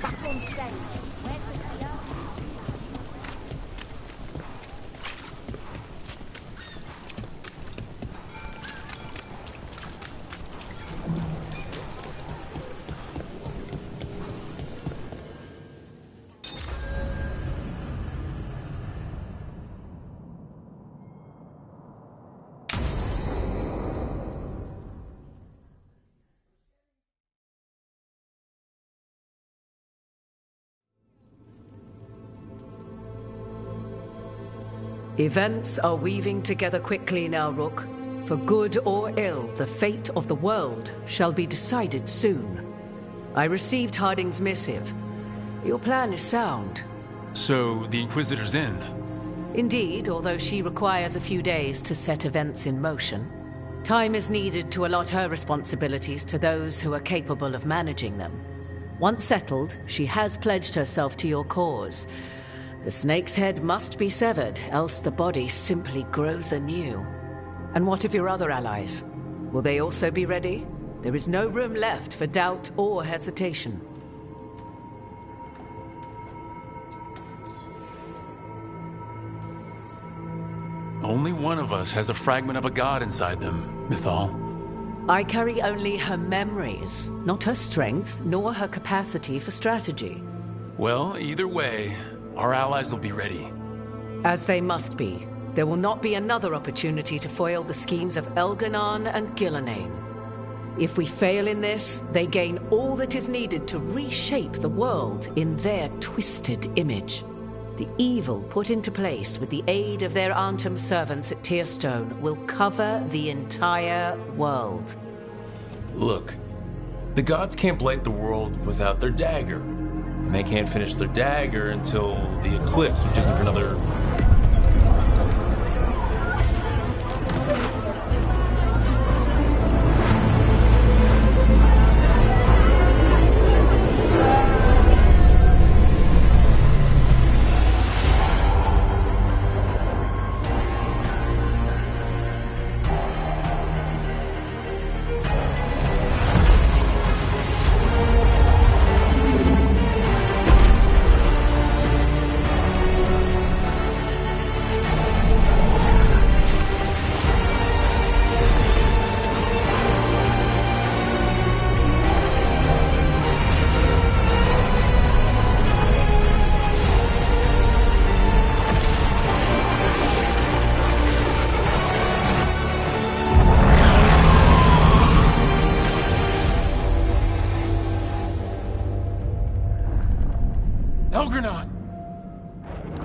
back on stage. Where could they go? Events are weaving together quickly now, Rook. For good or ill, the fate of the world shall be decided soon. I received Harding's missive. Your plan is sound. So, the Inquisitor's in? Indeed, although she requires a few days to set events in motion. Time is needed to allot her responsibilities to those who are capable of managing them. Once settled, she has pledged herself to your cause. The snake's head must be severed, else the body simply grows anew. And what of your other allies? Will they also be ready? There is no room left for doubt or hesitation. Only one of us has a fragment of a god inside them, Mythal. I carry only her memories, not her strength, nor her capacity for strategy. Well, either way, our allies will be ready. As they must be. There will not be another opportunity to foil the schemes of Elganon and Gillenane. If we fail in this, they gain all that is needed to reshape the world in their twisted image. The evil put into place with the aid of their Arnhem servants at Tearstone will cover the entire world. Look, the gods can't blight the world without their dagger. And they can't finish their dagger until the eclipse, which isn't for another...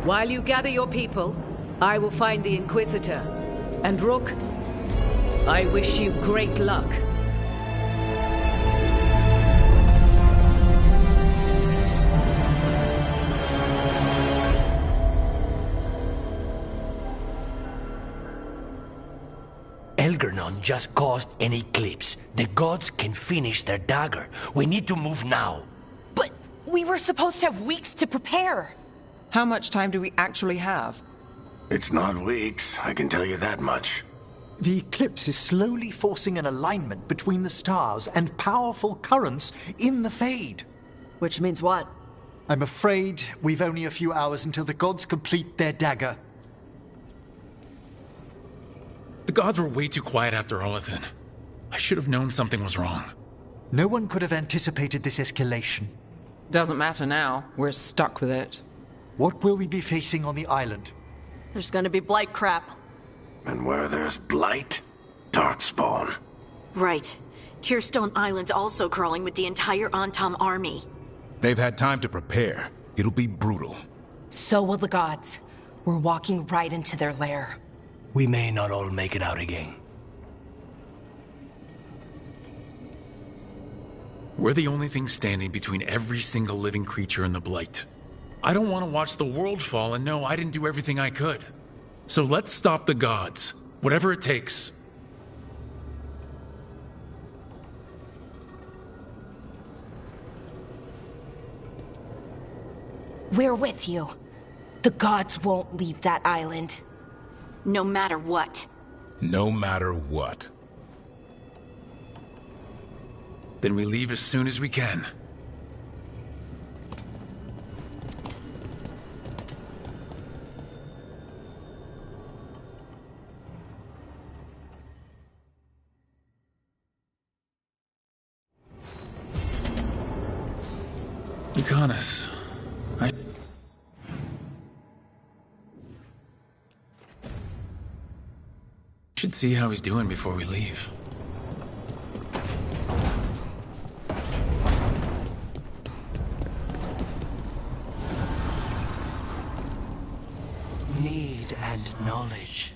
While you gather your people, I will find the Inquisitor. And Rook, I wish you great luck. Elganon just caused an eclipse. The gods can finish their dagger. We need to move now. But we were supposed to have weeks to prepare. How much time do we actually have? It's not weeks, I can tell you that much. The eclipse is slowly forcing an alignment between the stars and powerful currents in the Fade. Which means what? I'm afraid we've only a few hours until the gods complete their dagger. The gods were way too quiet after Olithin. I should have known something was wrong. No one could have anticipated this escalation. Doesn't matter now. We're stuck with it. What will we be facing on the island? There's gonna be blight crap. And where there's blight, darkspawn. Right. Tearstone Island's also crawling with the entire Antam army. They've had time to prepare. It'll be brutal. So will the gods. We're walking right into their lair. We may not all make it out again. We're the only thing standing between every single living creature and the blight. I don't want to watch the world fall and know I didn't do everything I could. So let's stop the gods, whatever it takes. We're with you. The gods won't leave that island. No matter what. No matter what. Then we leave as soon as we can. Lucanus. I should see how he's doing before we leave. Need and knowledge.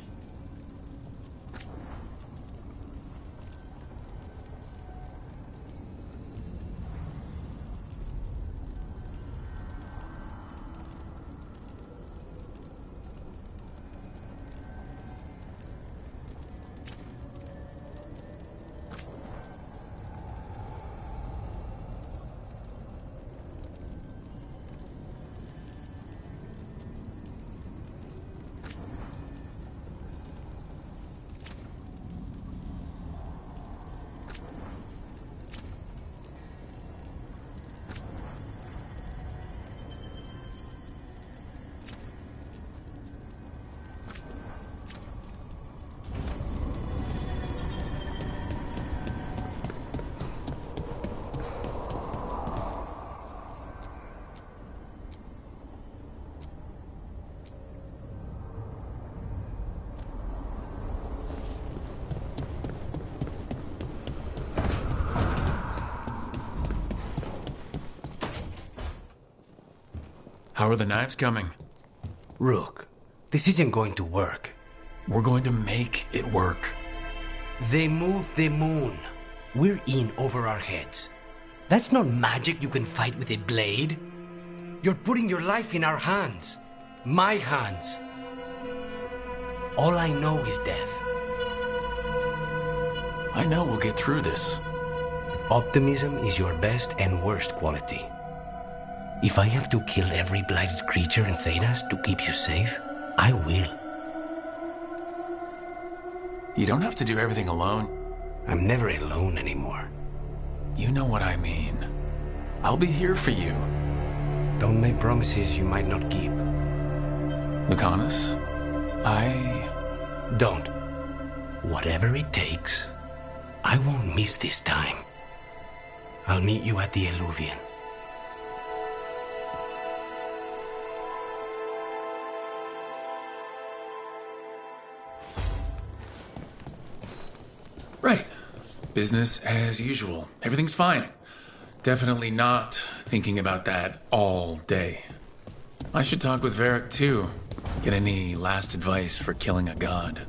How are the knives coming? Rook, this isn't going to work. We're going to make it work. They moved the moon. We're in over our heads. That's not magic you can fight with a blade. You're putting your life in our hands. My hands. All I know is death. I know we'll get through this. Optimism is your best and worst quality. If I have to kill every blighted creature in Thedas to keep you safe, I will. You don't have to do everything alone. I'm never alone anymore. You know what I mean. I'll be here for you. Don't make promises you might not keep. Lucanus, Don't. Whatever it takes, I won't miss this time. I'll meet you at the Eluvian. Right. Business as usual. Everything's fine. Definitely not thinking about that all day. I should talk with Varric too. Get any last advice for killing a god.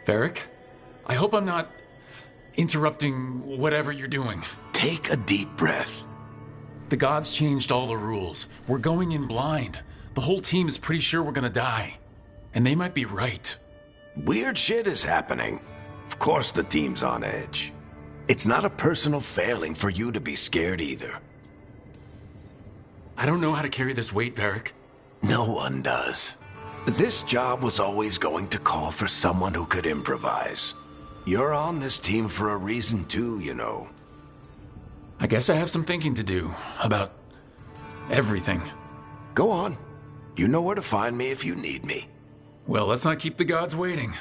Varric, I hope I'm not interrupting whatever you're doing. Take a deep breath. The gods changed all the rules. We're going in blind. The whole team is pretty sure we're gonna die. And they might be right. Weird shit is happening. Of course the team's on edge. It's not a personal failing for you to be scared either. I don't know how to carry this weight, Varric. No one does. This job was always going to call for someone who could improvise. You're on this team for a reason too, you know. I guess I have some thinking to do about everything. Go on. You know where to find me if you need me. Well, let's not keep the gods waiting.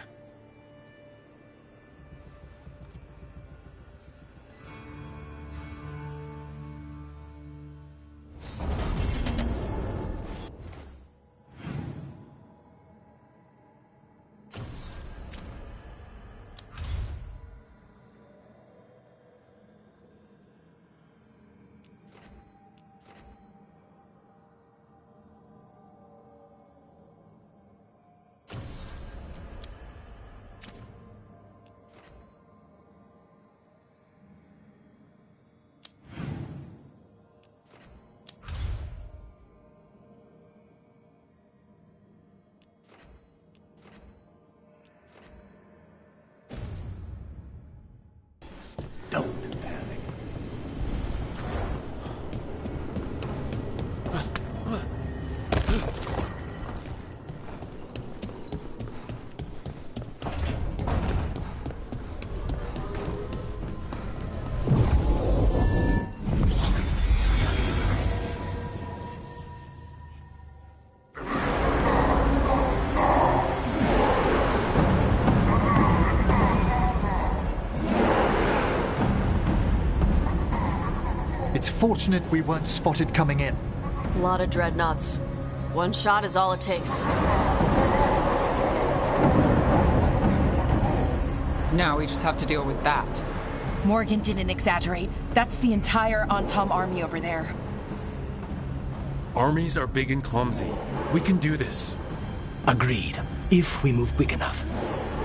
Don't panic. Fortunate we weren't spotted coming in. A lot of dreadnoughts. One shot is all it takes. Now we just have to deal with that. Morgan didn't exaggerate. That's the entire Antom army over there. Armies are big and clumsy. We can do this. Agreed. If we move quick enough.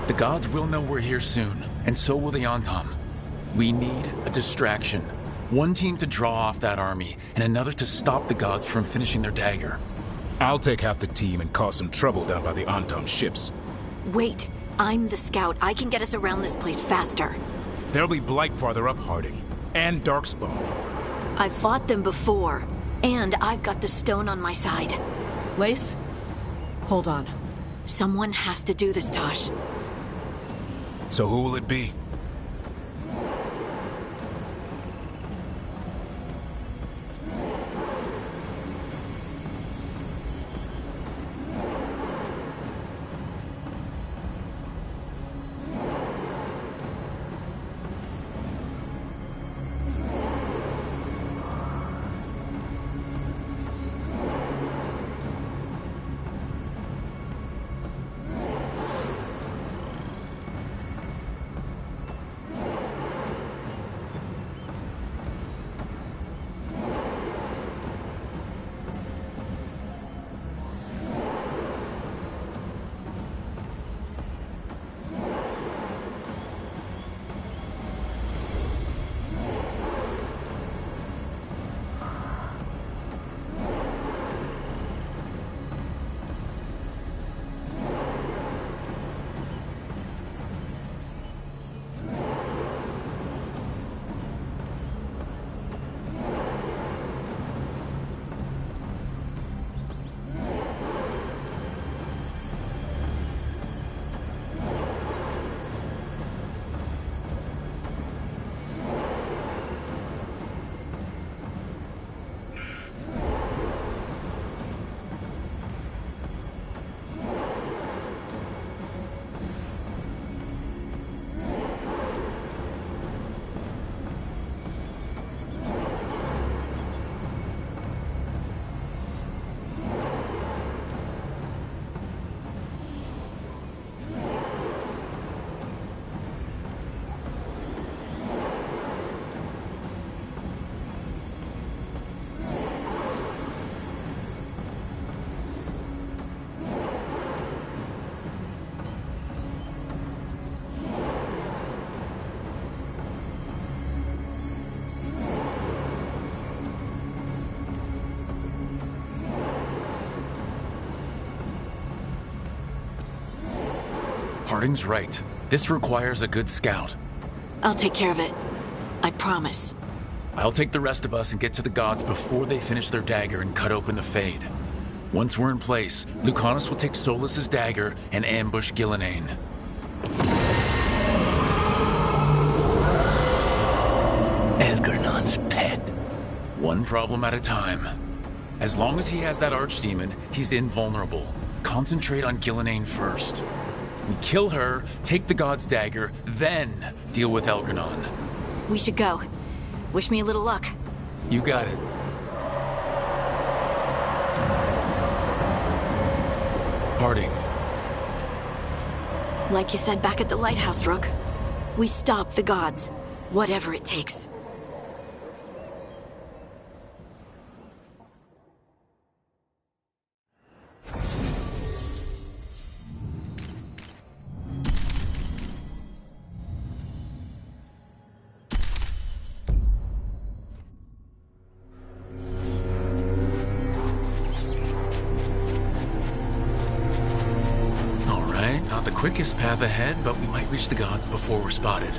The gods will know we're here soon, and so will the Antom. We need a distraction. One team to draw off that army, and another to stop the gods from finishing their dagger. I'll take half the team and cause some trouble down by the Antom ships. Wait, I'm the scout. I can get us around this place faster. There'll be Blight farther up, Harding. And Darkspawn. I've fought them before. And I've got the stone on my side. Lace? Hold on. Someone has to do this, Tosh. So who will it be? Harding's right. This requires a good scout. I'll take care of it. I promise. I'll take the rest of us and get to the gods before they finish their dagger and cut open the Fade. Once we're in place, Lucanus will take Solus's dagger and ambush Gillenane. Elgernon's pet. One problem at a time. As long as he has that archdemon, he's invulnerable. Concentrate on Gillenane first. We kill her, take the god's dagger, then deal with Elgernon. We should go. Wish me a little luck. You got it. Harding. Like you said back at the lighthouse, Rook. We stop the gods. Whatever it takes. Not the quickest path ahead, but we might reach the gods before we're spotted.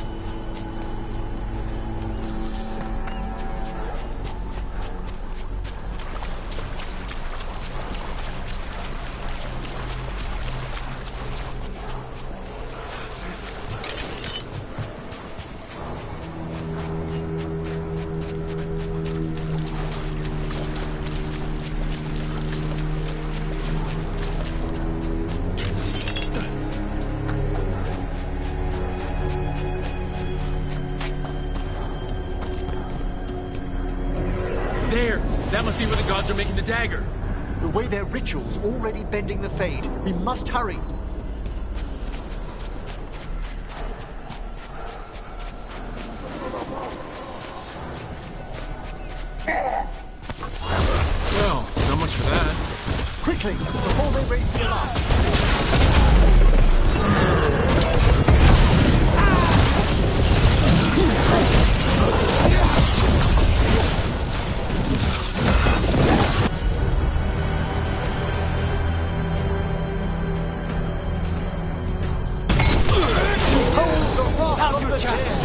gods are making the dagger. The way their ritual's already bending the fade. We must hurry. Well, so much for that. Quickly, before they raise the alarm. Hold the chest.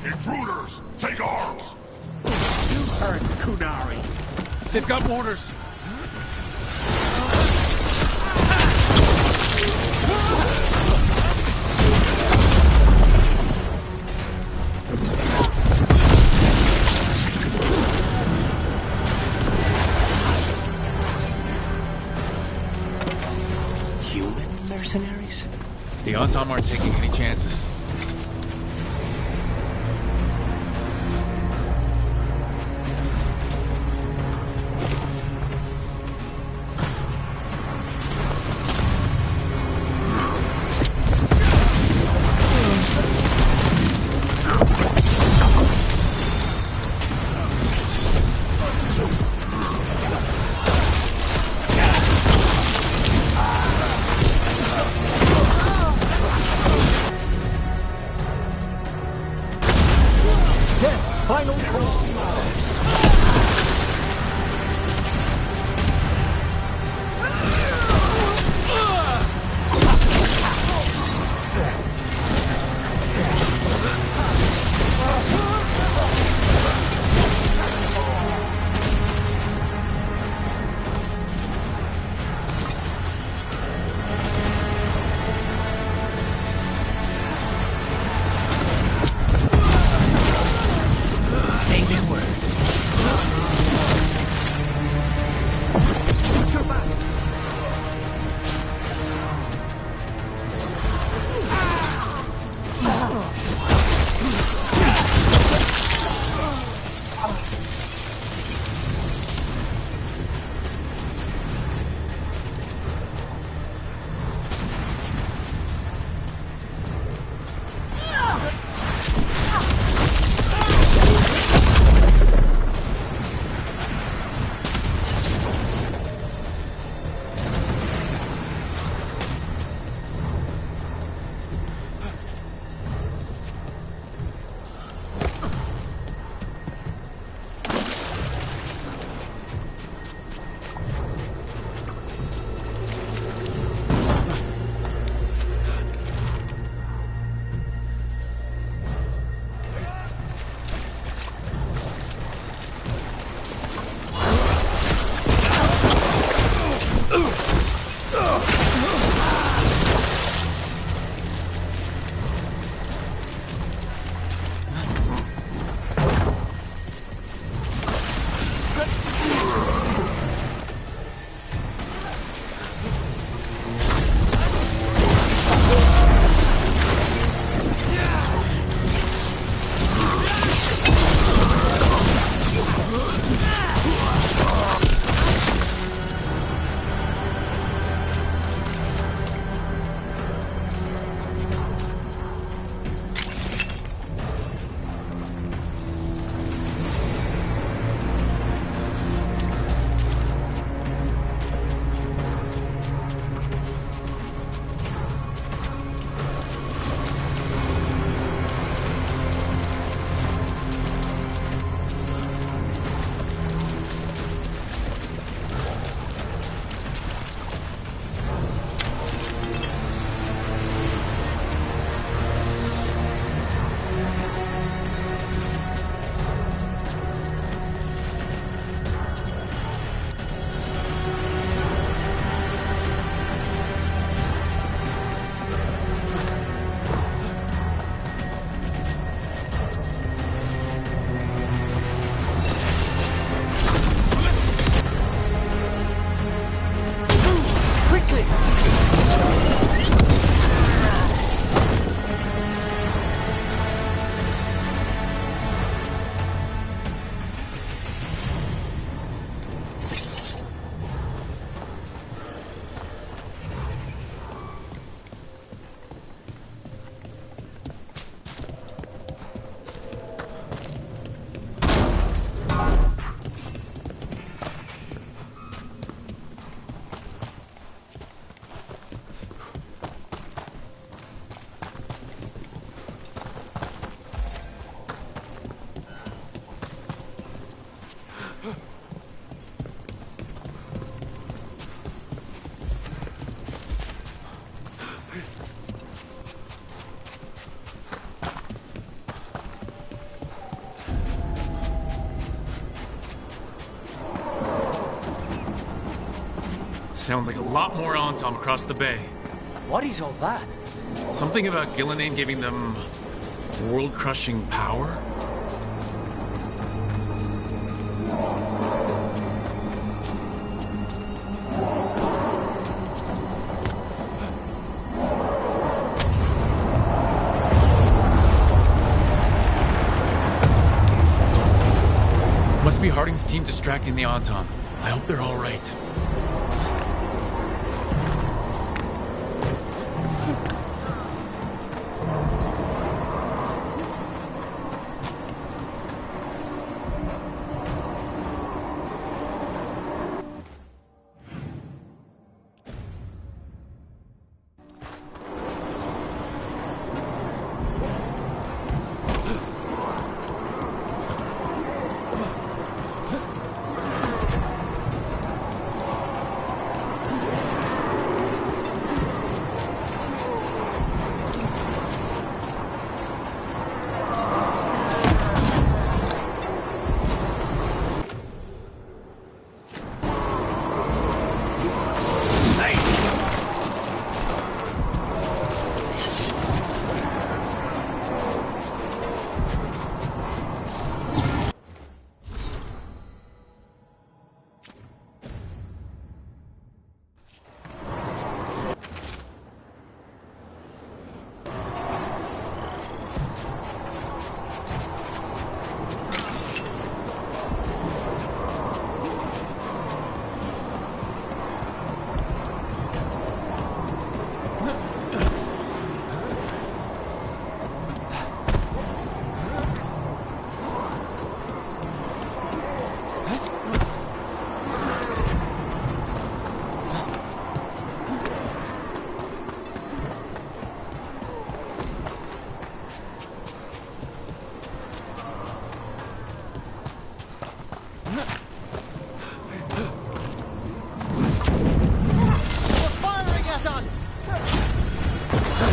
Intruders, take arms! You heard Kunari. They've got mortars. Human mercenaries? The Antom aren't taking any chances. Final call. Sounds like a lot more Antom across the bay. What is all that? Something about Gillinan giving them world-crushing power? Must be Harding's team distracting the Antom. I hope they're all right.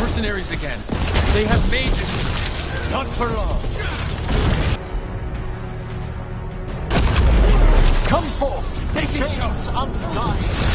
Mercenaries again. They have mages. Not for long. Come forth. Patience undying.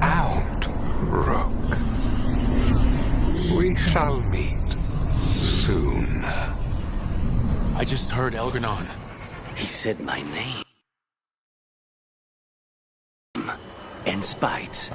out, Rook. We shall meet soon. I just heard Elgranon. He said my name. And spite.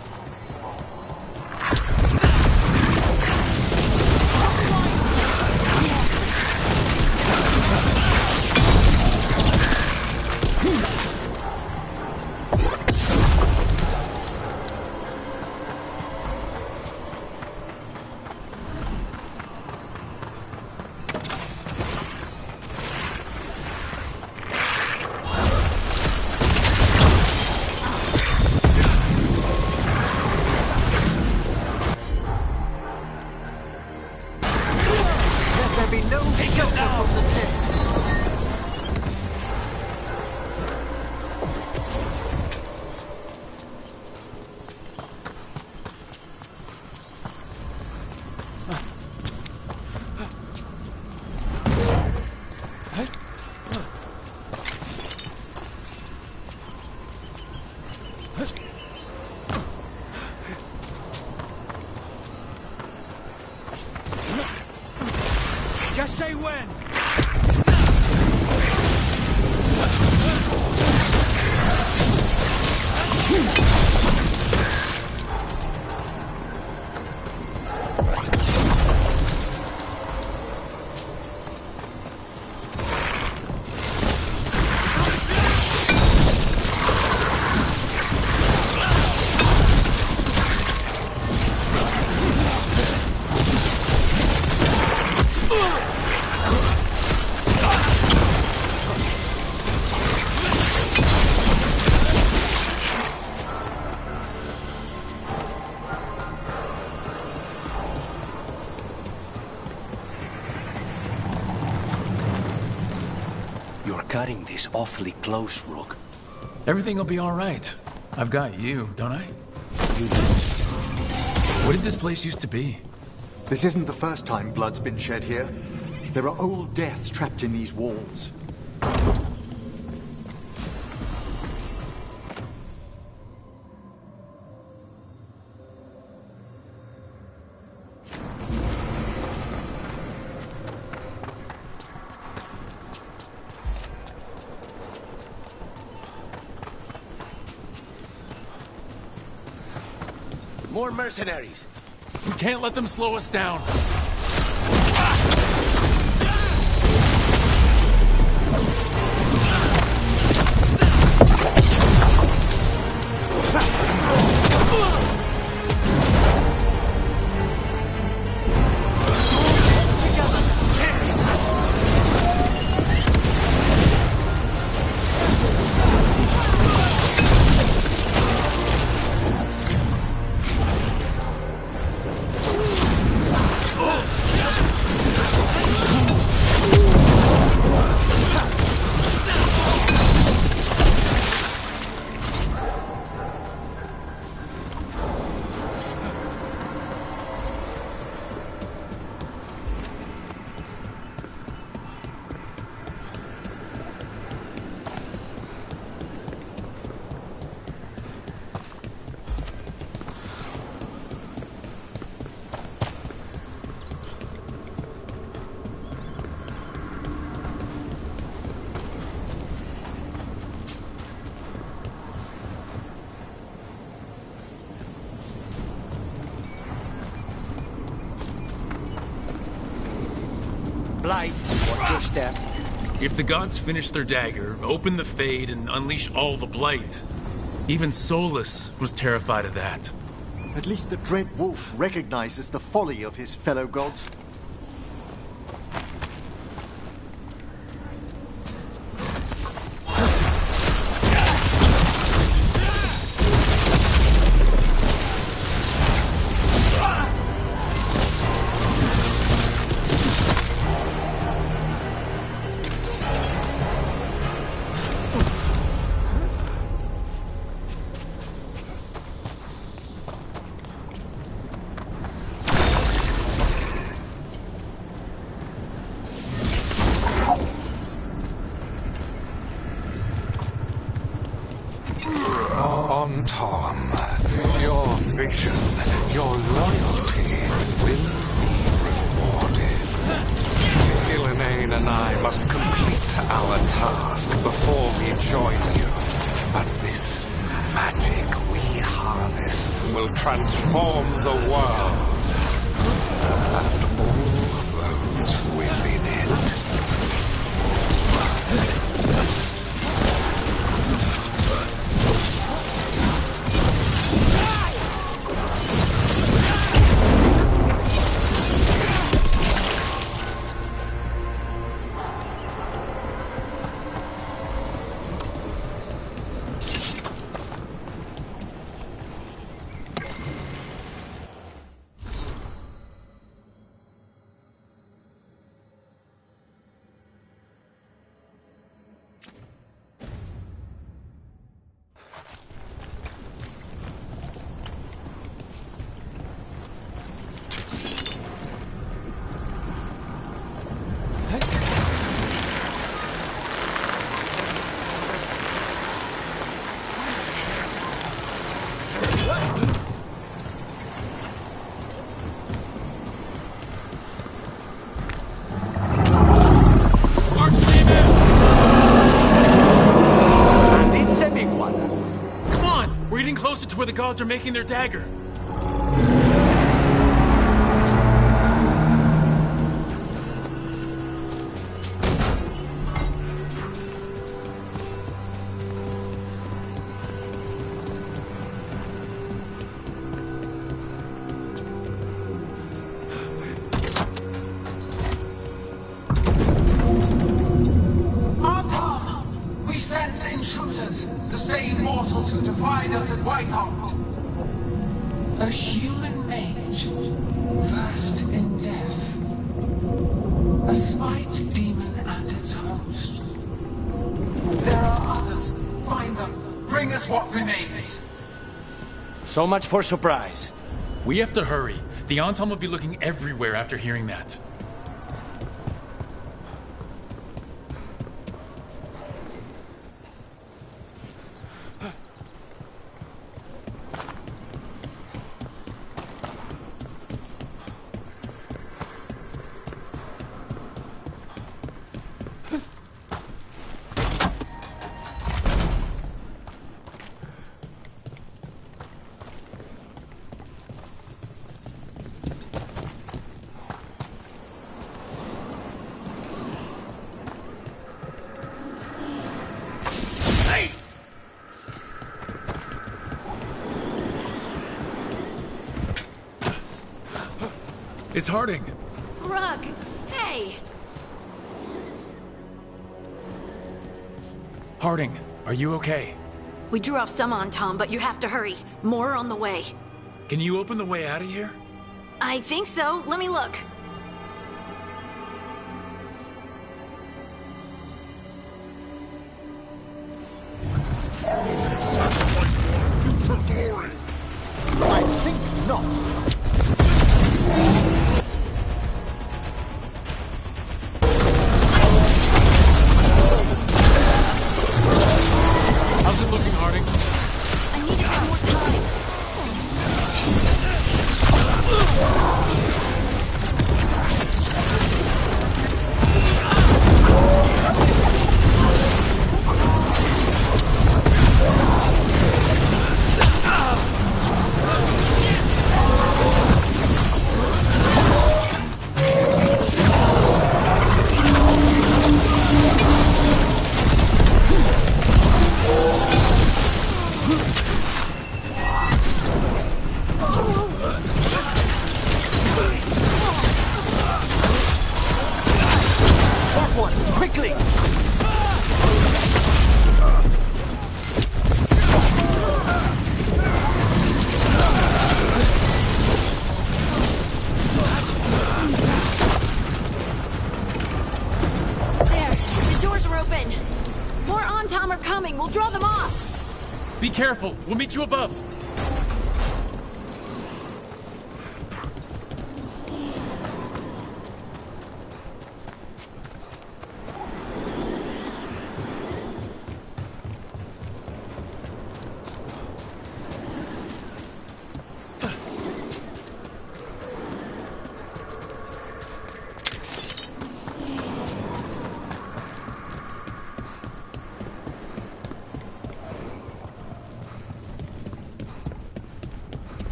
Just say when. Cutting this awfully close, Rook. Everything will be all right. I've got you, don't I? You do. What did this place used to be? This isn't the first time blood's been shed here. There are old deaths trapped in these walls. More mercenaries. We can't let them slow us down. Blight, watch your step. If the gods finish their dagger, open the Fade, and unleash all the Blight. Even Solus was terrified of that. At least the Dread Wolf recognizes the folly of his fellow gods. the gods are making their dagger. Intruders, the same mortals who defied us at Whitehart. A human mage, versed in death. A spite demon and its host. There are others. Find them. Bring us what remains. So much for surprise. We have to hurry. The Anton will be looking everywhere after hearing that. It's Harding. Rug, hey! Harding, are you okay? We drew off some on Tom, but you have to hurry. More on the way. Can you open the way out of here? I think so. Let me look. I think not. How's it looking, Harding? I need to have more time. Be careful. We'll meet you above.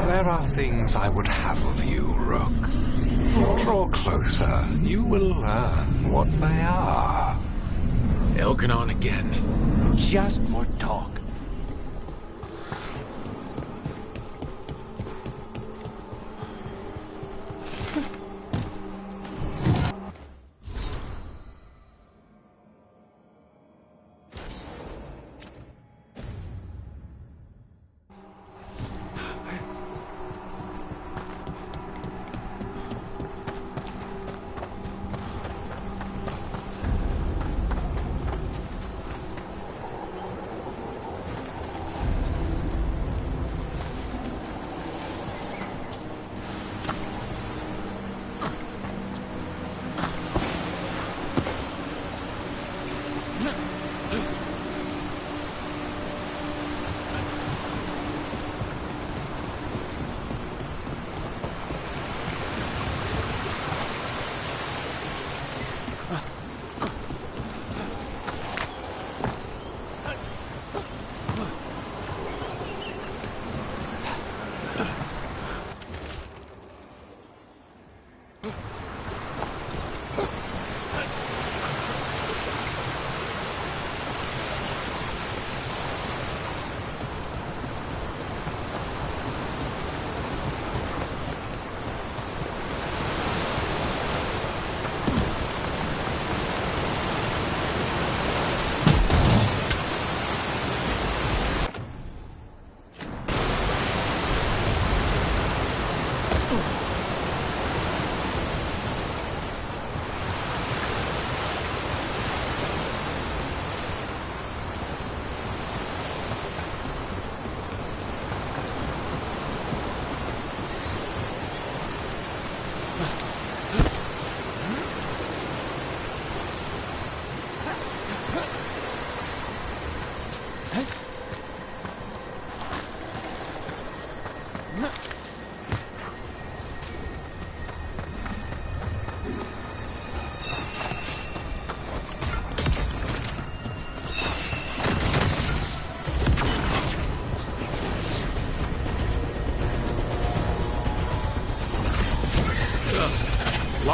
There are things I would have of you, Rook. Draw closer. You will learn what they are. Elkanon again. Just more talk.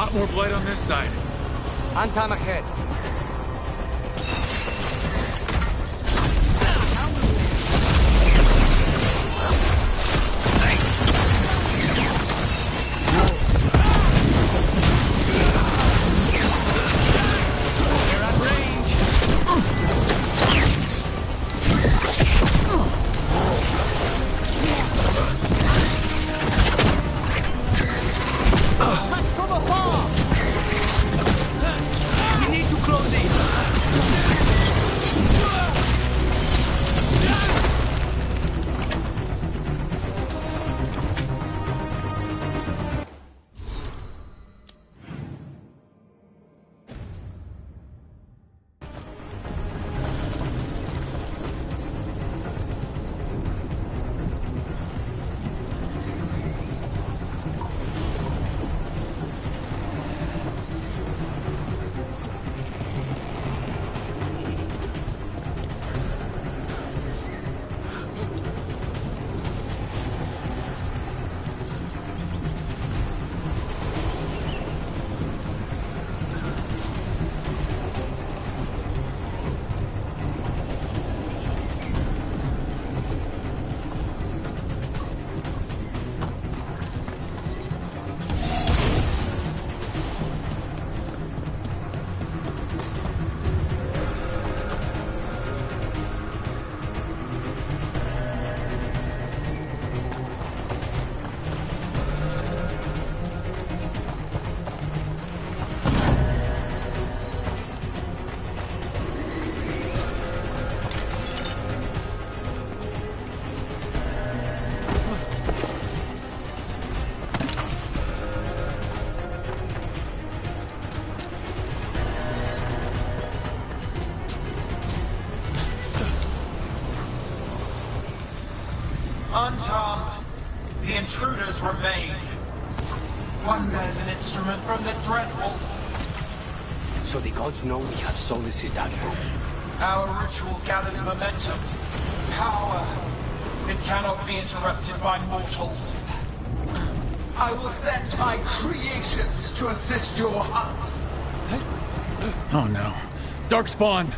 lot more blight on this side. Antam ahead. Unharmed, the intruders remain. One bears an instrument from the Dreadwolf. So the gods know we have Solus's dagger. Our ritual gathers momentum. Power. It cannot be interrupted by mortals. I will send my creations to assist your hunt. Oh no. Darkspawn!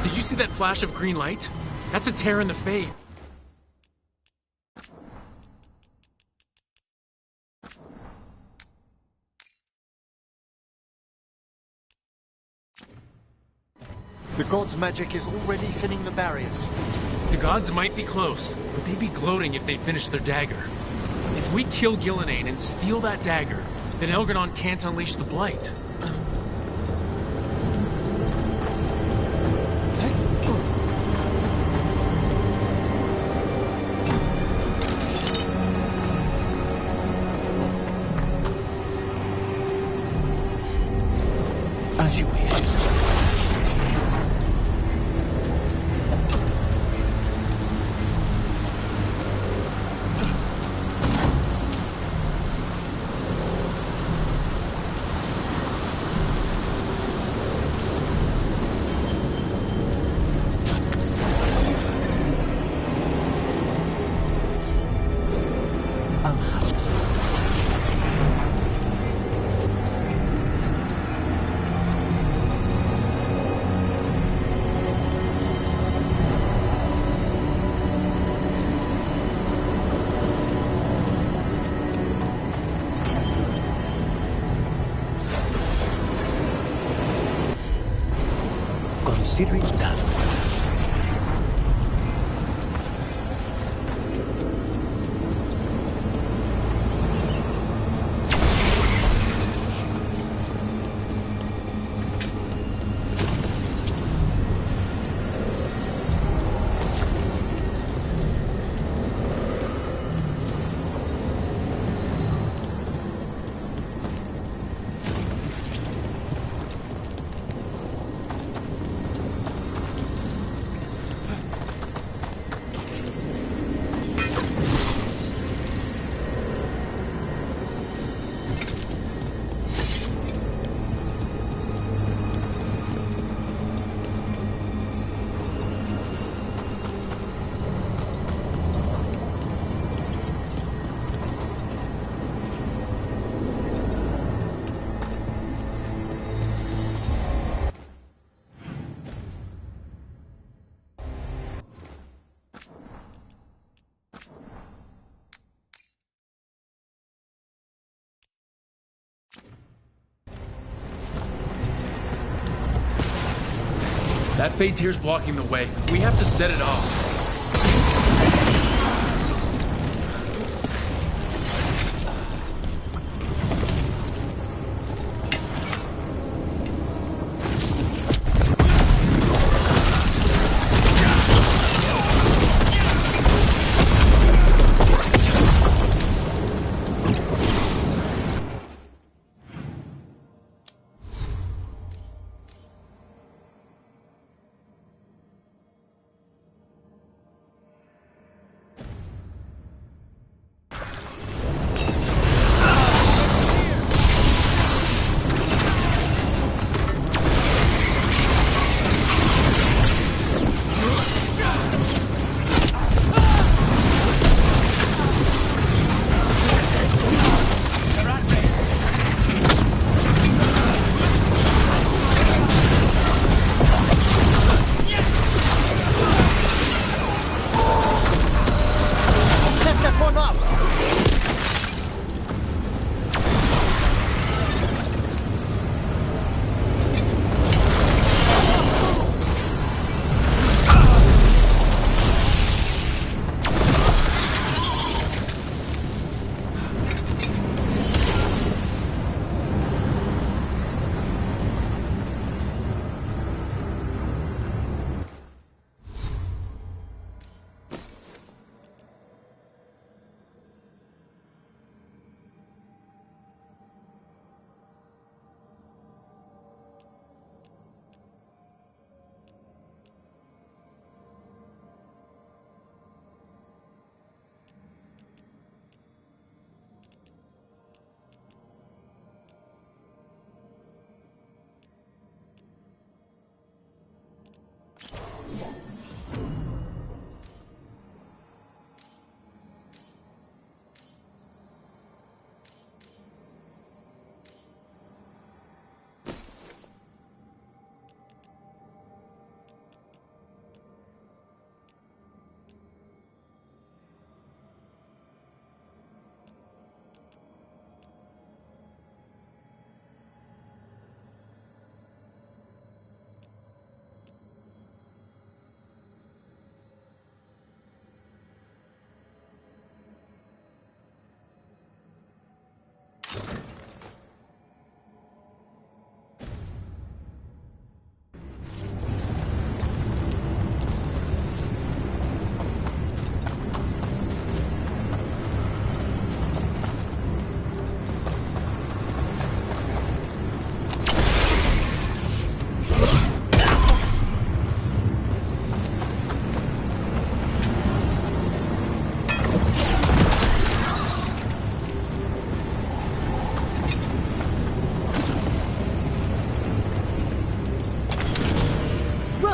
Did you see that flash of green light? That's a tear in the fade. The god's magic is already thinning the barriers. The gods might be close, but they'd be gloating if they finished their dagger. If we kill Gillenane and steal that dagger, then Elgar'non can't unleash the Blight. As you wish. Consider it done. That fade tear's blocking the way. We have to set it off.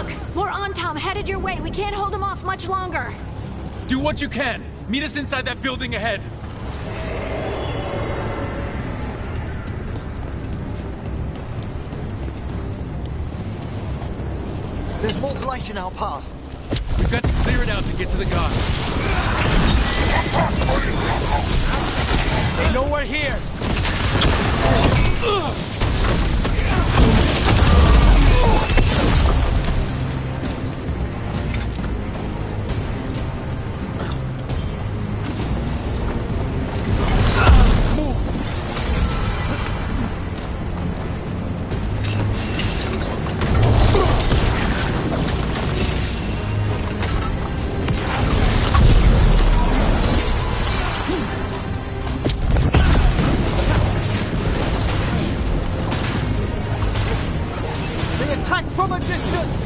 Rook, more on Tom headed your way. We can't hold him off much longer. Do what you can. Meet us inside that building ahead. There's more blight in our path. We've got to clear it out to get to the guards. They know we're here. From a distance!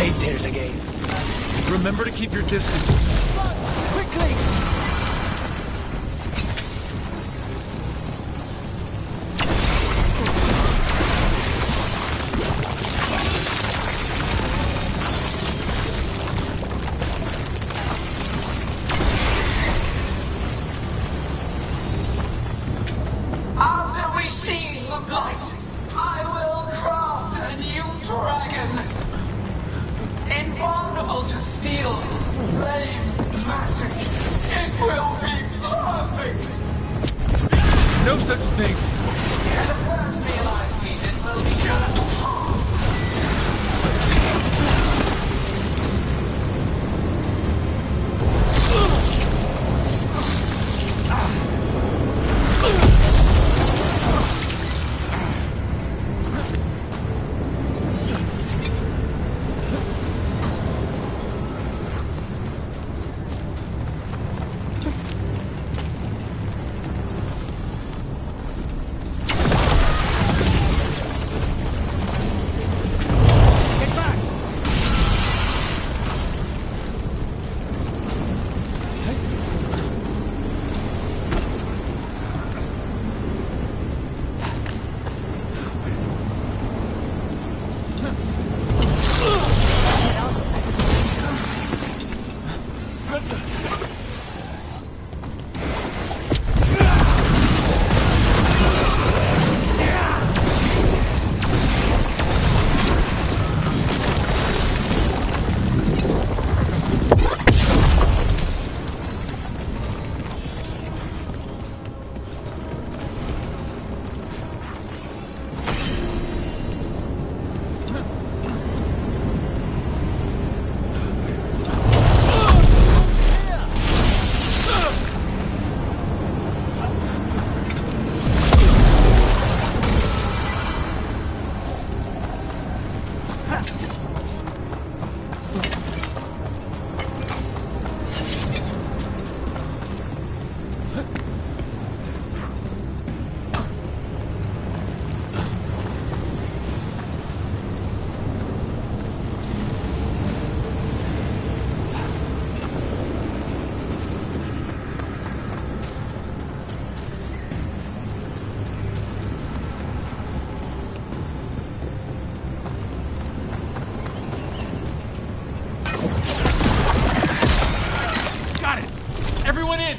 Fade tears again. Remember to keep your distance. Quickly! After we seize the blight, I will craft a new dragon. Invulnerable to steel, flame, magic. It will be perfect. No such thing. The first meal I feed it will be just Everyone in!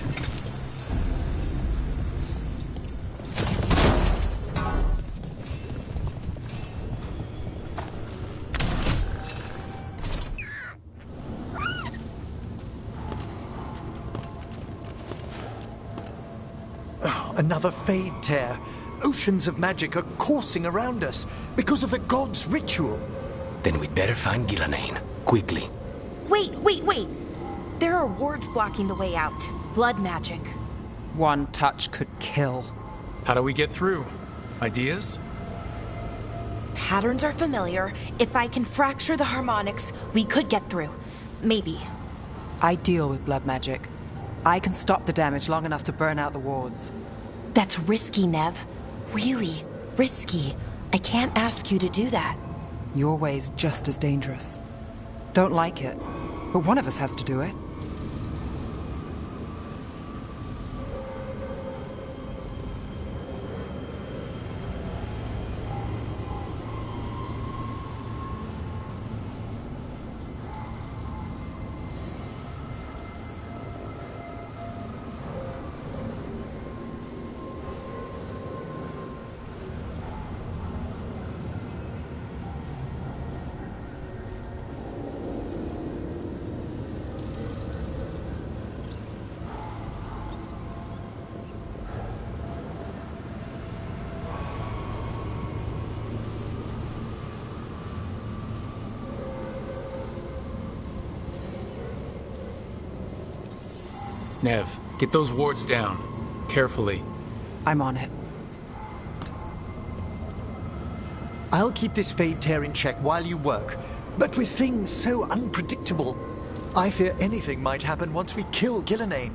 Oh, another Fade tear. Oceans of magic are coursing around us because of the god's ritual. Then we'd better find Gillenane. Quickly. Wait. There are wards blocking the way out. Blood magic. One touch could kill. How do we get through? Ideas? Patterns are familiar. If I can fracture the harmonics, we could get through. Maybe. I deal with blood magic. I can stop the damage long enough to burn out the wards. That's risky, Nev. Really risky. I can't ask you to do that. Your way's just as dangerous. Don't like it, but one of us has to do it. Nev, get those wards down. Carefully. I'm on it. I'll keep this Fade tear in check while you work. But with things so unpredictable, I fear anything might happen once we kill Gillenane.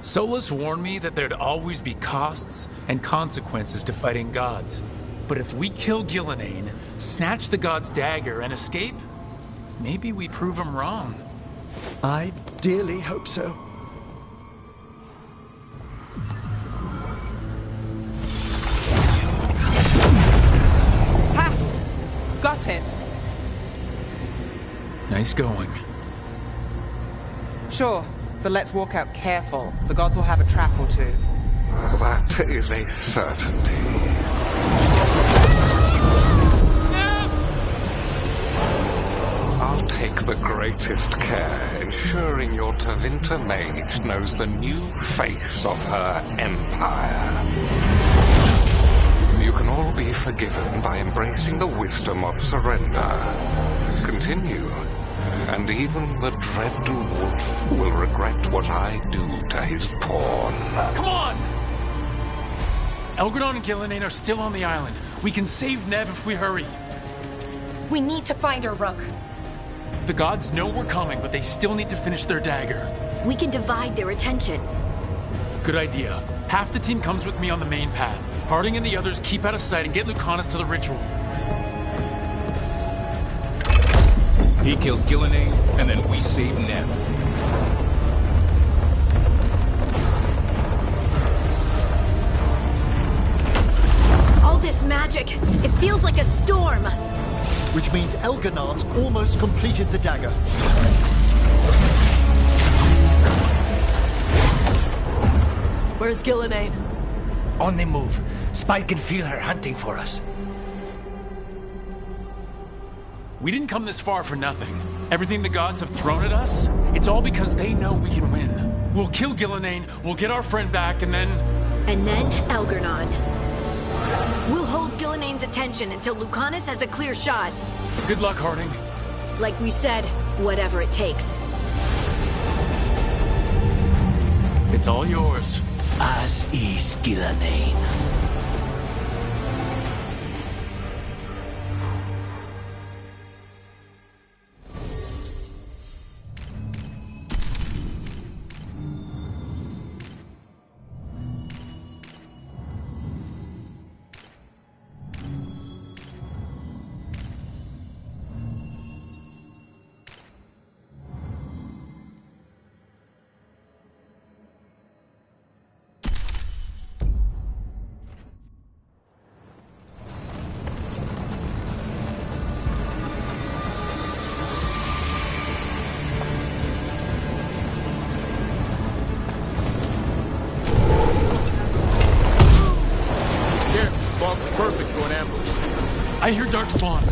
Solus warned me that there'd always be costs and consequences to fighting gods. But if we kill Gillenane, snatch the god's dagger, and escape, maybe we prove him wrong. I dearly hope so. Ha! Got it. Nice going. Sure, but let's walk out careful. The gods will have a trap or two. That is a certainty. I'll take the greatest care, ensuring your Tevinter mage knows the new face of her empire. You can all be forgiven by embracing the wisdom of surrender. Continue, and even the dread wolf will regret what I do to his pawn. Come on! Veilguard and Gillenane are still on the island. We can save Nev if we hurry. We need to find her, Rook. The gods know we're coming, but they still need to finish their dagger. We can divide their attention. Good idea. Half the team comes with me on the main path. Harding and the others keep out of sight and get Lucanus to the ritual. He kills Gillenane, and then we save Nev. All this magic, it feels like a storm. Which means Elganard's almost completed the dagger. Where's Gillenane? On the move. Spy can feel her hunting for us. We didn't come this far for nothing. Everything the gods have thrown at us, it's all because they know we can win. We'll kill Gillenane, we'll get our friend back, and then... And then Elgarnon. We'll hold Gillenane's attention until Lucanus has a clear shot. Good luck, Harding. Like we said, whatever it takes. It's all yours. As is Gillenane. Perfect for an ambush. I hear Darkspawn.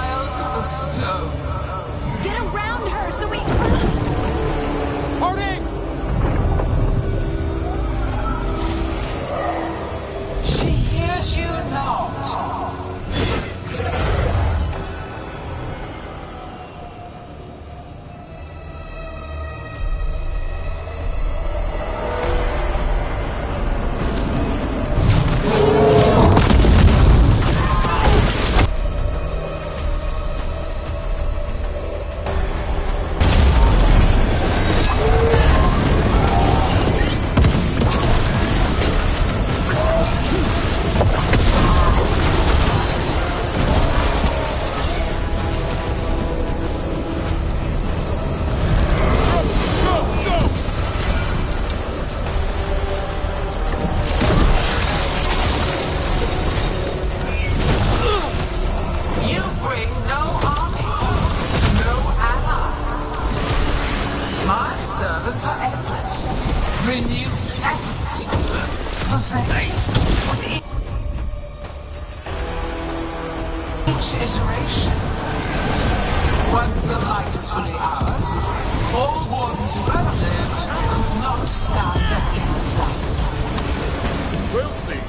child of the stone. Get around her so we... Harding! She hears you not. Iteration. Once the light is fully ours, all wardens who ever lived could not stand against us. We'll see.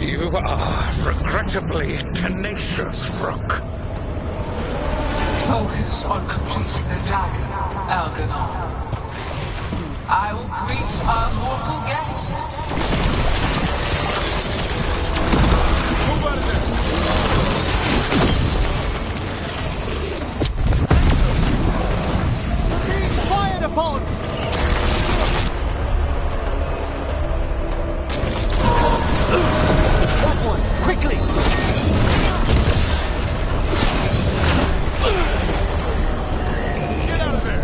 You are regrettably tenacious, Rook. Focus on completing the dagger, Algernon. I will greet our mortal guest. Move out of there! Be quiet, opponent! Quickly! Get out of there!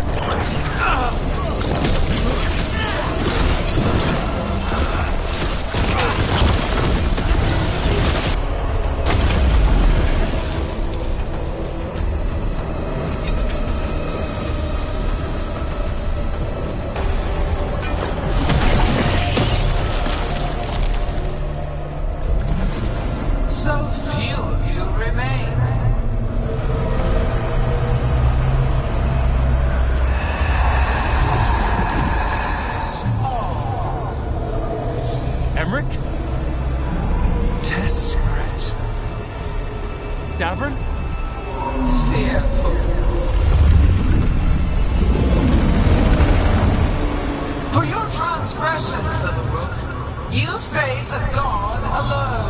So few of you remain. Small. Emmerich? Desperate. Davern? Fearful. For your transgressions, little Rook, you face a god alone.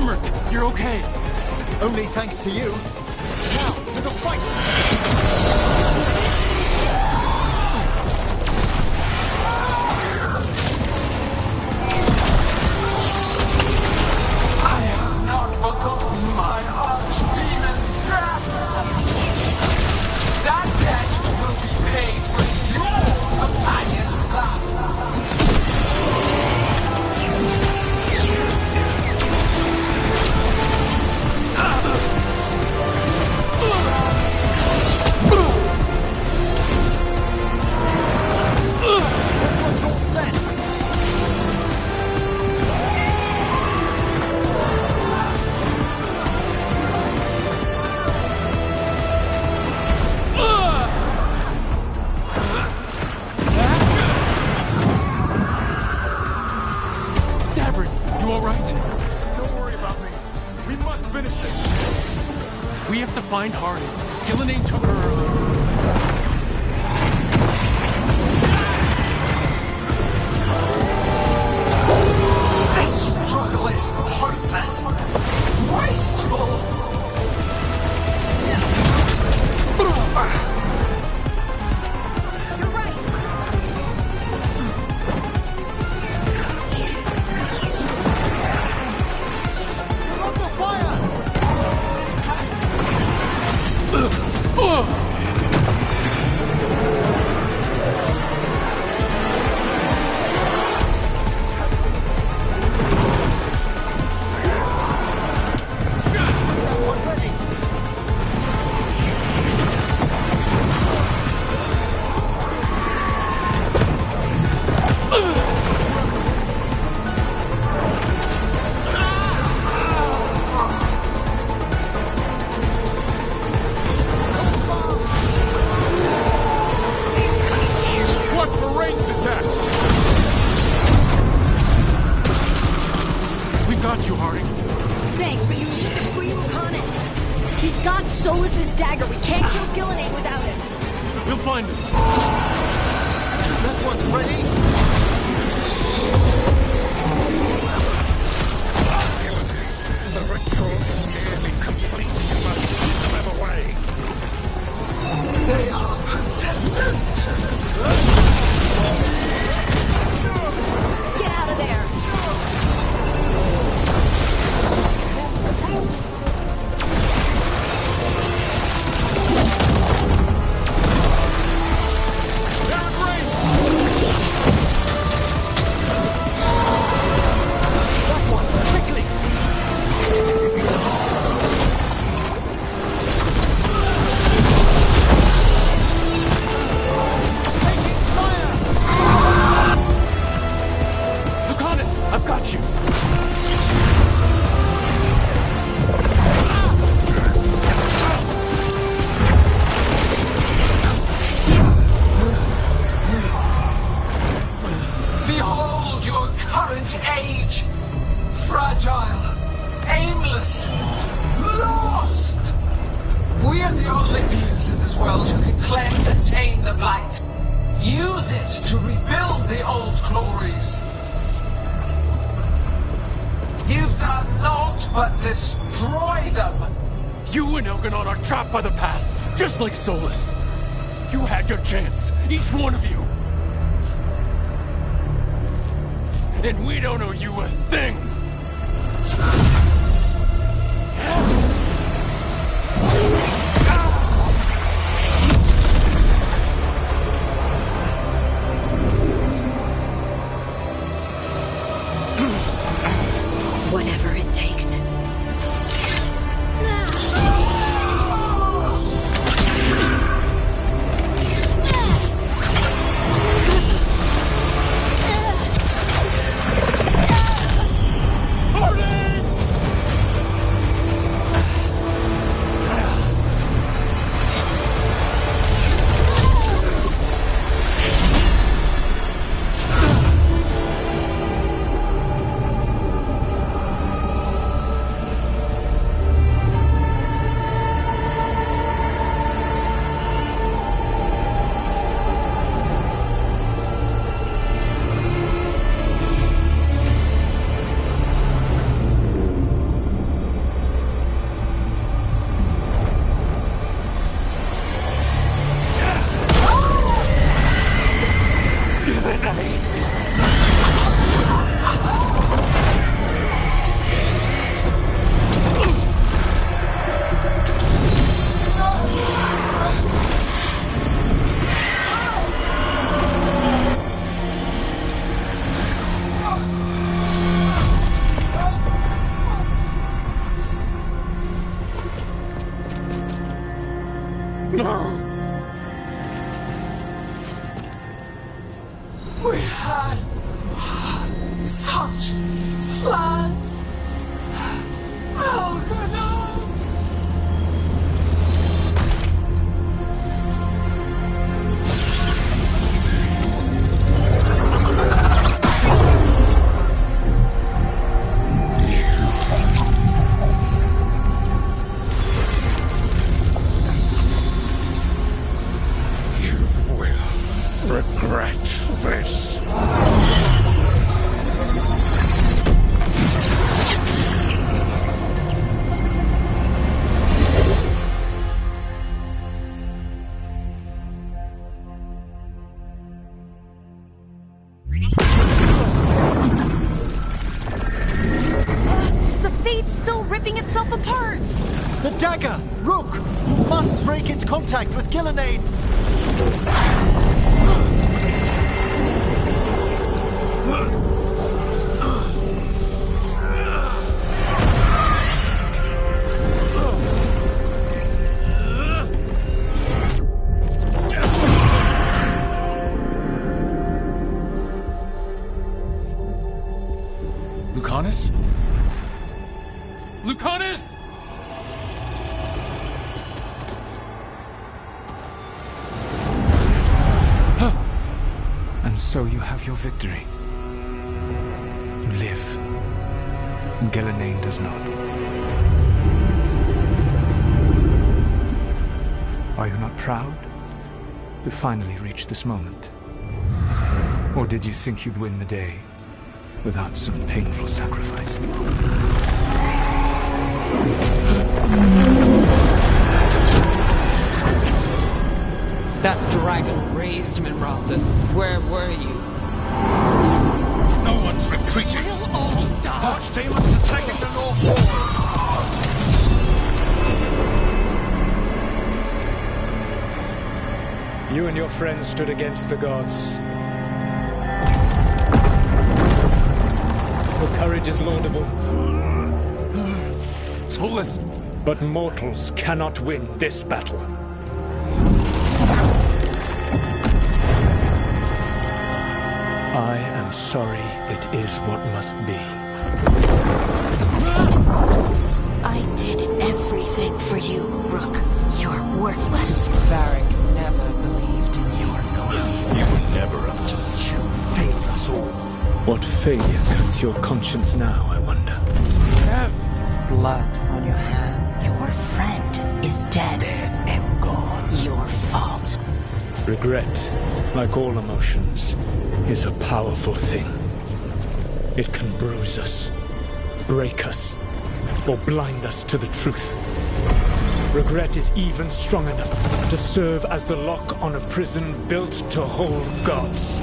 Emmerich, you're okay. Only thanks to you. Now, to the fight! I have not forgotten my archdemon's death! That debt will be paid with your companion's blood! Davern, you alright? Don't worry about me. We must finish this. We have to find Harding. Gillenane took her earlier. This struggle is hopeless, wasteful. Thanks, but you need to free Lucanus. He's got Solus's dagger. We can't kill Gillenane without it. We'll find him. That one's ready. The ritual is nearly complete. You must keep them away. They are persistent. Get out of there. I've got you! Behold your current age! Fragile, aimless, lost! We're the only beings in this world who can cleanse and tame the blight. Use it to rebuild the old glories. You've done naught but destroy them! You and Elganon are trapped by the past, just like Solus. You had your chance, each one of you. And we don't owe you a thing! Whatever it takes. We had such plans. Veilguard! Regret this. The Fate's still ripping itself apart! The dagger! Rook! You must break its contact with Gillenane! Lucanus? Lucanus! And so you have your victory. You live. Gillenane does not. Are you not proud to finally reach this moment? Or did you think you'd win the day without some painful sacrifice? That dragon raised Minrothus. Where were you? No one's retreating. We'll all die. Archdemons are taking the North Wall. You and your friends stood against the gods. Your courage is laudable. Soulless. But mortals cannot win this battle. I am sorry it is what must be. I did everything for you, Rook. You're worthless. Varric never believed in you. You were never up to this. You failed us all. What failure cuts your conscience now, I wonder? Nev! Blood on your hands. Your friend is dead. Dead and gone. Your fault. Regret, like all emotions, is a powerful thing. It can bruise us, break us, or blind us to the truth. Regret is even strong enough to serve as the lock on a prison built to hold gods.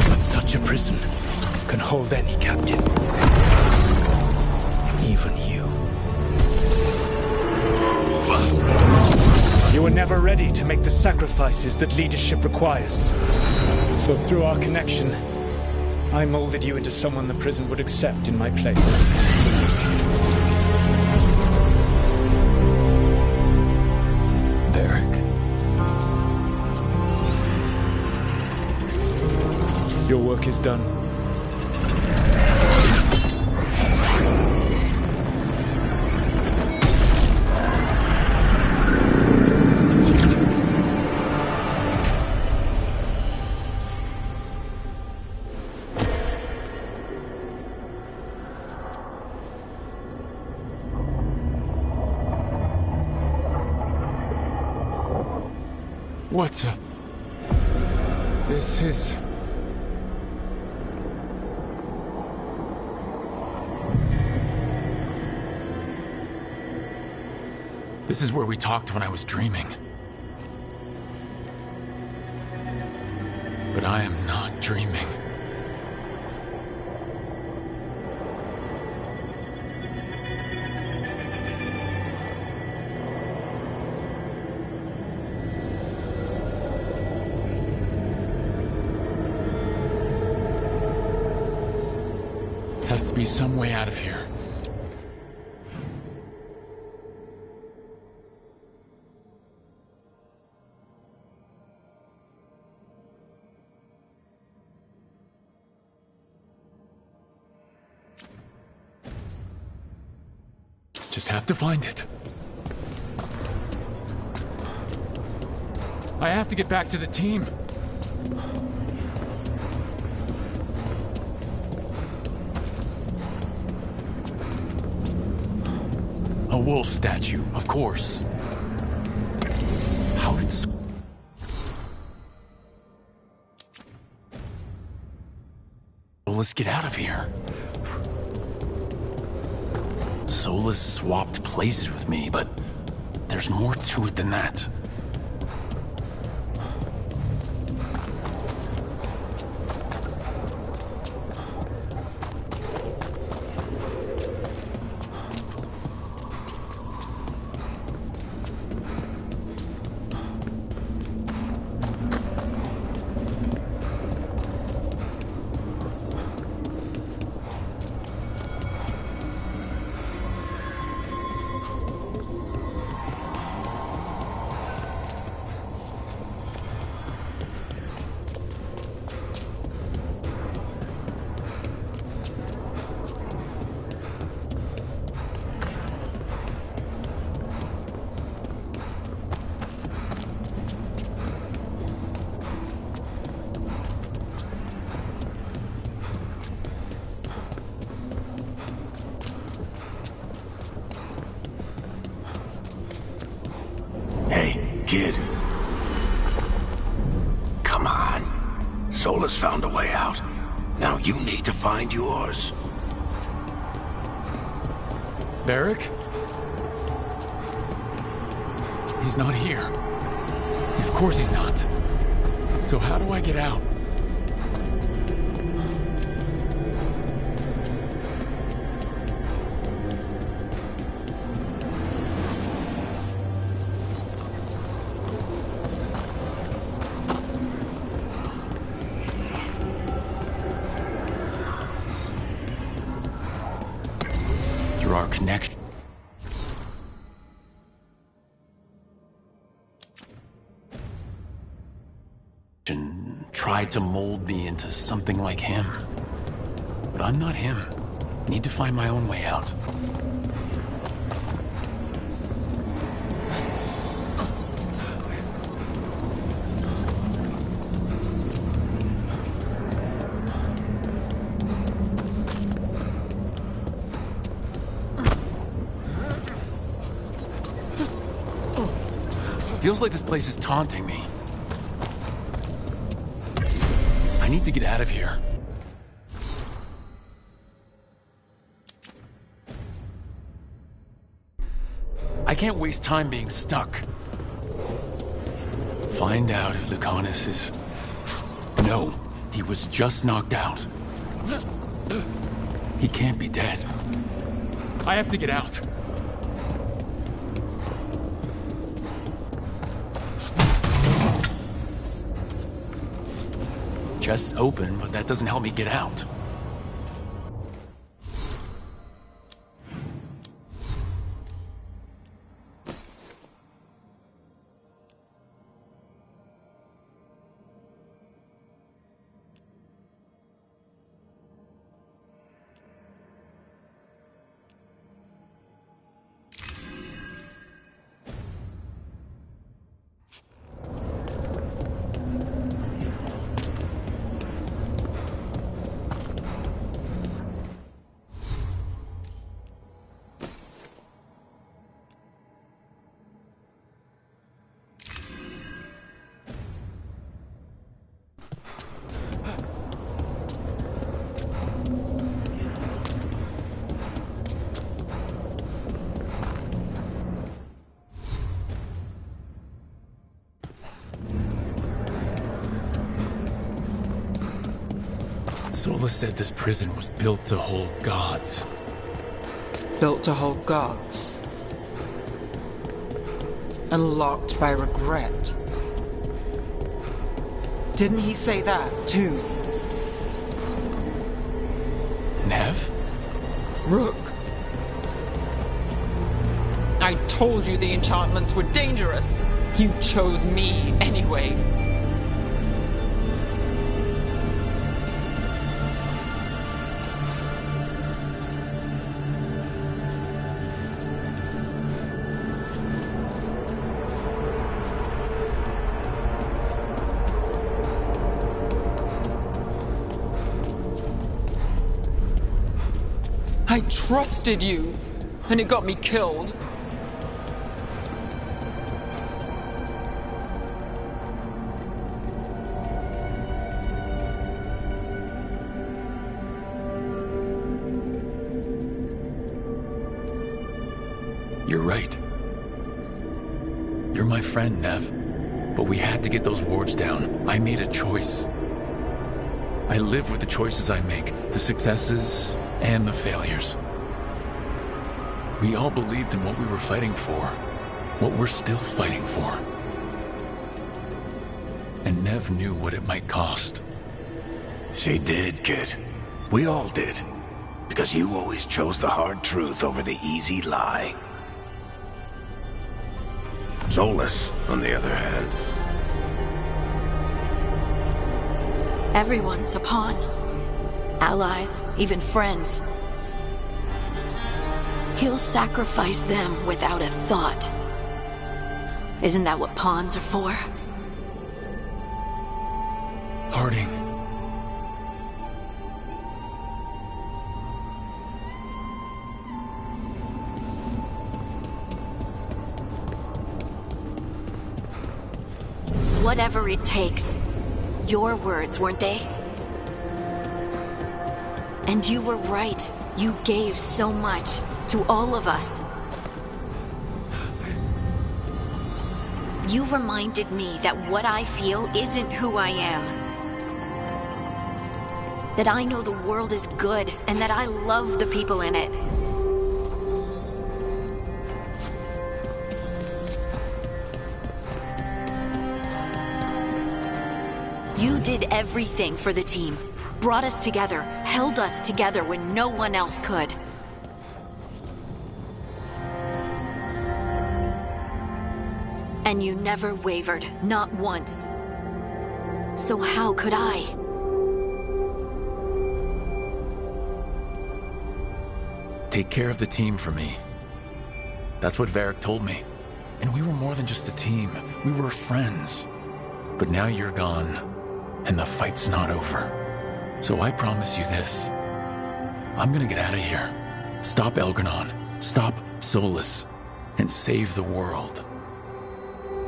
But such a prison can hold any captive. Even you. You were never ready to make the sacrifices that leadership requires. So through our connection, I molded you into someone the prison would accept in my place. Varric. Your work is done. What? This is... This is where we talked when I was dreaming. But I am not dreaming. Has to be some way out of here. just have to find it. I have to get back to the team. A wolf statue, of course. How did Solus get out of here? Solus swapped places with me, but there's more to it than that. Kid. Come on. Solus found a way out. Now you need to find yours. Barrick? He's not here. Of course he's not. So how do I get out? Through our connection. Tried to mold me into something like him. But I'm not him. Need to find my own way out. Feels like this place is taunting me. I need to get out of here. I can't waste time being stuck. Find out if Lucanus is... No, he was just knocked out. He can't be dead. I have to get out. Chest's open, but that doesn't help me get out. Solus said this prison was built to hold gods. Built to hold gods. And locked by regret. Didn't he say that, too? Nev? Rook. I told you the enchantments were dangerous. You chose me anyway. I trusted you, and it got me killed. You're right. You're my friend, Nev. But we had to get those wards down. I made a choice. I live with the choices I make, the successes and the failures. We all believed in what we were fighting for, what we're still fighting for. And Nev knew what it might cost. She did, kid. We all did. Because you always chose the hard truth over the easy lie. Solus, on the other hand. Everyone's a pawn. Allies, even friends. He'll sacrifice them without a thought. Isn't that what pawns are for? Harding. Whatever it takes. Your words, weren't they? And you were right. You gave so much to all of us. You reminded me that what I feel isn't who I am. That I know the world is good and that I love the people in it. You did everything for the team. Brought us together, held us together when no one else could. And you never wavered, not once. So how could I? Take care of the team for me. That's what Varric told me. And we were more than just a team. We were friends. But now you're gone. And the fight's not over. So I promise you this. I'm gonna get out of here. Stop Elgarnon. Stop Solus. And save the world.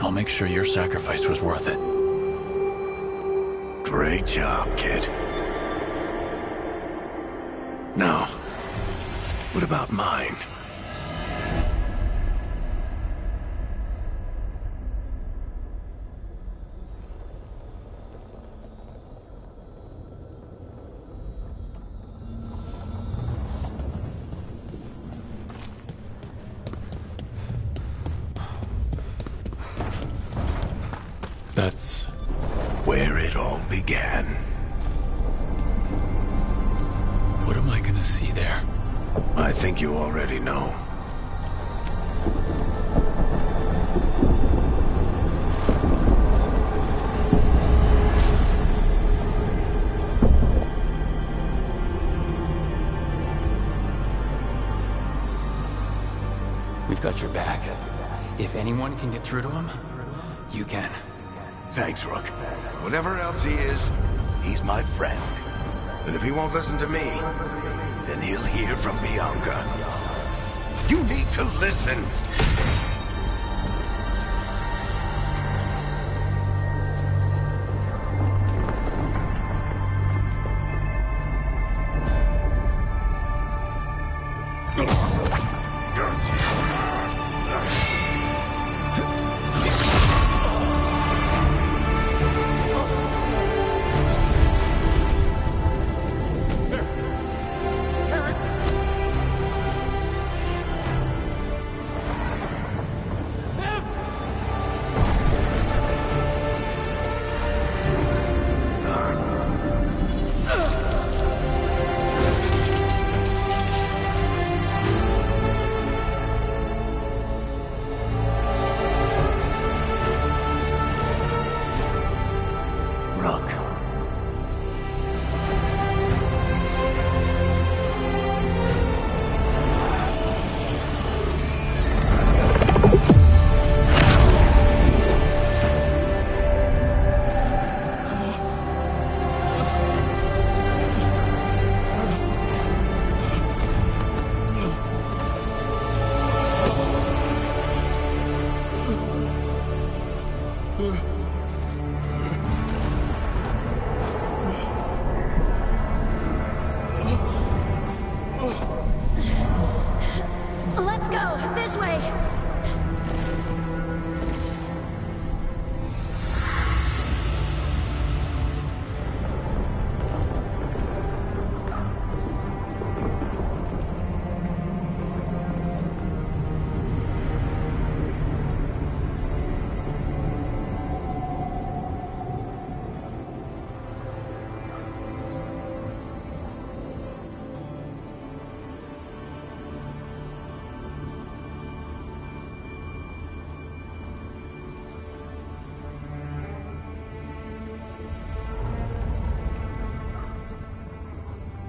I'll make sure your sacrifice was worth it. Great job, kid. Now, what about mine? That's where it all began. What am I gonna see there? I think you already know. We've got your back. If anyone can get through to him, you can. Thanks, Rook. Whatever else he is, he's my friend. And if he won't listen to me, then he'll hear from Bianca. You need to listen!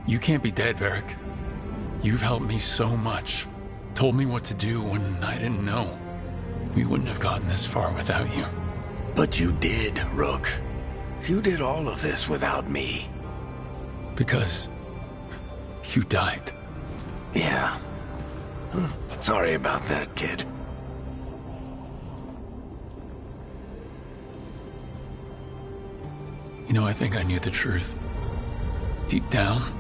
You can't be dead, Varric. You've helped me so much. Told me what to do when I didn't know. We wouldn't have gotten this far without you. But you did, Rook. You did all of this without me. Because you died. Yeah. Sorry about that, kid. You know, I think I knew the truth. Deep down.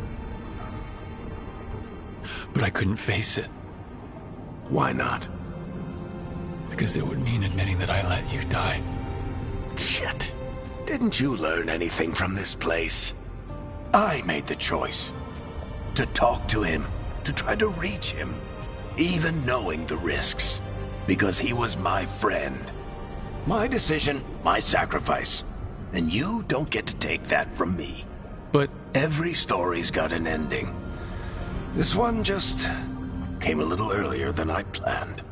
But I couldn't face it. Why not? Because it would mean admitting that I let you die. Shit. Didn't you learn anything from this place? I made the choice. To talk to him. To try to reach him. Even knowing the risks. Because he was my friend. My decision, my sacrifice. And you don't get to take that from me. But every story's got an ending. This one just came a little earlier than I planned.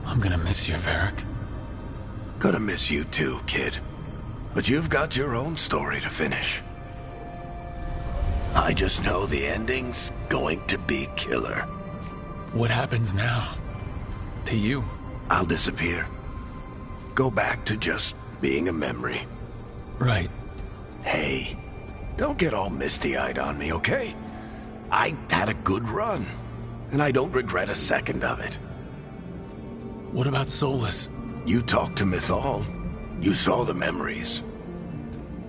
I'm gonna miss you, Varric. Gonna miss you too, kid. But you've got your own story to finish. I just know the ending's going to be killer. What happens now? To you? I'll disappear. Go back to just being a memory. Right. Hey, don't get all misty-eyed on me, okay? I had a good run, and I don't regret a second of it. What about Solus? You talked to Mythal. You saw the memories.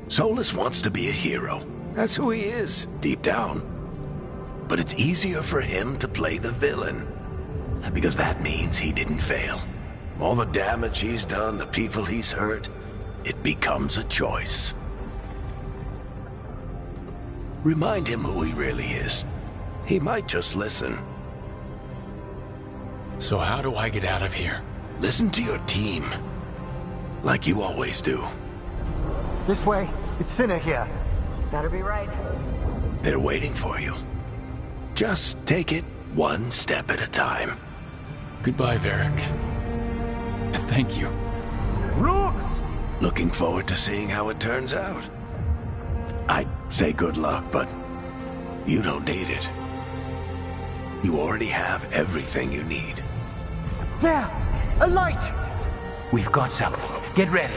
Solus wants to be a hero. That's who he is, deep down. But it's easier for him to play the villain. Because that means he didn't fail. All the damage he's done, the people he's hurt, it becomes a choice. Remind him who he really is. He might just listen. So how do I get out of here? Listen to your team. Like you always do. This way. It's Cinna here. Better be right. They're waiting for you. Just take it one step at a time. Goodbye, Varric. And thank you. Rook! Looking forward to seeing how it turns out. I'd say good luck, but you don't need it. You already have everything you need. There! A light! We've got something. Get ready.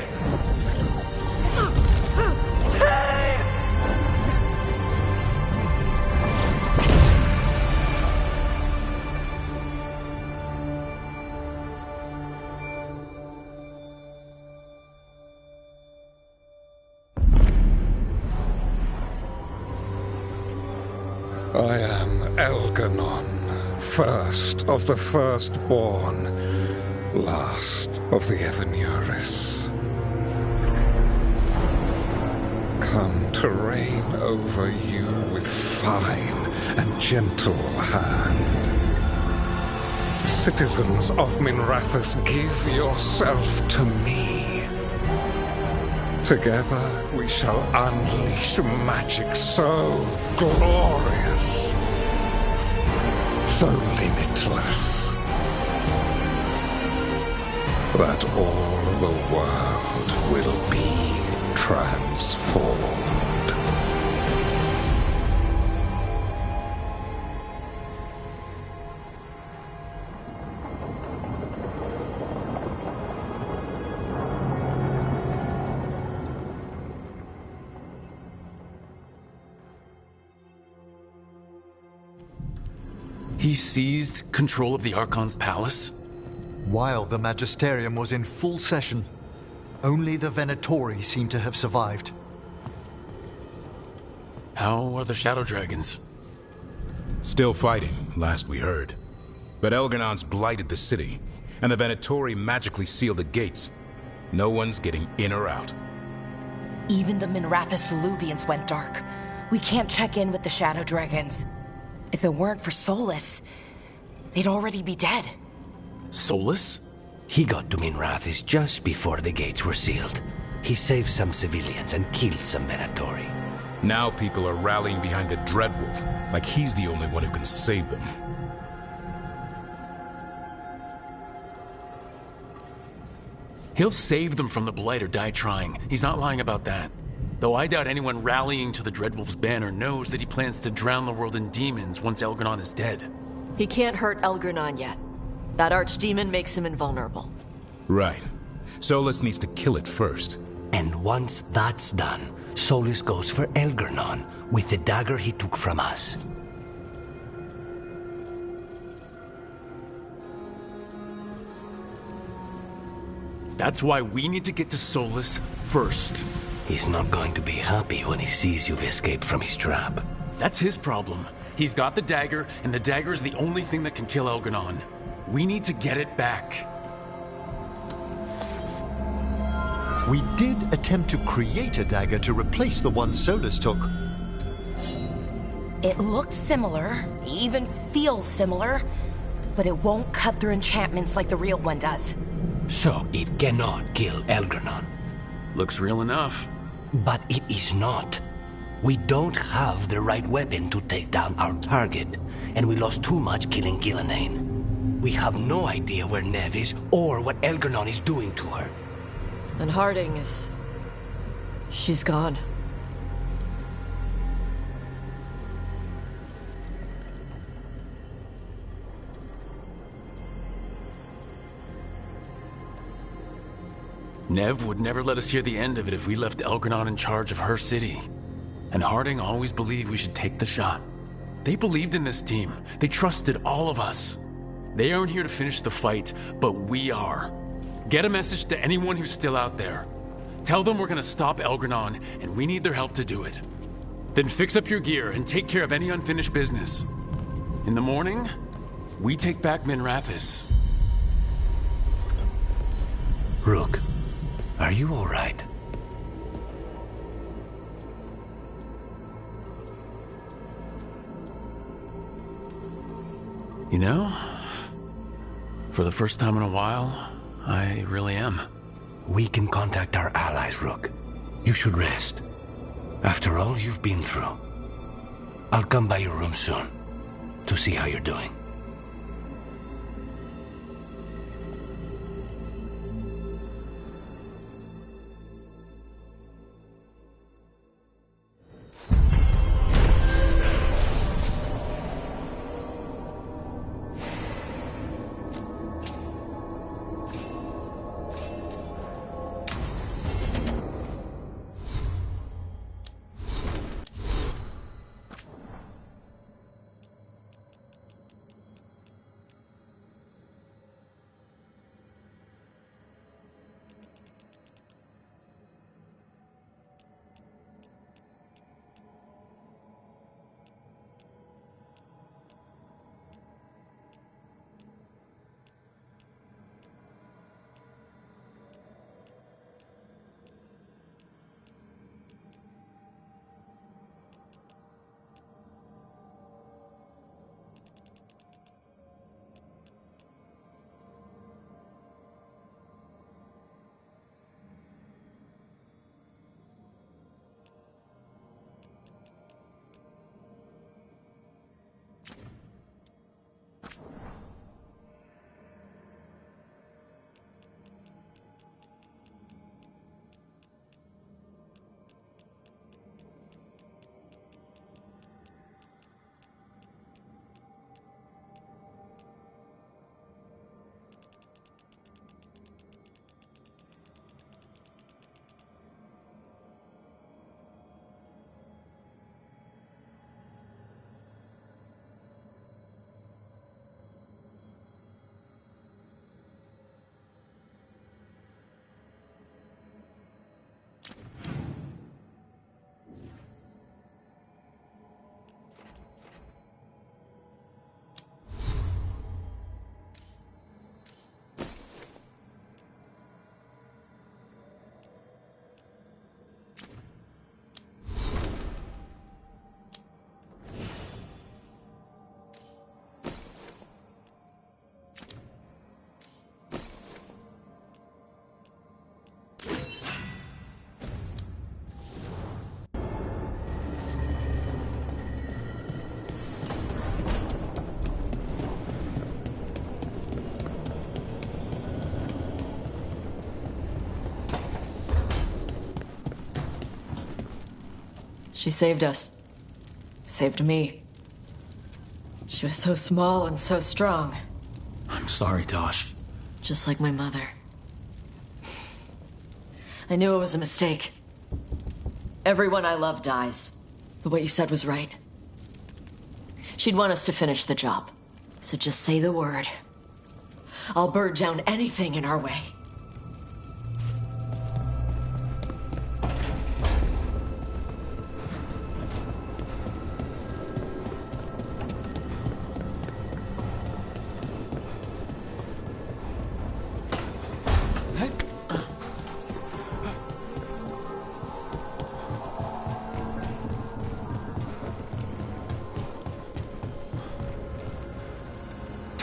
I am Elganon, first of the firstborn, last of the Evanuris. Come to reign over you with fine and gentle hand. Citizens of Minrathous, give yourself to me. Together we shall unleash magic so glorious, so limitless, that all the world will be transformed. He seized control of the Archon's palace? While the Magisterium was in full session, only the Venatori seem to have survived. How are the Shadow Dragons? Still fighting, last we heard. But Elganon's blighted the city, and the Venatori magically sealed the gates. No one's getting in or out. Even the Minrathous Soluvians went dark. We can't check in with the Shadow Dragons. If it weren't for Solus, they'd already be dead. Solus? He got to Minrathous just before the gates were sealed. He saved some civilians and killed some Venatori. Now people are rallying behind the Dreadwolf, like he's the only one who can save them. He'll save them from the Blight or die trying. He's not lying about that. Though I doubt anyone rallying to the Dreadwolf's banner knows that he plans to drown the world in demons once Elgar'nan is dead. He can't hurt Elgar'nan yet. That archdemon makes him invulnerable. Right. Solus needs to kill it first. And once that's done, Solus goes for Elgar'nan with the dagger he took from us. That's why we need to get to Solus first. He's not going to be happy when he sees you've escaped from his trap. That's his problem. He's got the dagger, and the dagger is the only thing that can kill Elgar'nan. We need to get it back. We did attempt to create a dagger to replace the one Solus took. It looks similar, even feels similar, but it won't cut through enchantments like the real one does. So it cannot kill Elgar'nan. Looks real enough. But it is not. We don't have the right weapon to take down our target, and we lost too much killing Gillenane. We have no idea where Neve is or what Elgar'nan is doing to her. And Harding is... she's gone. Neve would never let us hear the end of it if we left Elgar'nan in charge of her city. And Harding always believed we should take the shot. They believed in this team. They trusted all of us. They aren't here to finish the fight, but we are. Get a message to anyone who's still out there. Tell them we're gonna stop Elgar'nan, and we need their help to do it. Then fix up your gear and take care of any unfinished business. In the morning, we take back Minrathous. Rook, are you all right? You know, for the first time in a while, I really am. We can contact our allies, Rook. You should rest. After all you've been through. I'll come by your room soon to see how you're doing. She saved us. Saved me. She was so small and so strong. I'm sorry, Tosh. Just like my mother. I knew it was a mistake. Everyone I love dies. But what you said was right. She'd want us to finish the job. So just say the word. I'll burn down anything in our way.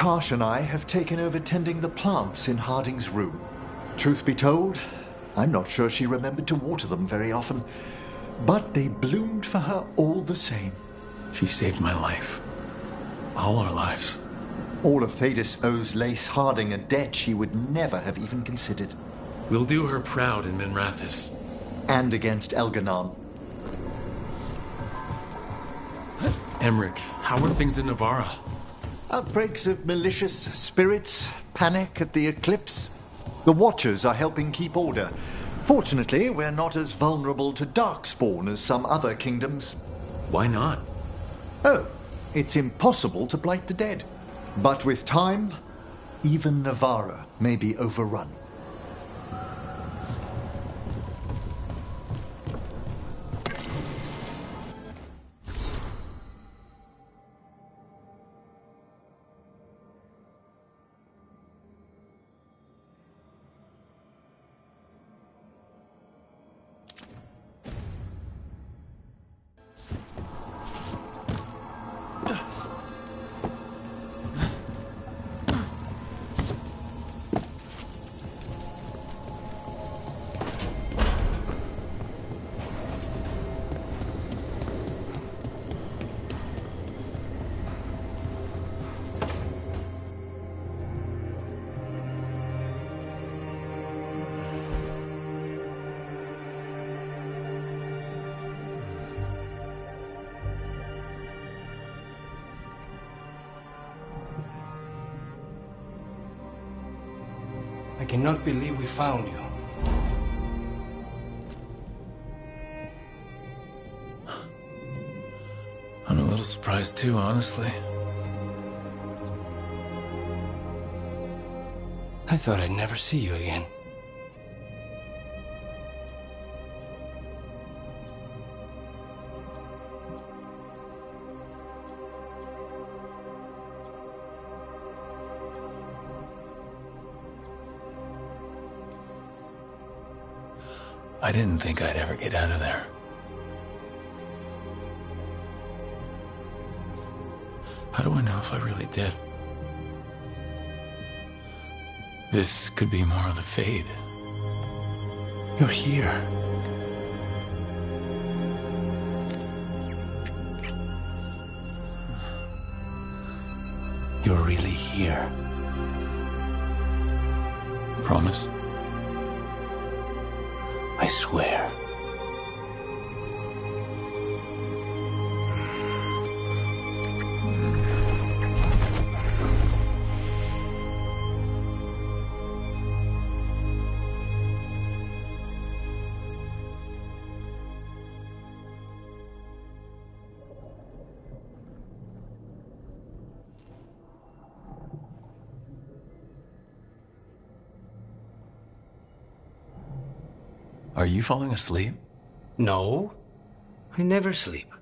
Tosh and I have taken over tending the plants in Harding's room. Truth be told, I'm not sure she remembered to water them very often, but they bloomed for her all the same. She saved my life. All our lives. All of Thedas owes Lace Harding a debt she would never have even considered. We'll do her proud in Minrathous. And against Elganon. Emmerich, how are things in Navarra? Outbreaks of malicious spirits, panic at the eclipse. The Watchers are helping keep order. Fortunately, we're not as vulnerable to darkspawn as some other kingdoms. Why not? Oh, it's impossible to blight the dead. But with time, even Navarra may be overrun. I cannot believe we found you. I'm a little surprised too, honestly. I thought I'd never see you again. I didn't think I'd ever get out of there. How do I know if I really did? This could be more of the fade. You're here. You're really here. Promise? I swear. Are you falling asleep? No, I never sleep.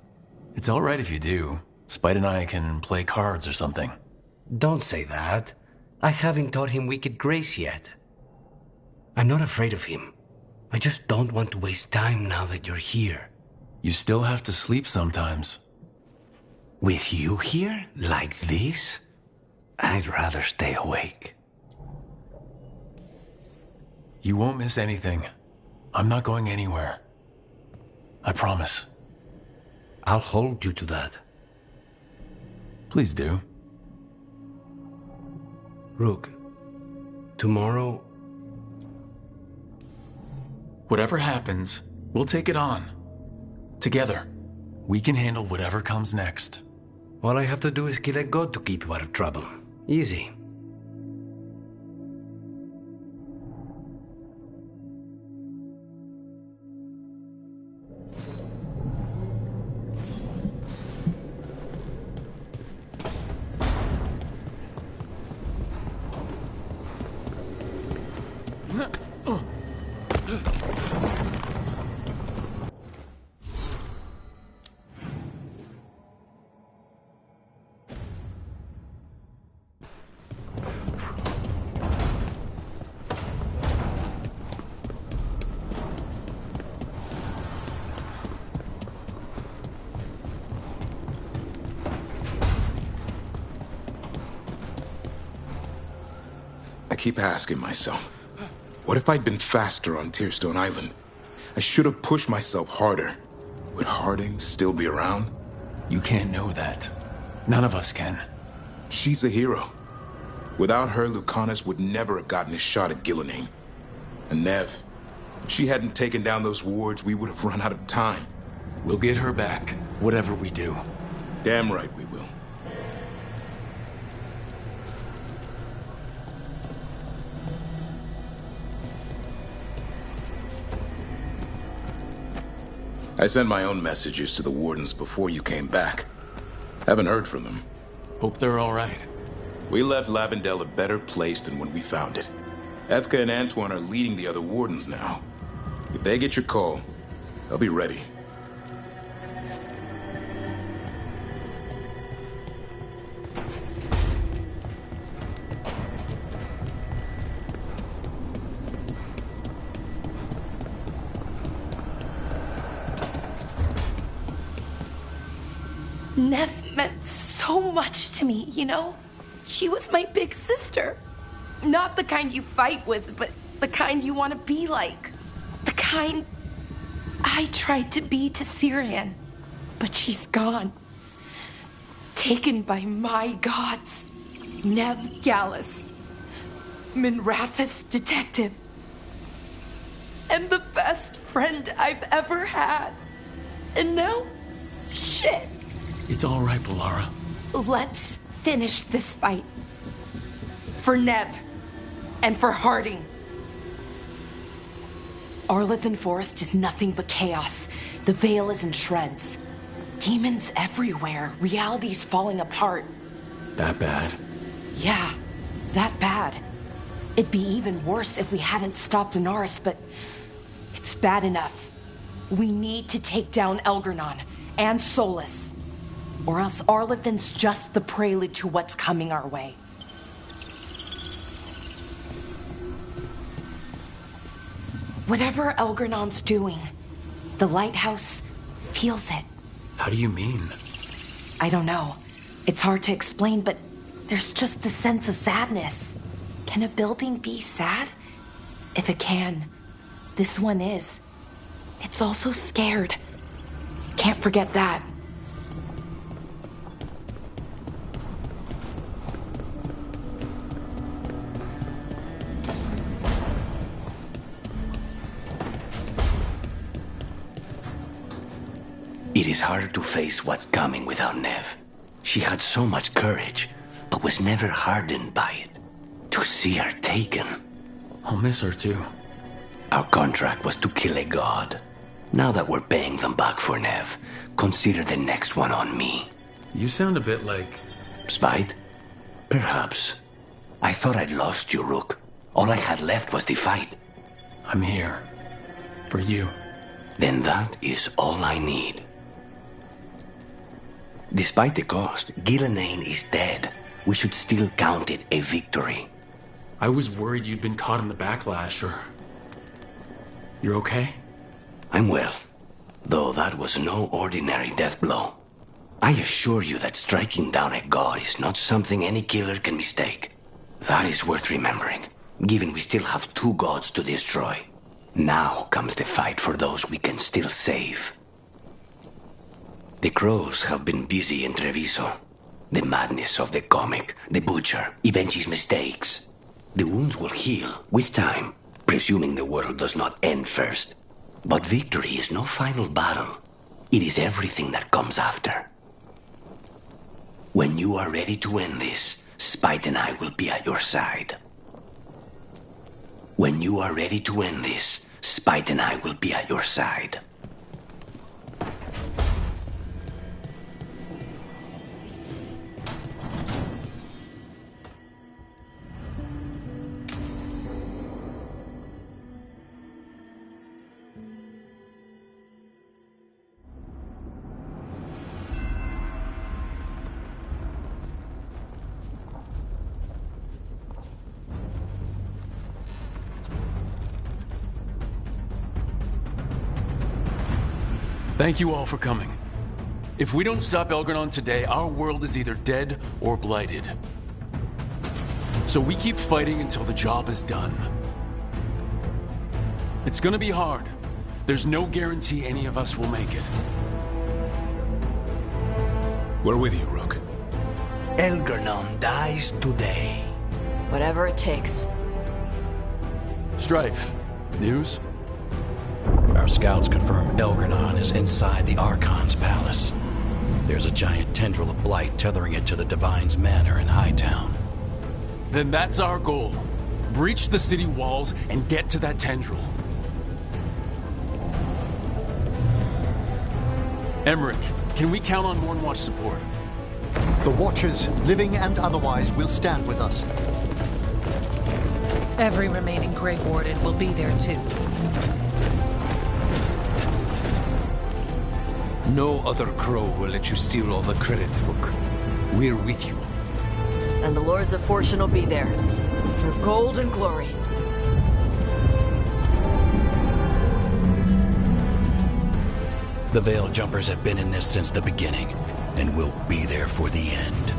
It's all right if you do. Spite and I can play cards or something. Don't say that. I haven't taught him wicked grace yet. I'm not afraid of him. I just don't want to waste time now that you're here. You still have to sleep sometimes. With you here, like this, I'd rather stay awake. You won't miss anything. I'm not going anywhere. I promise. I'll hold you to that. Please do. Rook, tomorrow... Whatever happens, we'll take it on. Together. We can handle whatever comes next. All I have to do is kill a god to keep you out of trouble. Easy. I keep asking myself, what if I'd been faster on Tearstone Island? I should have pushed myself harder. Would Harding still be around? You can't know that. None of us can. She's a hero. Without her, Lucanus would never have gotten a shot at Gillenane. And Nev, if she hadn't taken down those wards, we would have run out of time. We'll get her back, whatever we do. Damn right we will. I sent my own messages to the wardens before you came back. Haven't heard from them. Hope they're all right. We left Lavendel a better place than when we found it. Evka and Antoine are leading the other wardens now. If they get your call, they'll be ready. Nev meant so much to me, you know? She was my big sister. Not the kind you fight with, but the kind you want to be like. The kind I tried to be to Syrian. But she's gone. Taken by my gods. Nev Gallus. Minrathous detective. And the best friend I've ever had. And now, shit. It's all right, Bollara. Let's finish this fight. For Nev. And for Harding. Arlethan Forest is nothing but chaos. The Veil is in shreds. Demons everywhere. Reality's falling apart. That bad? Yeah, that bad. It'd be even worse if we hadn't stopped Anaris, but it's bad enough. We need to take down Elgernon and Solus. Or else Arlethan's just the prelude to what's coming our way. Whatever Elgernon's doing, the lighthouse feels it. How do you mean? I don't know. It's hard to explain, but there's just a sense of sadness. Can a building be sad? If it can, this one is. It's also scared. Can't forget that. It is hard to face what's coming without Nev. She had so much courage, but was never hardened by it. To see her taken. I'll miss her too. Our contract was to kill a god. Now that we're paying them back for Nev, consider the next one on me. You sound a bit like... Spite? Perhaps. I thought I'd lost you, Rook. All I had left was the fight. I'm here. For you. Then that is all I need. Despite the cost, Gillenane is dead. We should still count it a victory. I was worried you'd been caught in the backlash, or... You're okay? I'm well, though that was no ordinary death blow. I assure you that striking down a god is not something any killer can mistake. That is worth remembering, given we still have 2 gods to destroy. Now comes the fight for those we can still save. The crows have been busy in Treviso. The madness of the comic, the butcher, Evenchi's mistakes. The wounds will heal with time, presuming the world does not end first. But victory is no final battle. It is everything that comes after. When you are ready to end this, Spite and I will be at your side. When you are ready to end this, Spite and I will be at your side. Thank you all for coming. If we don't stop Elgarnon today, our world is either dead or blighted. So we keep fighting until the job is done. It's gonna be hard. There's no guarantee any of us will make it. We're with you, Rook. Elgarnon dies today. Whatever it takes. Strife, news? Our scouts confirm Elgarnon is inside the Archon's palace. There's a giant tendril of blight tethering it to the Divine's manor in Hightown. Then that's our goal. Breach the city walls and get to that tendril. Emmerich, can we count on Mornwatch support? The Watchers, living and otherwise, will stand with us. Every remaining Grey Warden will be there too. No other crow will let you steal all the credit, Rook. We're with you. And the Lords of Fortune will be there. For gold and glory. The Veil Jumpers have been in this since the beginning, and will be there for the end.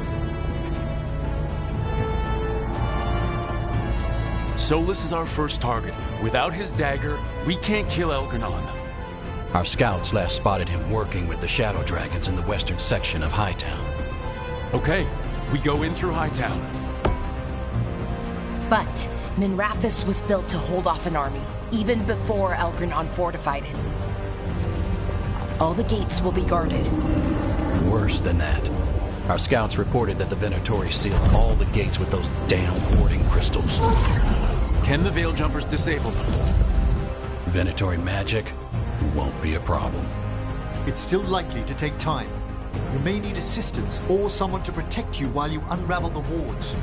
Solus is our first target. Without his dagger, we can't kill Elgarnon. Our scouts last spotted him working with the Shadow Dragons in the western section of Hightown. Okay, we go in through Hightown. But Minrathous was built to hold off an army, even before Elgarnon fortified it. All the gates will be guarded. Worse than that. Our scouts reported that the Venatori sealed all the gates with those damn hoarding crystals. Can the Veil Jumpers disable them? Venatori magic won't be a problem. It's still likely to take time. You may need assistance or someone to protect you while you unravel the wards.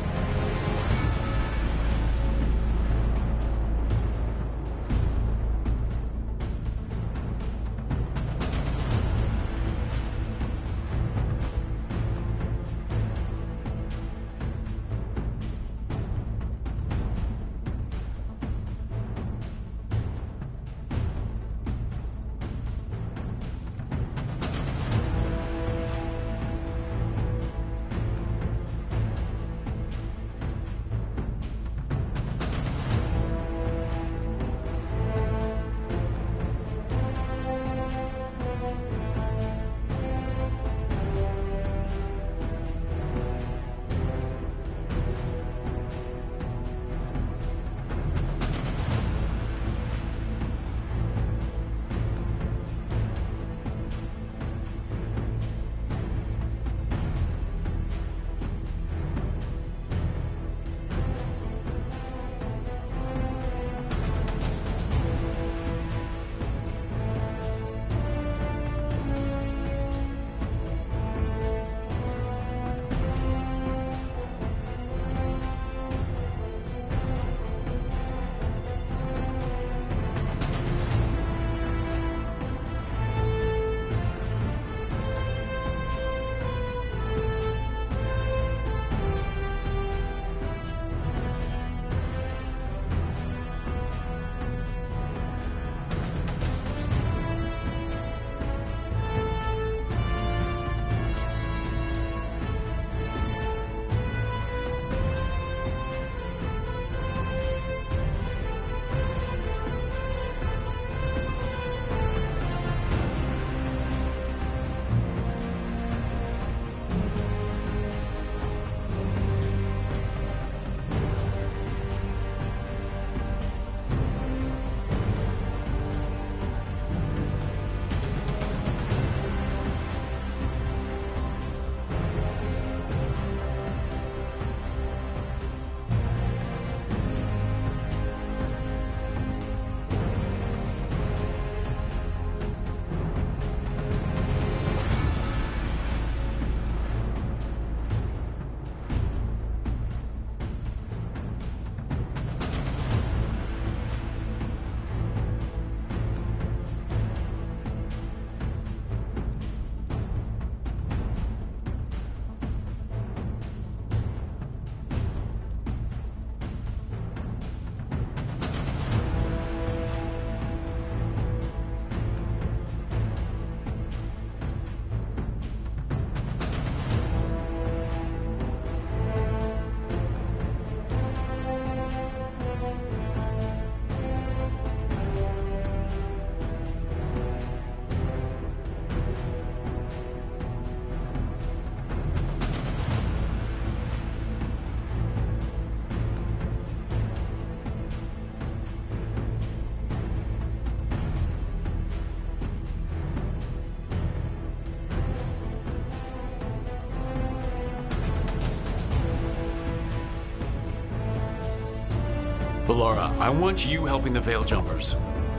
Bellara, I want you helping the Veil Jumpers.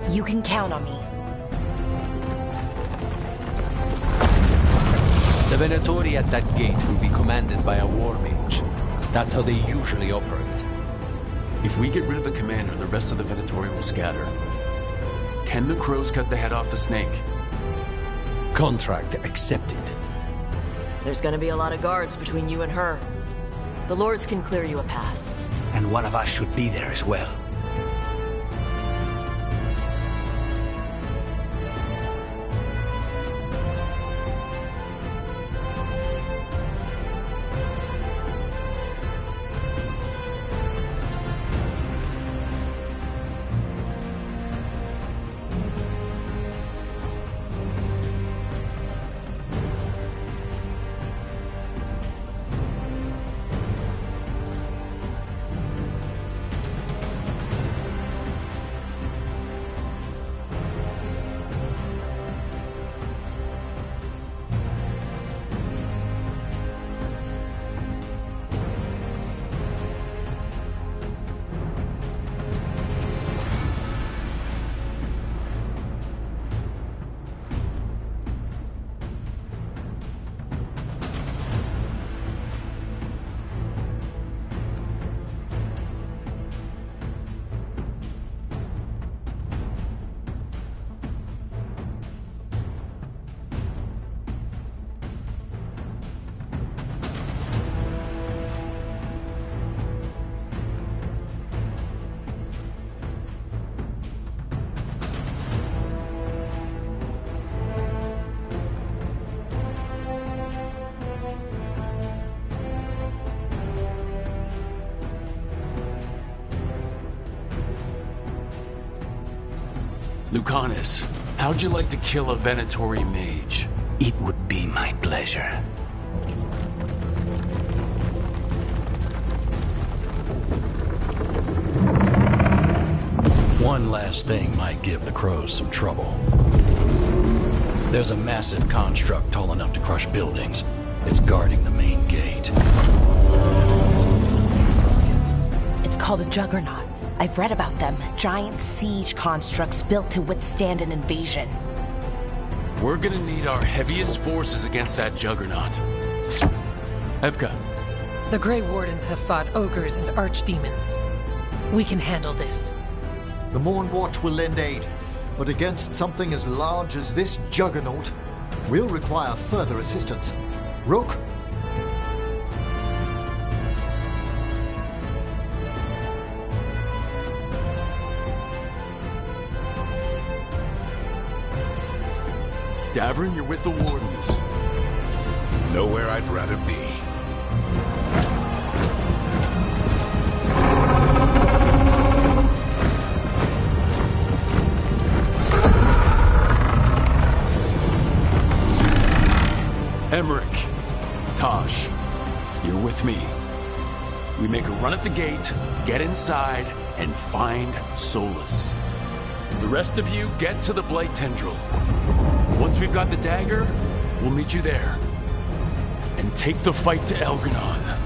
You can count on me. The Venatori at that gate will be commanded by a war mage. That's how they usually operate. If we get rid of the commander, the rest of the Venatori will scatter. Can the crows cut the head off the snake? Contract accepted. There's gonna be a lot of guards between you and her. The lords can clear you a path. And one of us should be there as well. Lucanus, how'd you like to kill a Venatori mage? It would be my pleasure. One last thing might give the crows some trouble. There's a massive construct tall enough to crush buildings. It's guarding the main gate. It's called a Juggernaut. I've read about them. Giant siege constructs built to withstand an invasion. We're gonna need our heaviest forces against that Juggernaut. Evka. The Grey Wardens have fought ogres and archdemons. We can handle this. The Morn Watch will lend aid, but against something as large as this Juggernaut, we'll require further assistance. Rook? Davrin, you're with the Wardens. Nowhere I'd rather be. Emmerich, Taj, you're with me. We make a run at the gate, get inside, and find Solus. The rest of you, get to the Blight Tendril. Once we've got the dagger, we'll meet you there. And take the fight to Elgranon.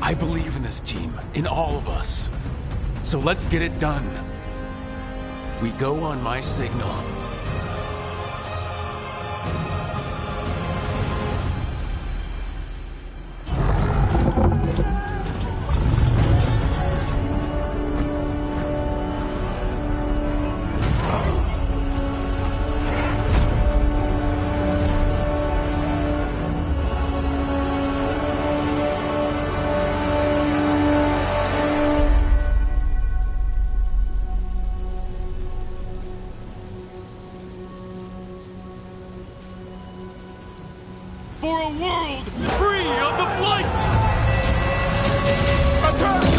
I believe in this team, in all of us. So let's get it done. We go on my signal. world free of the blight! Attack!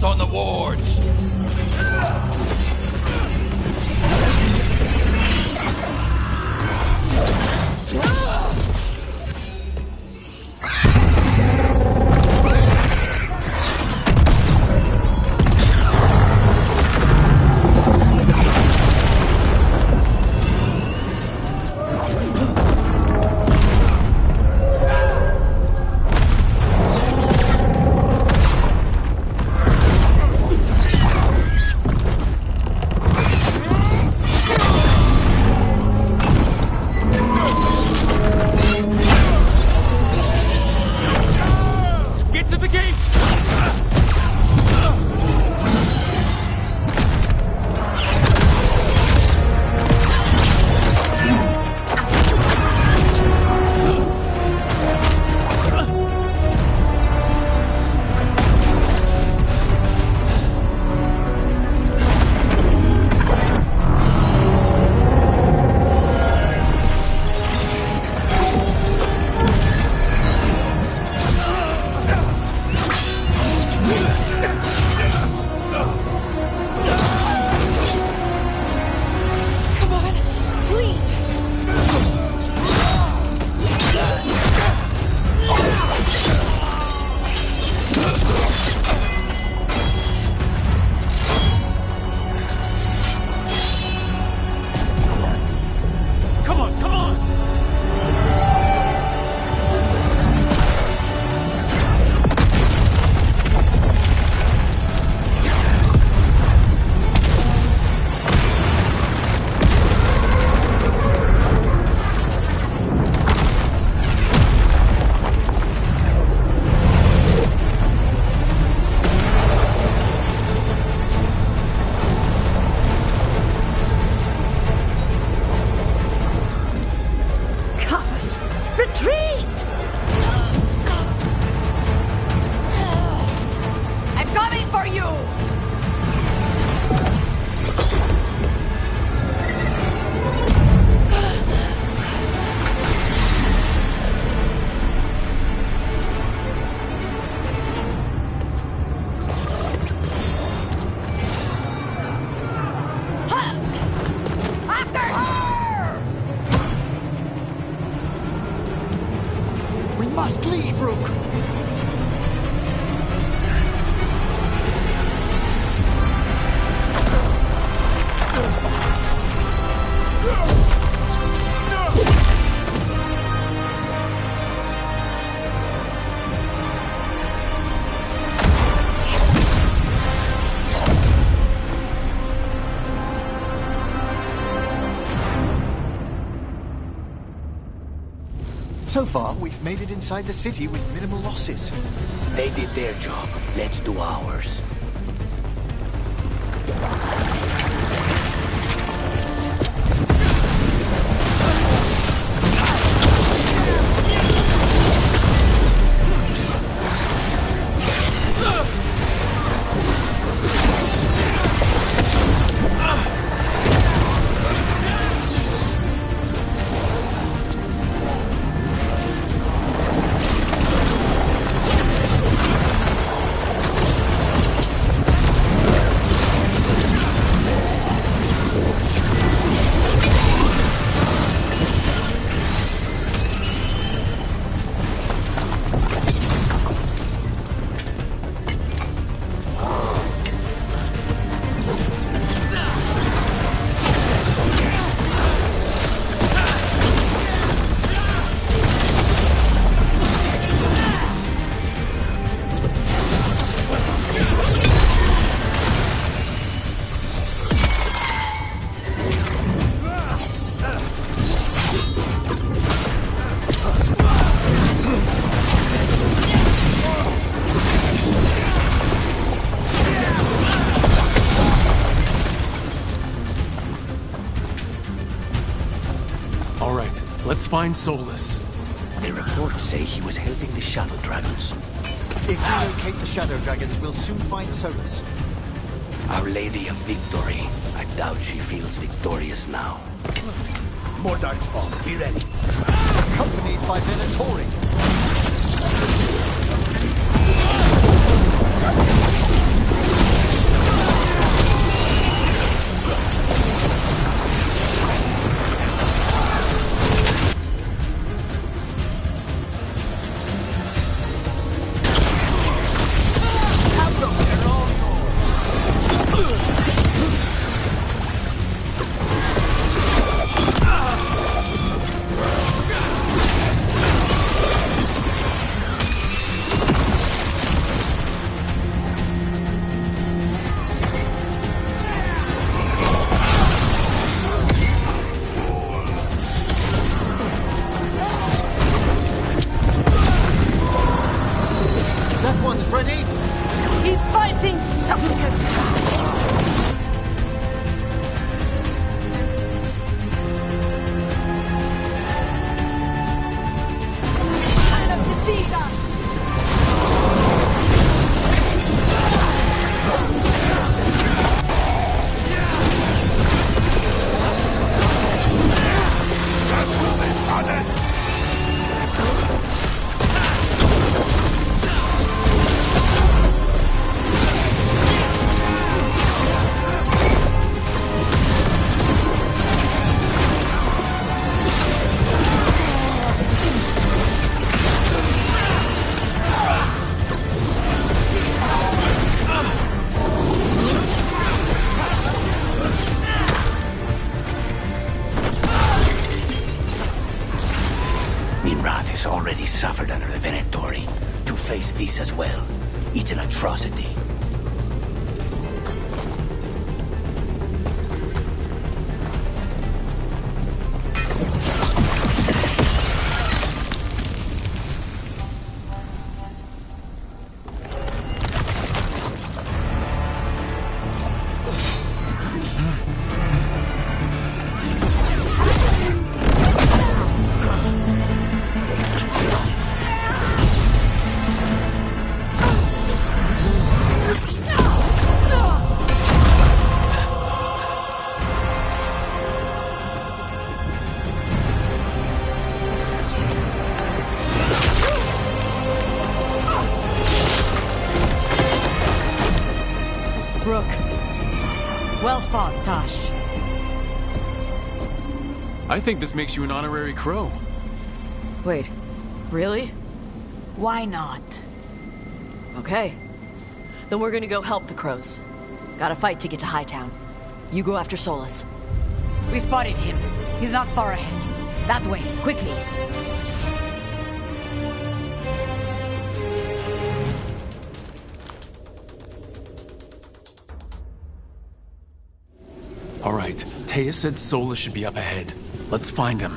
On the wards! must leave, Rook. So far, we've made it inside the city with minimal losses. They did their job. Let's do ours. All right, let's find Solus. The reports say he was helping the Shadow Dragons. If we locate the Shadow Dragons, we'll soon find Solus. Our Lady of Victory. I doubt she feels victorious now. More Darkspawn. Be ready. Accompanied by Venatori. As well. It's an atrocity. I think this makes you an honorary crow. Wait, really? Why not? Okay. Then we're gonna go help the crows. Gotta fight to get to Hightown. You go after Solus. We spotted him. He's not far ahead. That way, quickly. All right, Taya said Solus should be up ahead. Let's find him.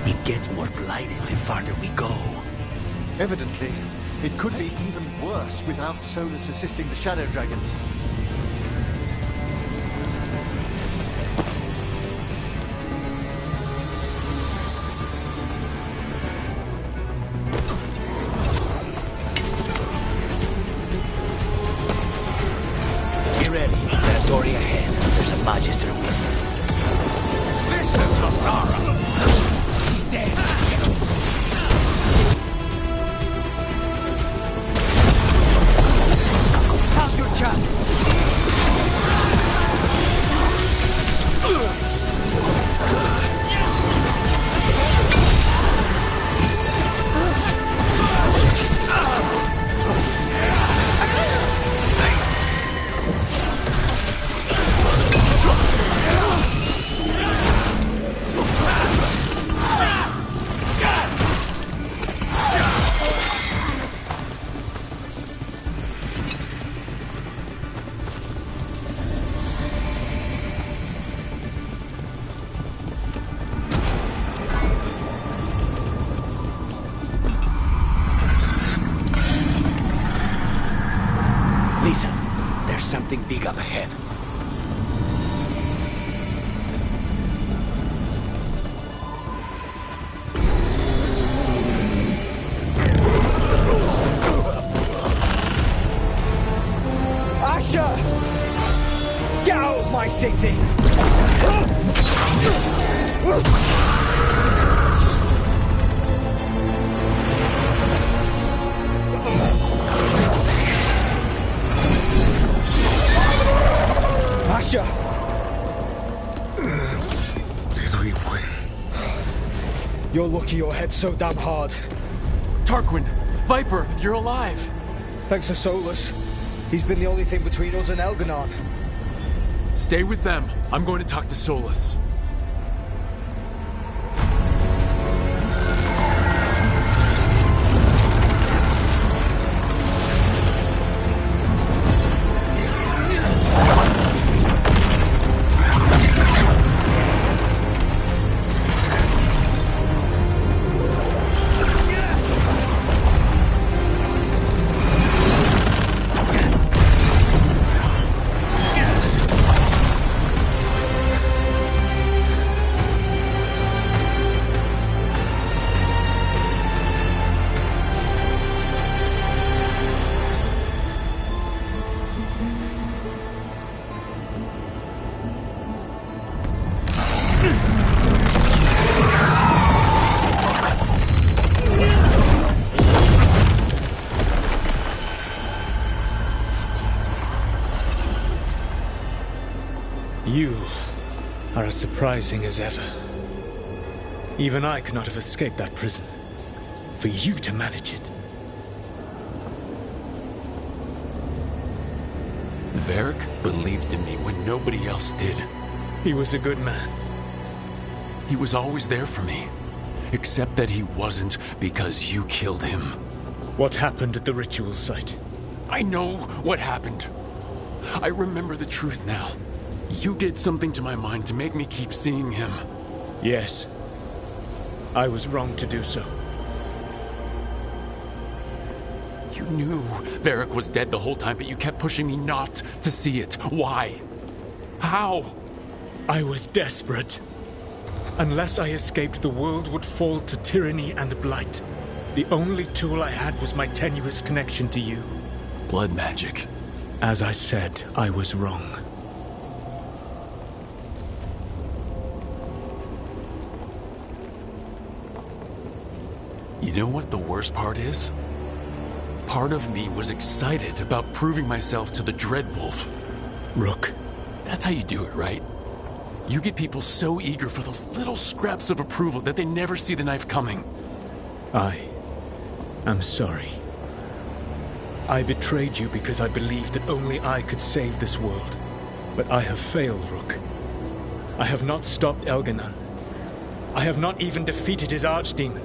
It gets more blighted the farther we go. Evidently, it could be even worse without Solus assisting the Shadow Dragons. Get ready. That dory ahead. There's a Magister with her. This is Azara! She's dead. Now's your chance. my city! Asher! Did we win? You're lucky your head's so damn hard. Tarquin! Viper, you're alive! Thanks to Solus. He's been the only thing between us and Elganon. Stay with them. I'm going to talk to Solus. You are as surprising as ever. Even I could not have escaped that prison. For you to manage it. Varric believed in me when nobody else did. He was a good man. He was always there for me. Except that he wasn't because you killed him. What happened at the ritual site? I know what happened. I remember the truth now. You did something to my mind to make me keep seeing him. Yes. I was wrong to do so. You knew Varric was dead the whole time, but you kept pushing me not to see it. Why? How? I was desperate. Unless I escaped, the world would fall to tyranny and blight. The only tool I had was my tenuous connection to you. Blood magic. As I said, I was wrong. You know what the worst part is? Part of me was excited about proving myself to the Dreadwolf. Rook. That's how you do it, right? You get people so eager for those little scraps of approval that they never see the knife coming. I'm sorry. I betrayed you because I believed that only I could save this world. But I have failed, Rook. I have not stopped Elganon. I have not even defeated his archdemon.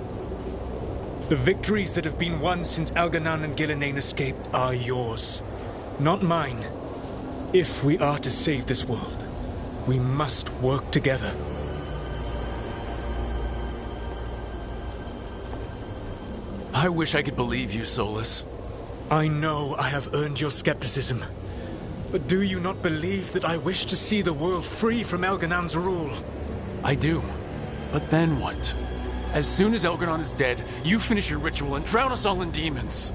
The victories that have been won since Elganon and Gillenane escaped are yours, not mine. If we are to save this world, we must work together. I wish I could believe you, Solus. I know I have earned your skepticism. But do you not believe that I wish to see the world free from Elganon's rule? I do. But then what? As soon as Elganon is dead, you finish your ritual and drown us all in demons.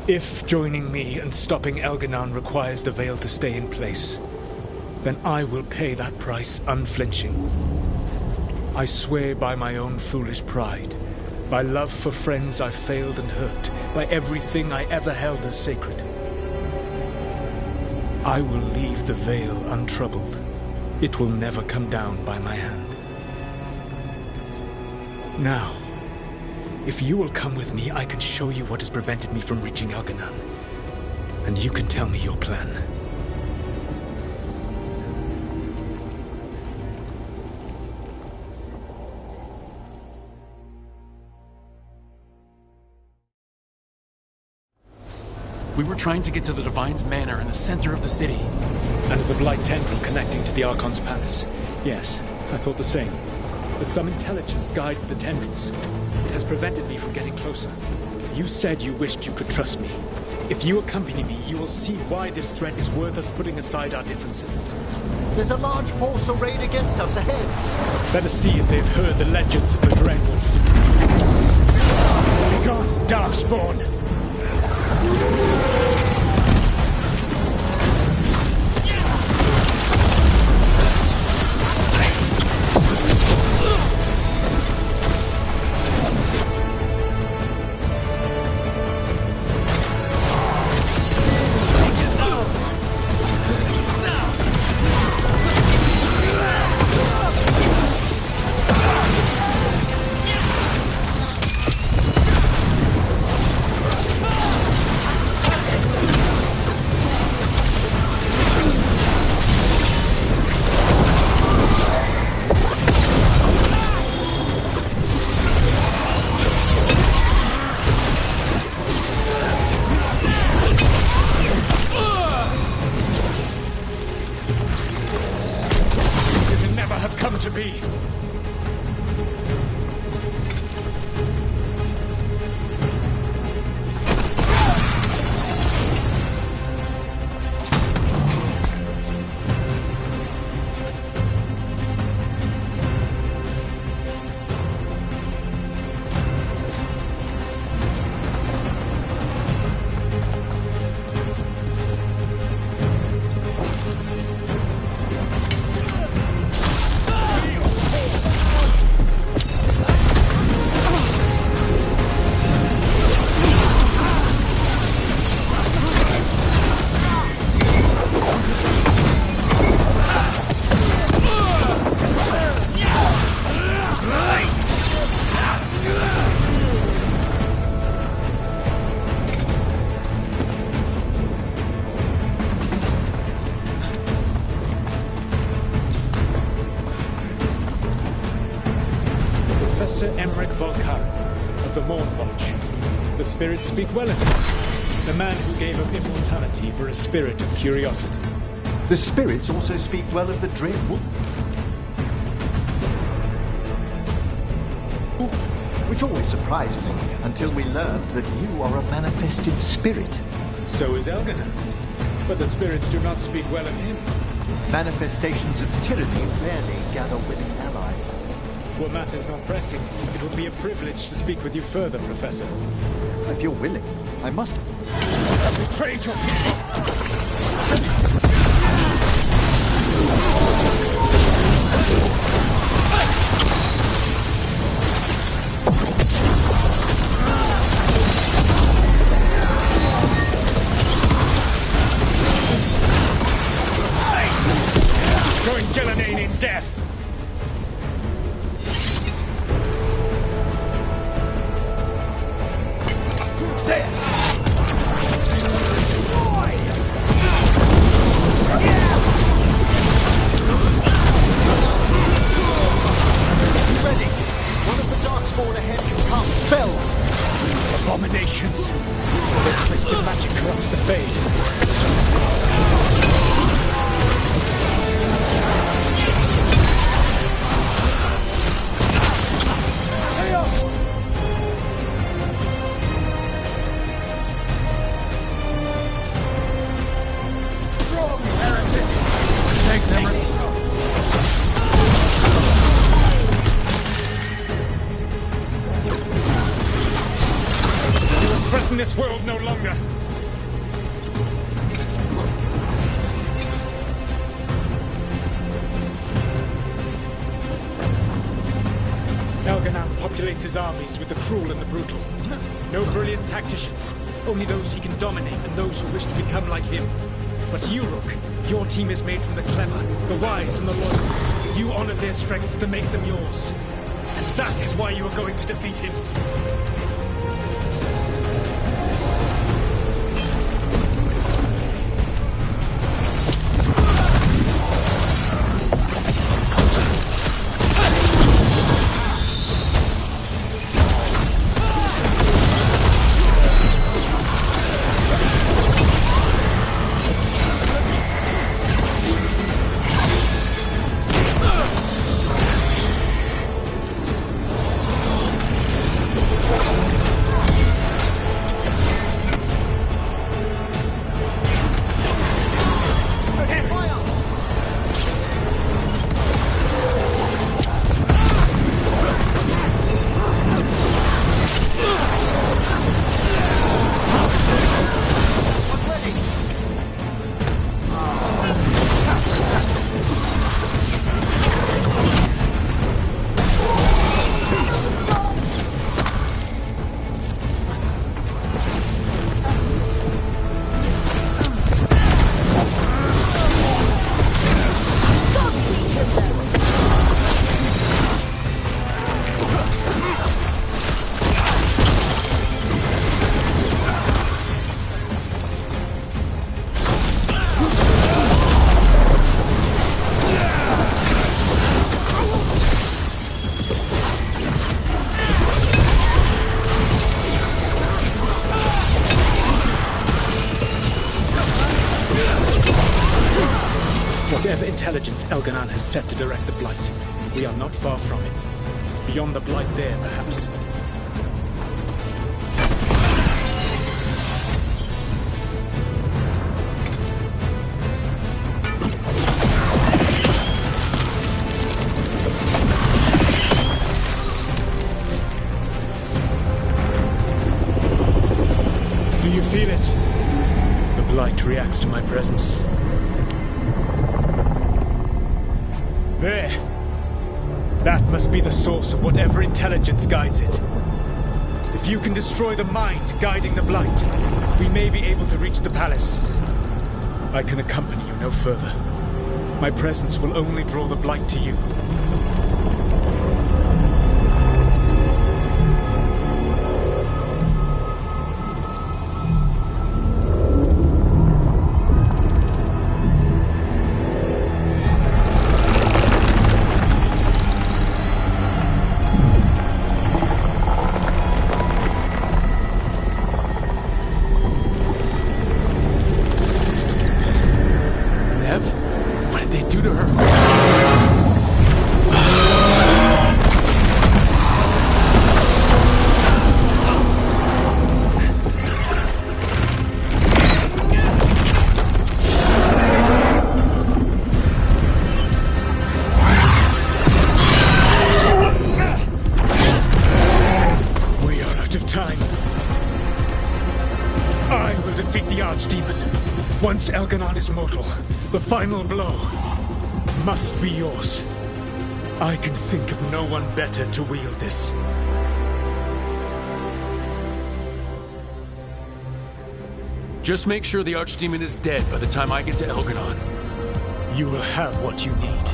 If joining me and stopping Elganon requires the veil to stay in place, then I will pay that price unflinching. I swear by my own foolish pride, by love for friends I failed and hurt, by everything I ever held as sacred. I will leave the veil untroubled. It will never come down by my hand. Now, if you will come with me, I can show you what has prevented me from reaching Elganon. And you can tell me your plan. We were trying to get to the Divine's Manor in the center of the city. And the Blight Tendril connecting to the Archon's Palace. Yes, I thought the same. But some intelligence guides the tendrils. It has prevented me from getting closer. You said you wished you could trust me. If you accompany me, you will see why this threat is worth us putting aside our differences. There's a large force arrayed against us ahead. Let us see if they've heard the legends of the Dreadwolf. Begone, Darkspawn! have come to be. Professor Emmerich Veilguard of the Morn Watch. The spirits speak well of him. The man who gave up immortality for a spirit of curiosity. The spirits also speak well of the Dread Wolf. Which always surprised me until we learned that you are a manifested spirit. So is Elganon. But the spirits do not speak well of him. Manifestations of tyranny rarely gather willing allies. Well, matters not pressing. It would be a privilege to speak with you further, Professor. If you're willing, I must. I betrayed your people! Join Gillenane in death! Abominations! Their twisted magic corrupts the fade. Thanks, Emmerich. Threaten this world no longer. Elganon populates his armies with the cruel and the brutal. No brilliant tacticians, only those he can dominate and those who wish to become like him. But you, Rook, your team is made from the clever, the wise, and the loyal. You honored their strengths to make them yours. And that is why you are going to defeat him. Whatever intelligence Elganon has set to direct the Blight, we are not far from it. Beyond the Blight there, perhaps. Do you feel it? The Blight reacts to my presence. There. That must be the source of whatever intelligence guides it. If you can destroy the mind guiding the Blight, we may be able to reach the palace. I can accompany you no further. My presence will only draw the Blight to you. Once Elganon is mortal, the final blow must be yours. I can think of no one better to wield this. Just make sure the Archdemon is dead by the time I get to Elganon. You will have what you need.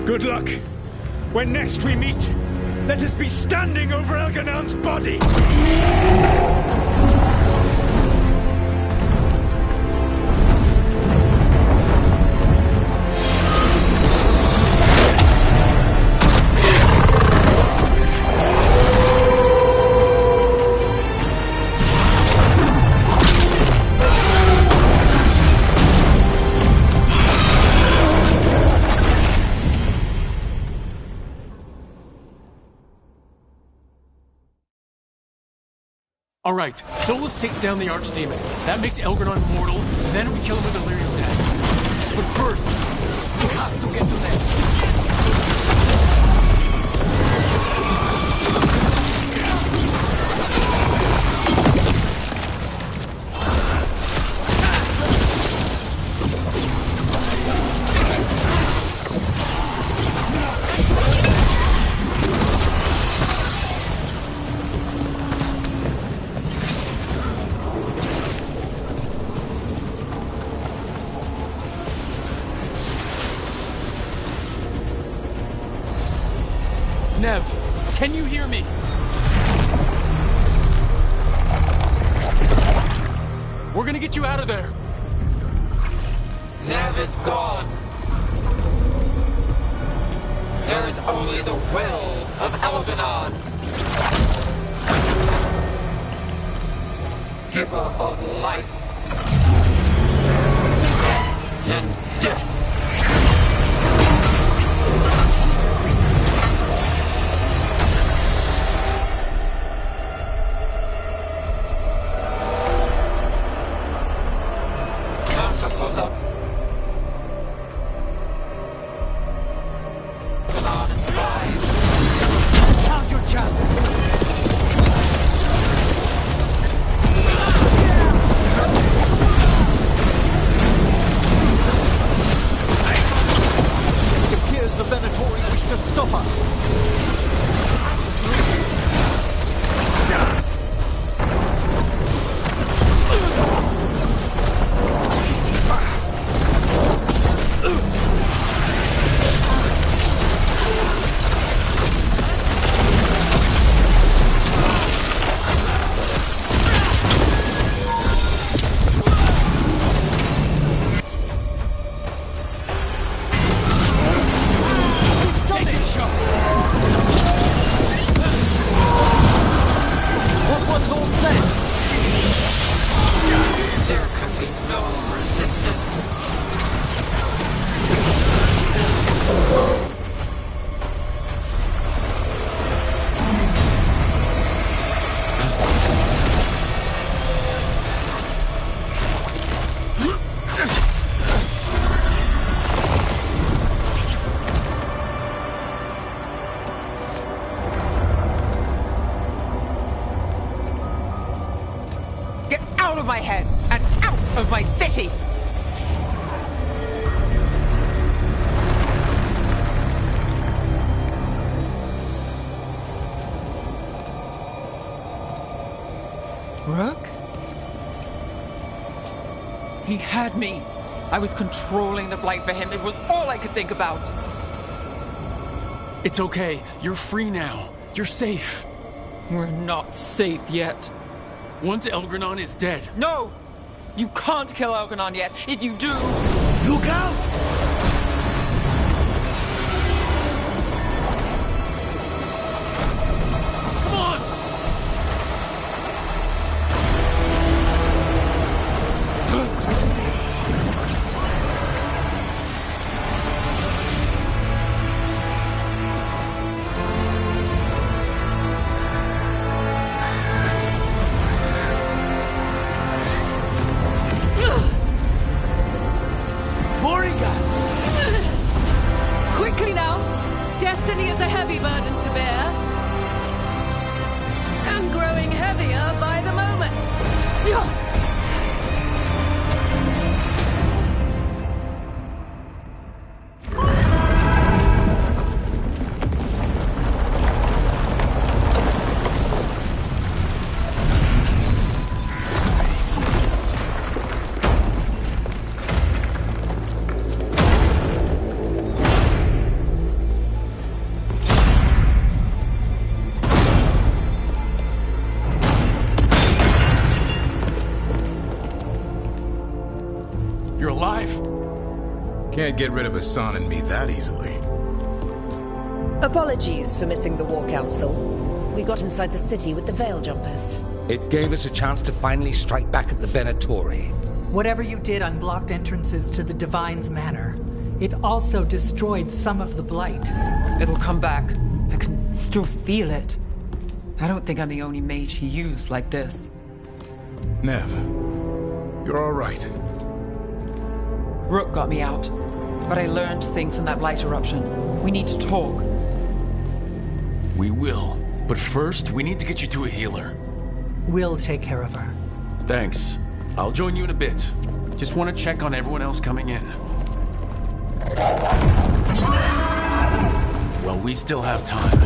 Good luck. When next we meet, let us be standing over Elganon's body! All right, Solus takes down the Archdemon. That makes Elganon mortal, then we kill him with Delirium Death. But first, we have to get to them. Nev, can you hear me? We're gonna get you out of there. Nev is gone. There is only the will of Elganon. Giver of life and death. out of my head and out of my city! Rook? He had me. I was controlling the Blight for him. It was all I could think about. It's okay. You're free now. You're safe. We're not safe yet. Once Elgranon is dead... No! You can't kill Elgranon yet. If you do... Look out! Come on! Quickly now! Destiny is a heavy burden to bear. And growing heavier by the moment. You're alive? Can't get rid of Hassan and me that easily. Apologies for missing the War Council. We got inside the city with the Veil Jumpers. It gave us a chance to finally strike back at the Venatori. Whatever you did unblocked entrances to the Divine's Manor. It also destroyed some of the Blight. It'll come back. I can still feel it. I don't think I'm the only mage he used like this. Nev, you're all right. Rook got me out, but I learned things in that Blight eruption. We need to talk. We will. But first, we need to get you to a healer. We'll take care of her. Thanks. I'll join you in a bit. Just want to check on everyone else coming in. Well, we still have time.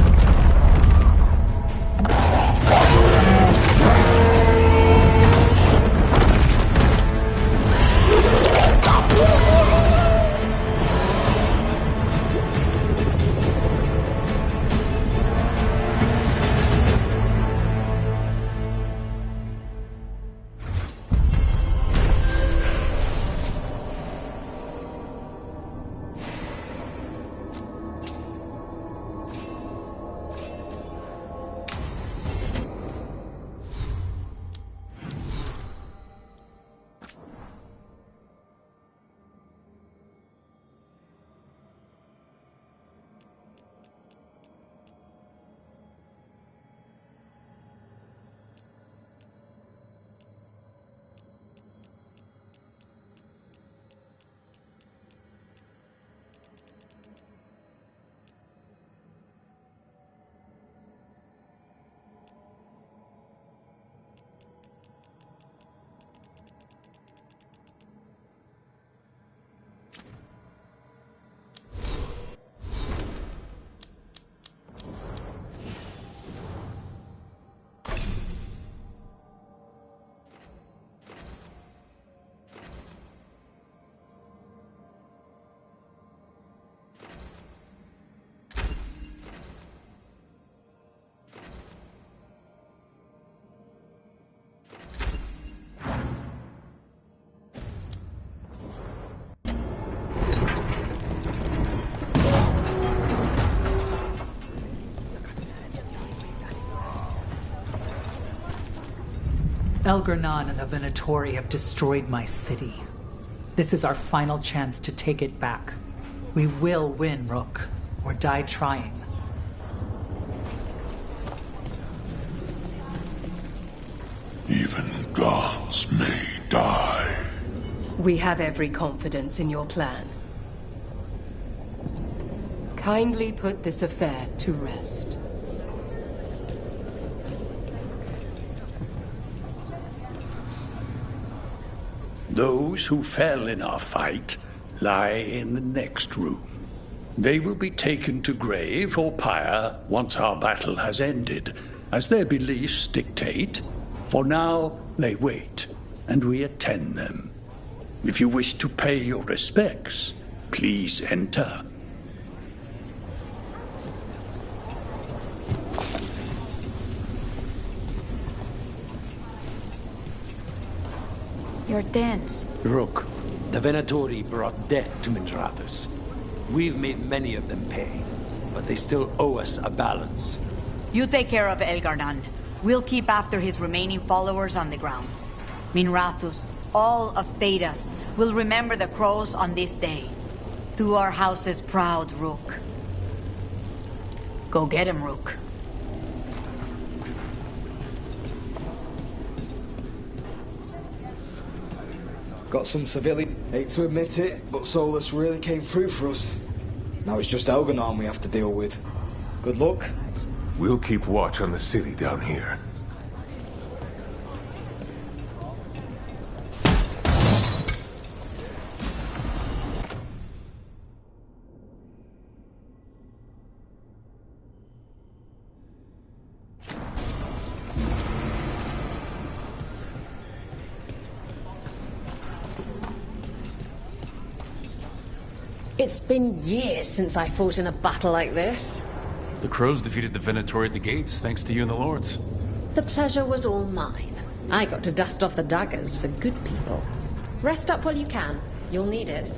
Elgranon and the Venatori have destroyed my city. This is our final chance to take it back. We will win, Rook, or die trying. Even gods may die. We have every confidence in your plan. Kindly put this affair to rest. Those who fell in our fight lie in the next room. They will be taken to grave or pyre once our battle has ended, as their beliefs dictate. For now, they wait, and we attend them. If you wish to pay your respects, please enter. You're dense. Rook, the Venatori brought death to Minrathous. We've made many of them pay, but they still owe us a balance. You take care of Elgar'nan. We'll keep after his remaining followers on the ground. Minrathous, all of Thedas, will remember the crows on this day. Do our house's proud, Rook. Go get him, Rook. Got some civilian. Hate to admit it, but Solus really came through for us. Now it's just Elgar'nan we have to deal with. Good luck. We'll keep watch on the city down here. It's been years since I fought in a battle like this. The crows defeated the Venatori at the gates, thanks to you and the lords. The pleasure was all mine. I got to dust off the daggers for good people. Rest up while you can. You'll need it.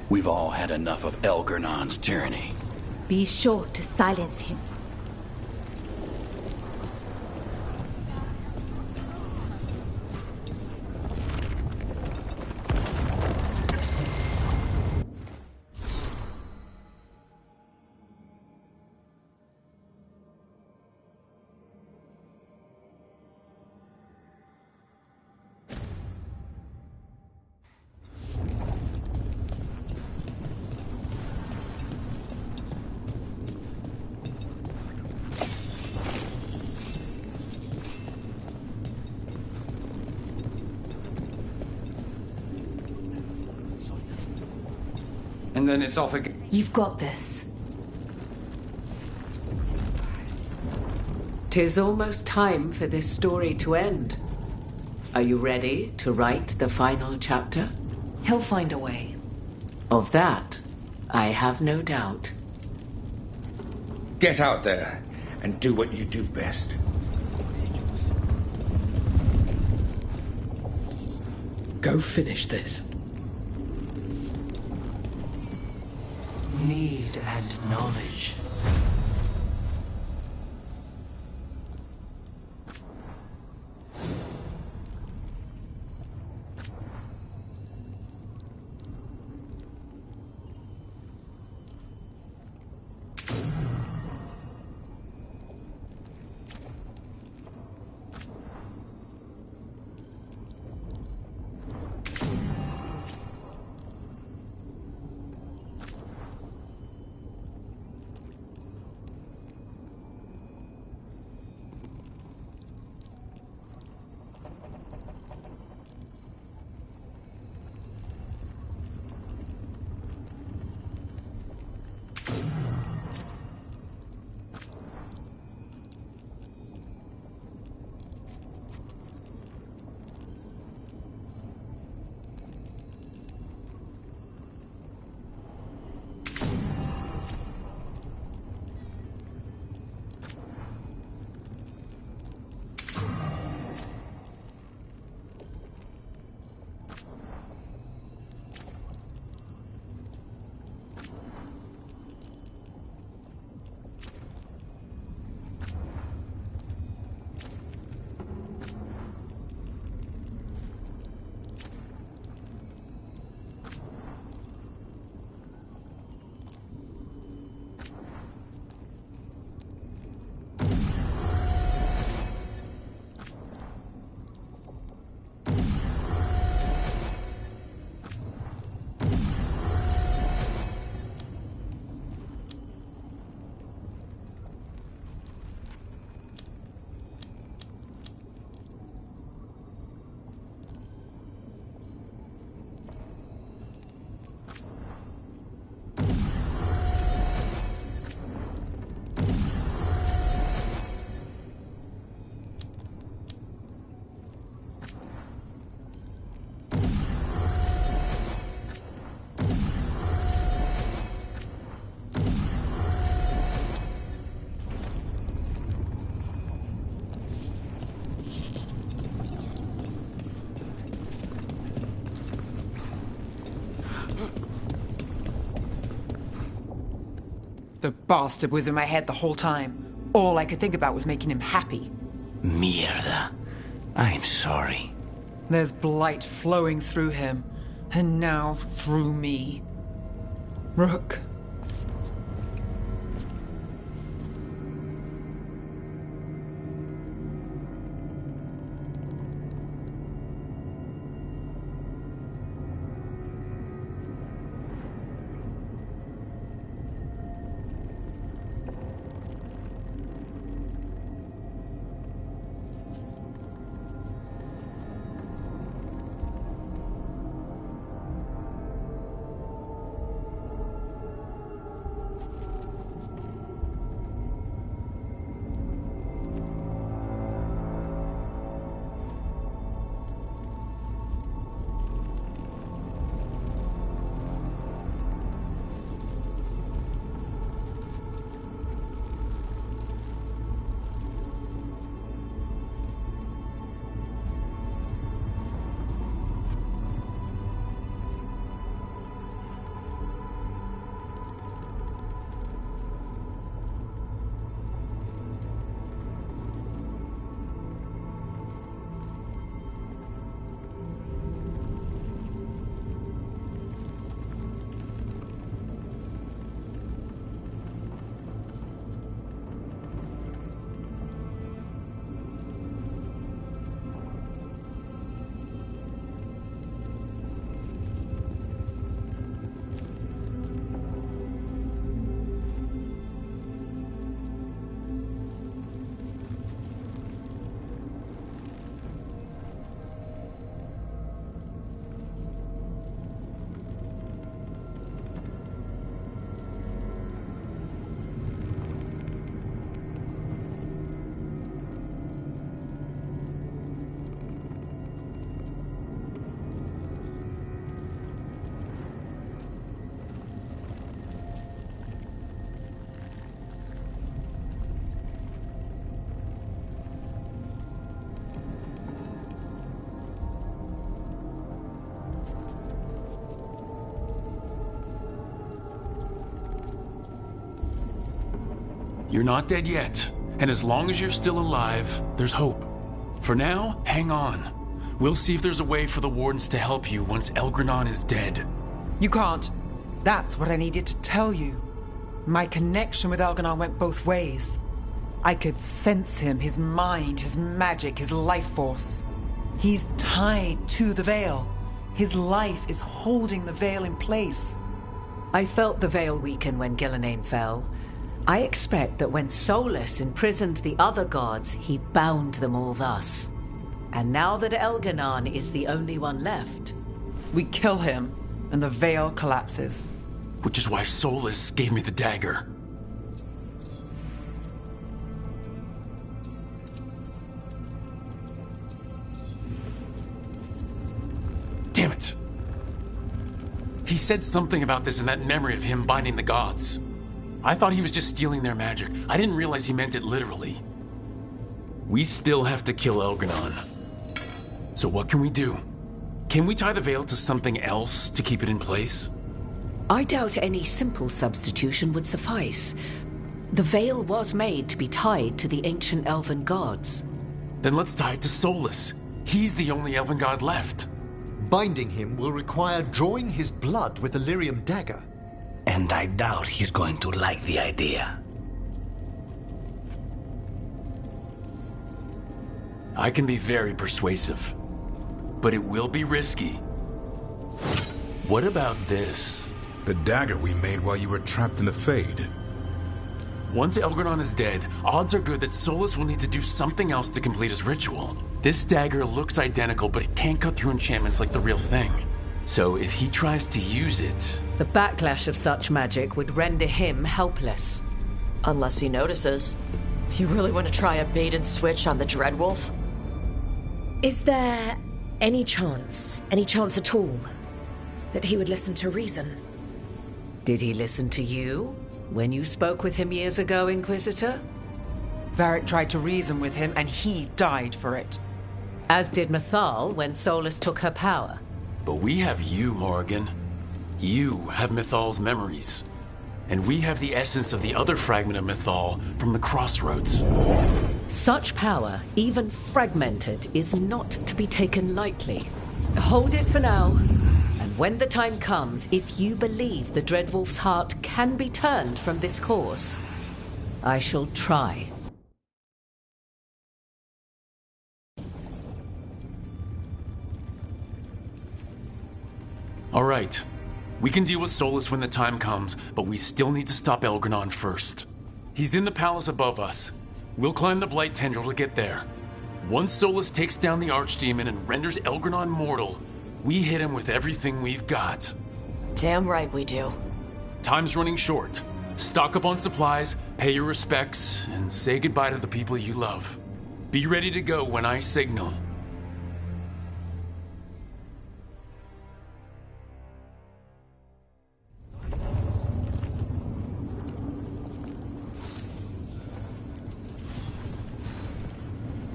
We've all had enough of Elgar'nan's tyranny. Be sure to silence him. And then it's off again. You've got this. 'Tis almost time for this story to end. Are you ready to write the final chapter? He'll find a way. Of that, I have no doubt. Get out there and do what you do best. Go finish this. Need and knowledge. The bastard was in my head the whole time. All I could think about was making him happy. Mierda. I'm sorry. There's blight flowing through him, and now through me. Rook. You're not dead yet, and as long as you're still alive, there's hope. For now, hang on. We'll see if there's a way for the Wardens to help you once Elgranon is dead. You can't. That's what I needed to tell you. My connection with Elgranon went both ways. I could sense him, his mind, his magic, his life force. He's tied to the Veil. His life is holding the Veil in place. I felt the Veil weaken when Gillenane fell. I expect that when Solus imprisoned the other gods, he bound them all thus. And now that Elgranon is the only one left... We kill him, and the Veil collapses. Which is why Solus gave me the dagger. Damn it! He said something about this in that memory of him binding the gods. I thought he was just stealing their magic. I didn't realize he meant it literally. We still have to kill Elgranon. So what can we do? Can we tie the Veil to something else to keep it in place? I doubt any simple substitution would suffice. The Veil was made to be tied to the ancient elven gods. Then let's tie it to Solus. He's the only elven god left. Binding him will require drawing his blood with the lyrium dagger. And I doubt he's going to like the idea. I can be very persuasive, but it will be risky. What about this? The dagger we made while you were trapped in the Fade. Once Elgranon is dead, odds are good that Solus will need to do something else to complete his ritual. This dagger looks identical, but it can't cut through enchantments like the real thing. So if he tries to use it... The backlash of such magic would render him helpless. Unless he notices. You really want to try a bait and switch on the Dreadwolf? Is there any chance at all, that he would listen to reason? Did he listen to you when you spoke with him years ago, Inquisitor? Varric tried to reason with him, and he died for it. As did Mythal when Solus took her power. But we have you, Morrigan. You have Mythal's memories. And we have the essence of the other fragment of Mythal from the Crossroads. Such power, even fragmented, is not to be taken lightly. Hold it for now. And when the time comes, if you believe the Dreadwolf's heart can be turned from this course, I shall try. All right. We can deal with Solus when the time comes, but we still need to stop Elgranon first. He's in the palace above us. We'll climb the Blight Tendril to get there. Once Solus takes down the Archdemon and renders Elgranon mortal, we hit him with everything we've got. Damn right we do. Time's running short. Stock up on supplies, pay your respects, and say goodbye to the people you love. Be ready to go when I signal.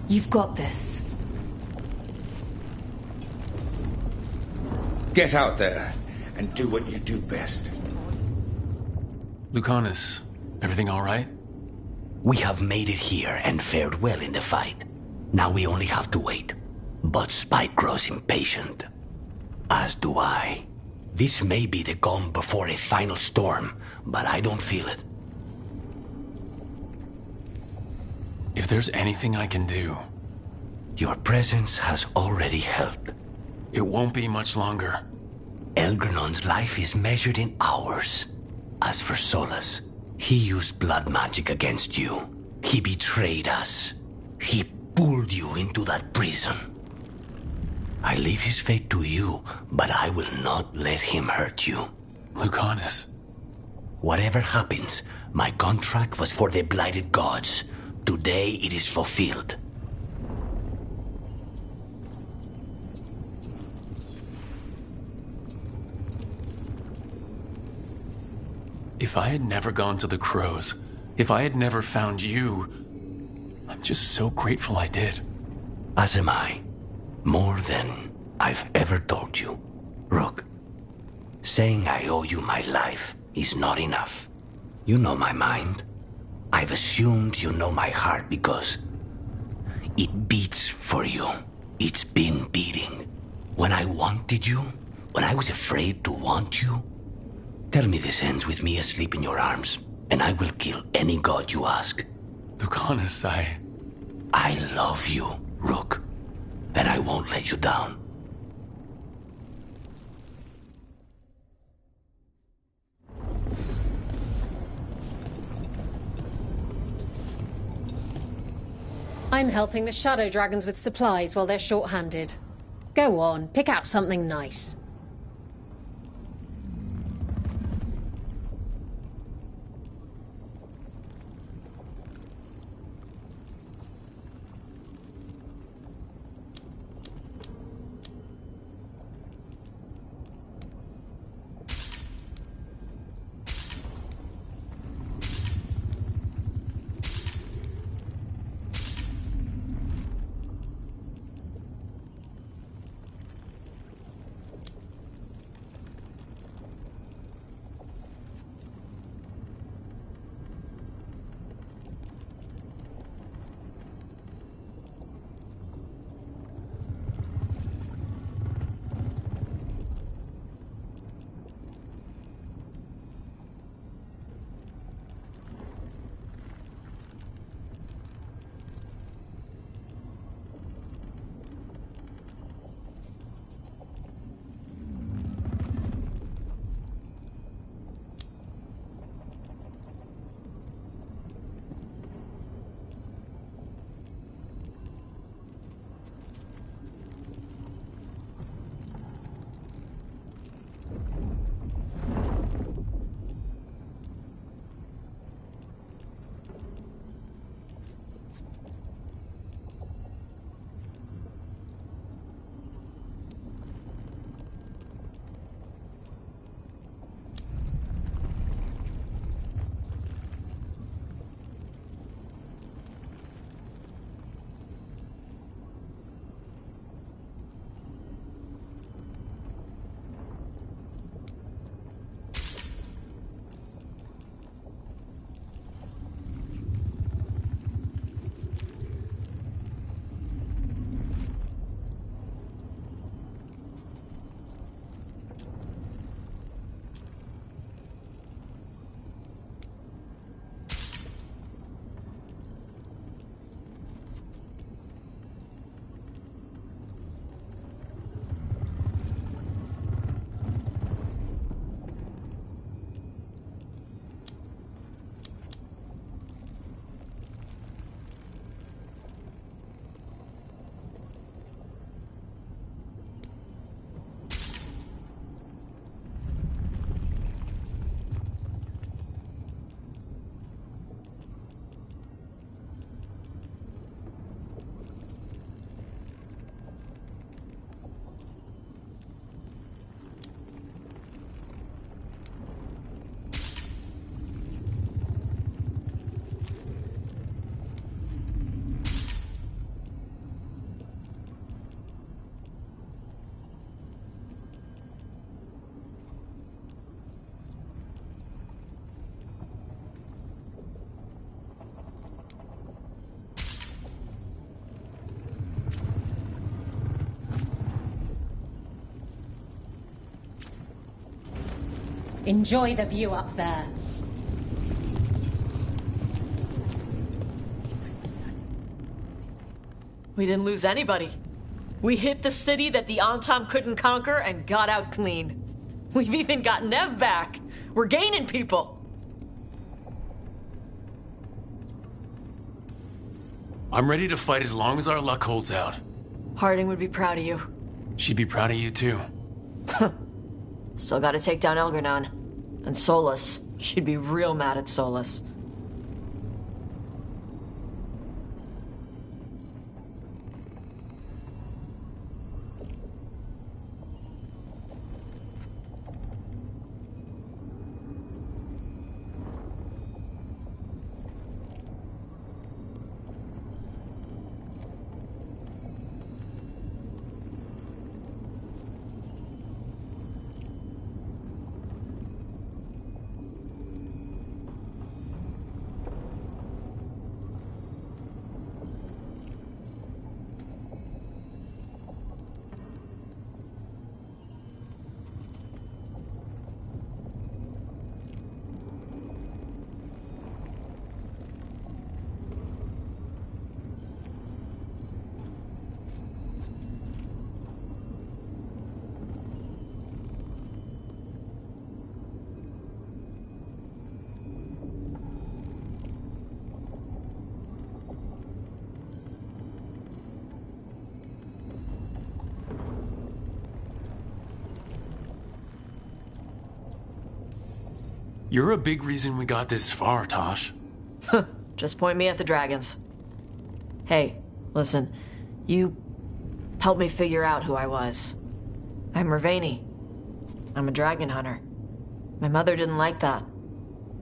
You've got this. Get out there and do what you do best. Lucanus, everything all right? We have made it here and fared well in the fight. Now we only have to wait. But Spike grows impatient. As do I. This may be the calm before a final storm, but I don't feel it. If there's anything I can do... Your presence has already helped. It won't be much longer. Elgranon's life is measured in hours. As for Solus, he used blood magic against you. He betrayed us. He pulled you into that prison. I leave his fate to you, but I will not let him hurt you. Lucanus. Whatever happens, my contract was for the blighted gods. Today it is fulfilled. If I had never gone to the Crows, if I had never found you, I'm just so grateful I did. As am I. More than I've ever told you. Rook, saying I owe you my life is not enough. You know my mind. I've assumed you know my heart because it beats for you. It's been beating. When I wanted you, when I was afraid to want you, tell me this ends with me asleep in your arms, and I will kill any god you ask. Lucanus, I love you, Rook, and I won't let you down. I'm helping the Shadow Dragons with supplies while they're short-handed. Go on, pick out something nice. Enjoy the view up there. We didn't lose anybody. We hit the city that the Antam couldn't conquer and got out clean. We've even got Nev back. We're gaining people. I'm ready to fight as long as our luck holds out. Harding would be proud of you. She'd be proud of you too. Still gotta take down Elgar'nan. And Solus. She'd be real mad at Solus. You're a big reason we got this far, Tosh. Just point me at the dragons. Hey, listen. You helped me figure out who I was. I'm Mervani. I'm a dragon hunter. My mother didn't like that.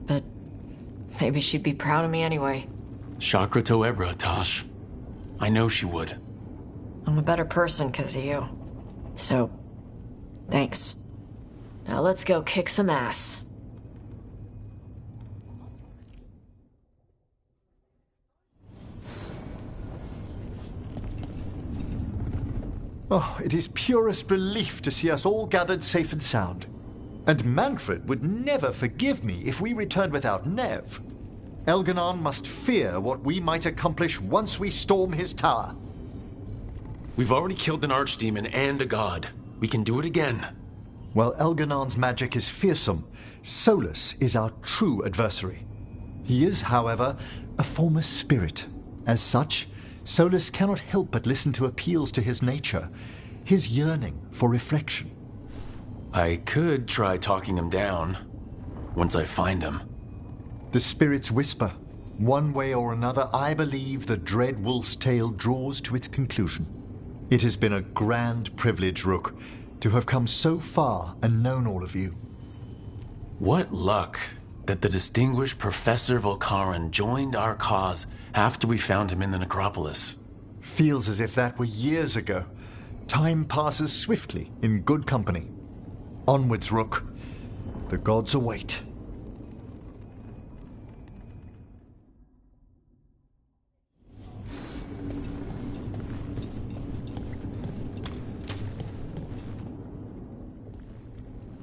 But maybe she'd be proud of me anyway. Chakra to Ebra, Tosh. I know she would. I'm a better person because of you. So, thanks. Now let's go kick some ass. Oh, it is purest relief to see us all gathered safe and sound. And Manfred would never forgive me if we returned without Nev. Elganon must fear what we might accomplish once we storm his tower. We've already killed an archdemon and a god. We can do it again. While Elganon's magic is fearsome, Solus is our true adversary. He is, however, a former spirit. As such, Solus cannot help but listen to appeals to his nature, his yearning for reflection. I could try talking him down, once I find him. The spirits whisper. One way or another, I believe the dread wolf's tale draws to its conclusion. It has been a grand privilege, Rook, to have come so far and known all of you. What luck that the distinguished Professor Volcaran joined our cause after we found him in the necropolis. Feels as if that were years ago. Time passes swiftly in good company. Onwards, Rook. The gods await.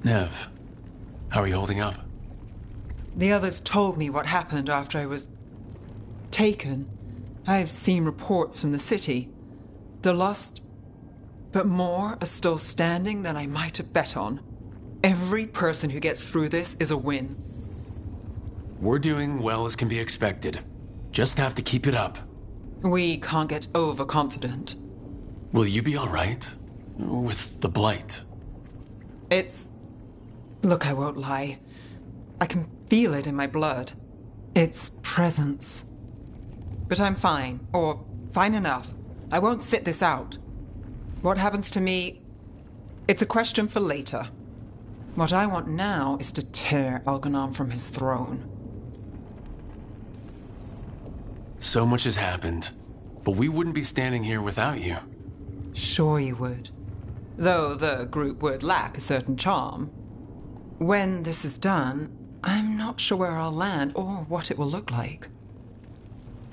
Nev, how are you holding up? The others told me what happened after I was taken. I've seen reports from the city. They're lost, but more are still standing than I might have bet on. Every person who gets through this is a win. We're doing well as can be expected. Just have to keep it up. We can't get overconfident. Will you be all right? With the blight? Look, I won't lie. I can feel it in my blood. Its presence. But I'm fine, or fine enough. I won't sit this out. What happens to me, it's a question for later. What I want now is to tear Elganon from his throne. So much has happened, but we wouldn't be standing here without you. Sure you would. Though the group would lack a certain charm. When this is done, I'm not sure where I'll land or what it will look like.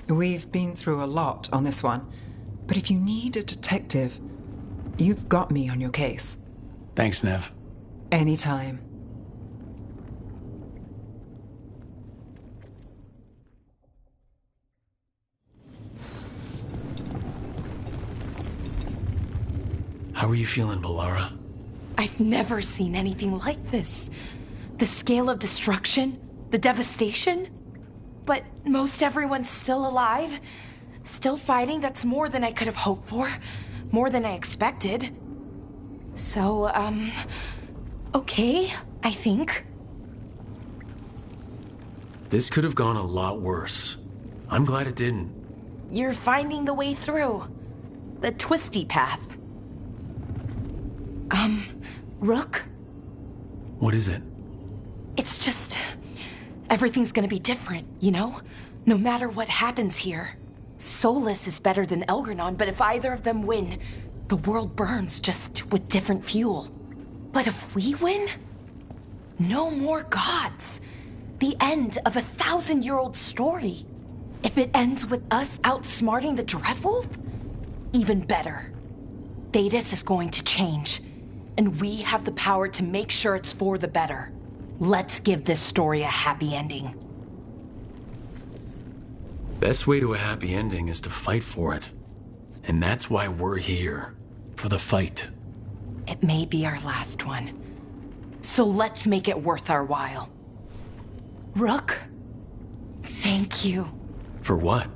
We've been through a lot on this one, but if you need a detective, you've got me on your case. Thanks, Nev. Anytime. How are you feeling, Balara? I've never seen anything like this. The scale of destruction, the devastation. But most everyone's still alive, still fighting. That's more than I could have hoped for, more than I expected. So, okay, I think. This could have gone a lot worse. I'm glad it didn't. You're finding the way through. The twisty path. Rook? What is it? It's just... everything's gonna be different, you know? No matter what happens here. Solus is better than Elganon, but if either of them win, the world burns just with different fuel. But if we win, no more gods. The end of a 1,000-year-old story. If it ends with us outsmarting the Dreadwolf, even better. Thedas is going to change, and we have the power to make sure it's for the better. Let's give this story a happy ending. Best way to a happy ending is to fight for it. And that's why we're here. For the fight. It may be our last one. So let's make it worth our while. Rook, thank you. For what?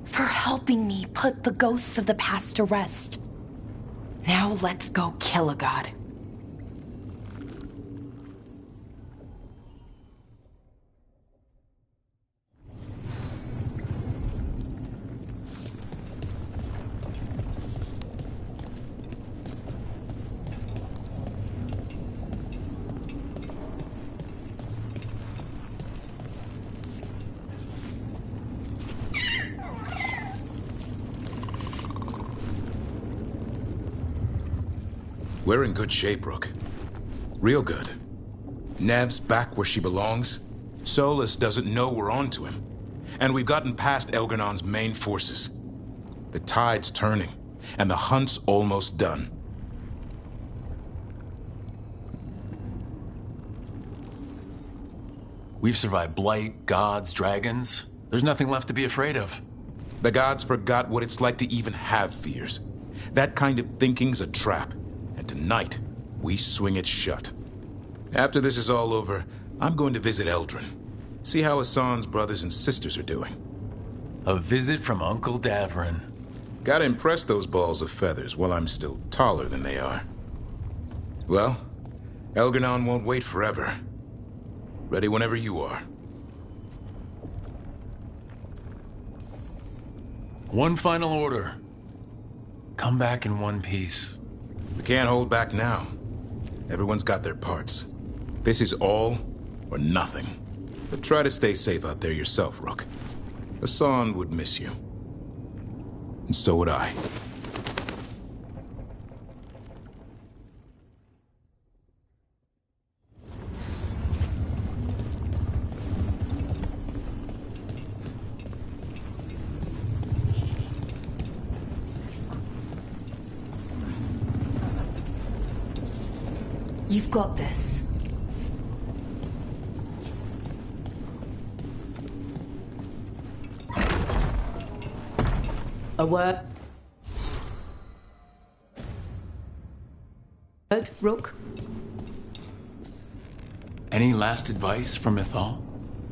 For helping me put the ghosts of the past to rest. Now let's go kill a god. We're in good shape, Rook. Real good. Nev's back where she belongs. Solus doesn't know we're onto him. And we've gotten past Elgernon's main forces. The tide's turning, and the hunt's almost done. We've survived blight, gods, dragons. There's nothing left to be afraid of. The gods forgot what it's like to even have fears. That kind of thinking's a trap. And tonight, we swing it shut. After this is all over, I'm going to visit Eldrin. See how Hassan's brothers and sisters are doing. A visit from Uncle Davrin. Gotta impress those balls of feathers while I'm still taller than they are. Well, Elgernon won't wait forever. Ready whenever you are. One final order. Come back in one piece. We can't hold back now. Everyone's got their parts. This is all or nothing. But try to stay safe out there yourself, Rook. Hassan would miss you. And so would I. You've got this. A word, Rook? Any last advice from Ithal?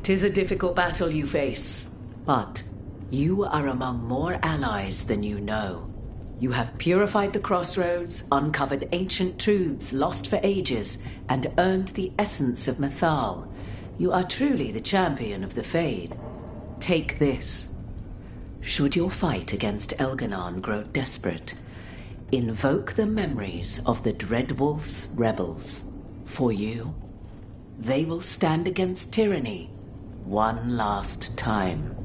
'Tis a difficult battle you face, but you are among more allies than you know. You have purified the crossroads, uncovered ancient truths lost for ages, and earned the essence of Mythal. You are truly the champion of the Fade. Take this. Should your fight against Elgernon grow desperate, invoke the memories of the Dread Wolf's rebels. For you, they will stand against tyranny one last time.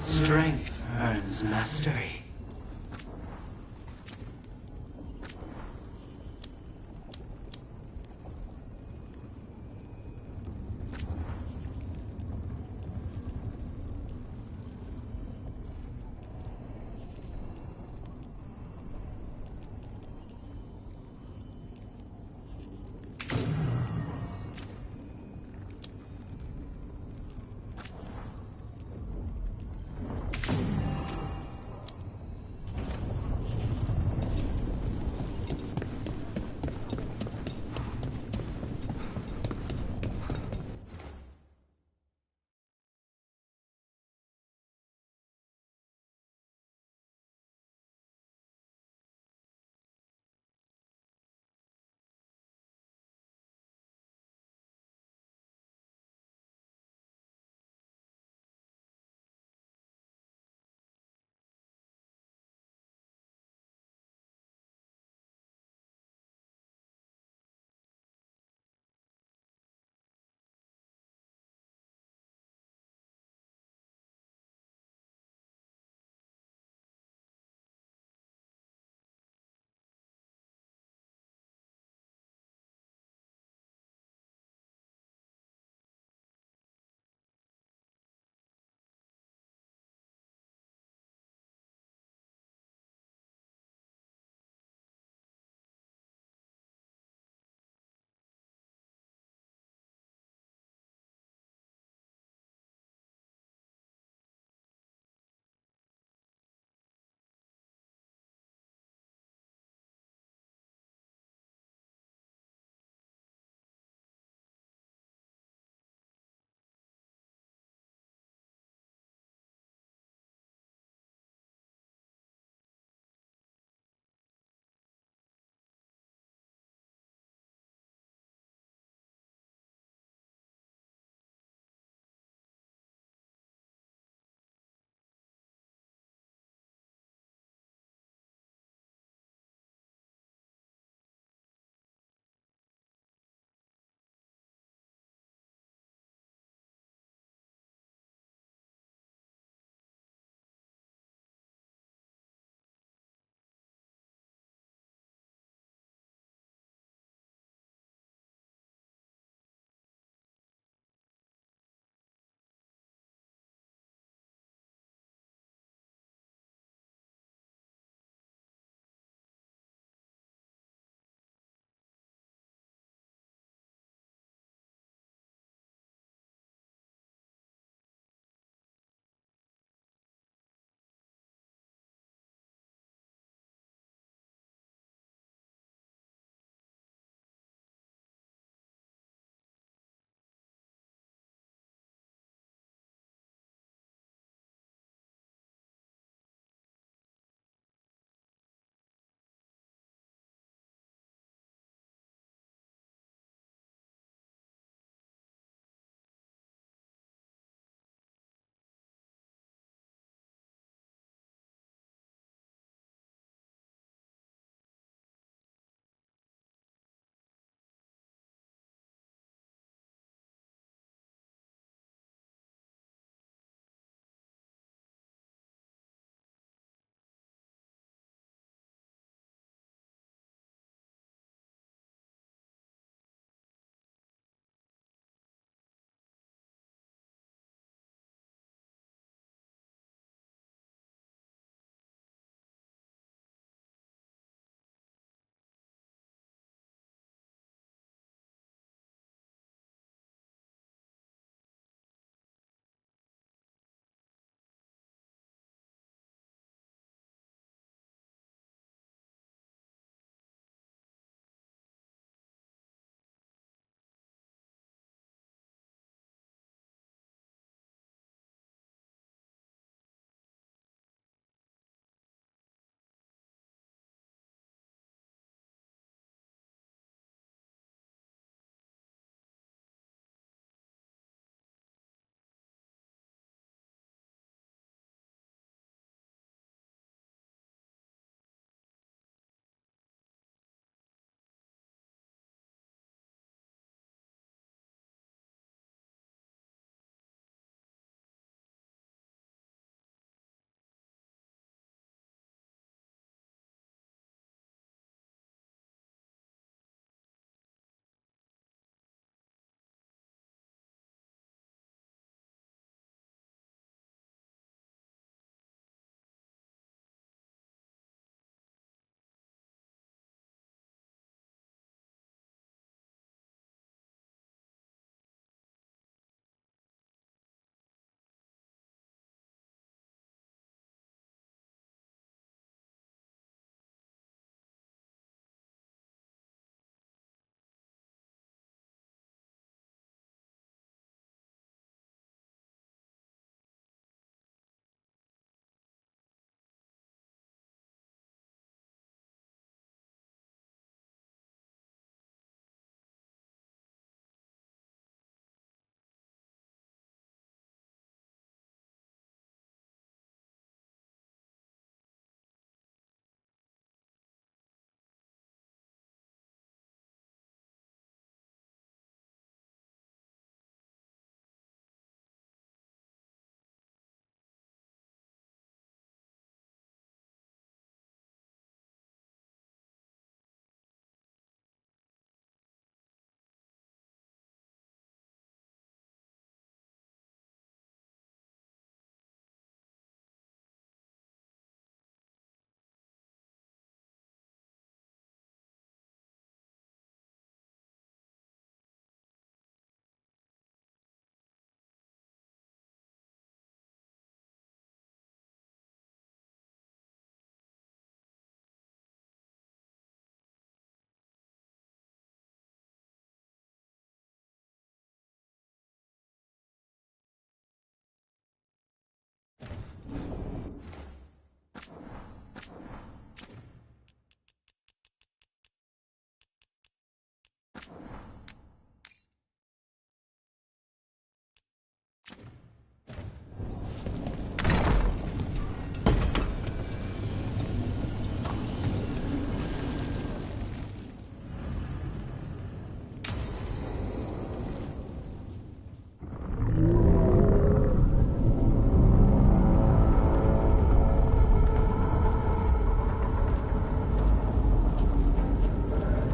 Strength earns mastery.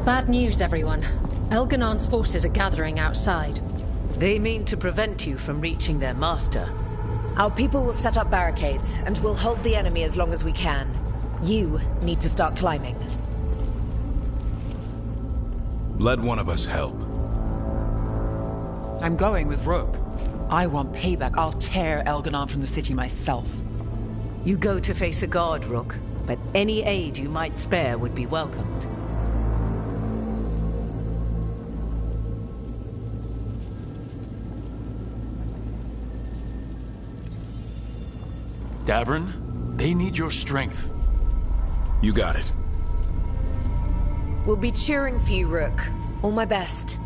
Bad news, everyone. Elganon's forces are gathering outside. They mean to prevent you from reaching their master. Our people will set up barricades, and we'll hold the enemy as long as we can. You need to start climbing. Let one of us help. I'm going with Rook. I want payback. I'll tear Elganon from the city myself. You go to face a guard, Rook, but any aid you might spare would be welcomed. Davern, they need your strength. You got it. We'll be cheering for you, Rook. All my best.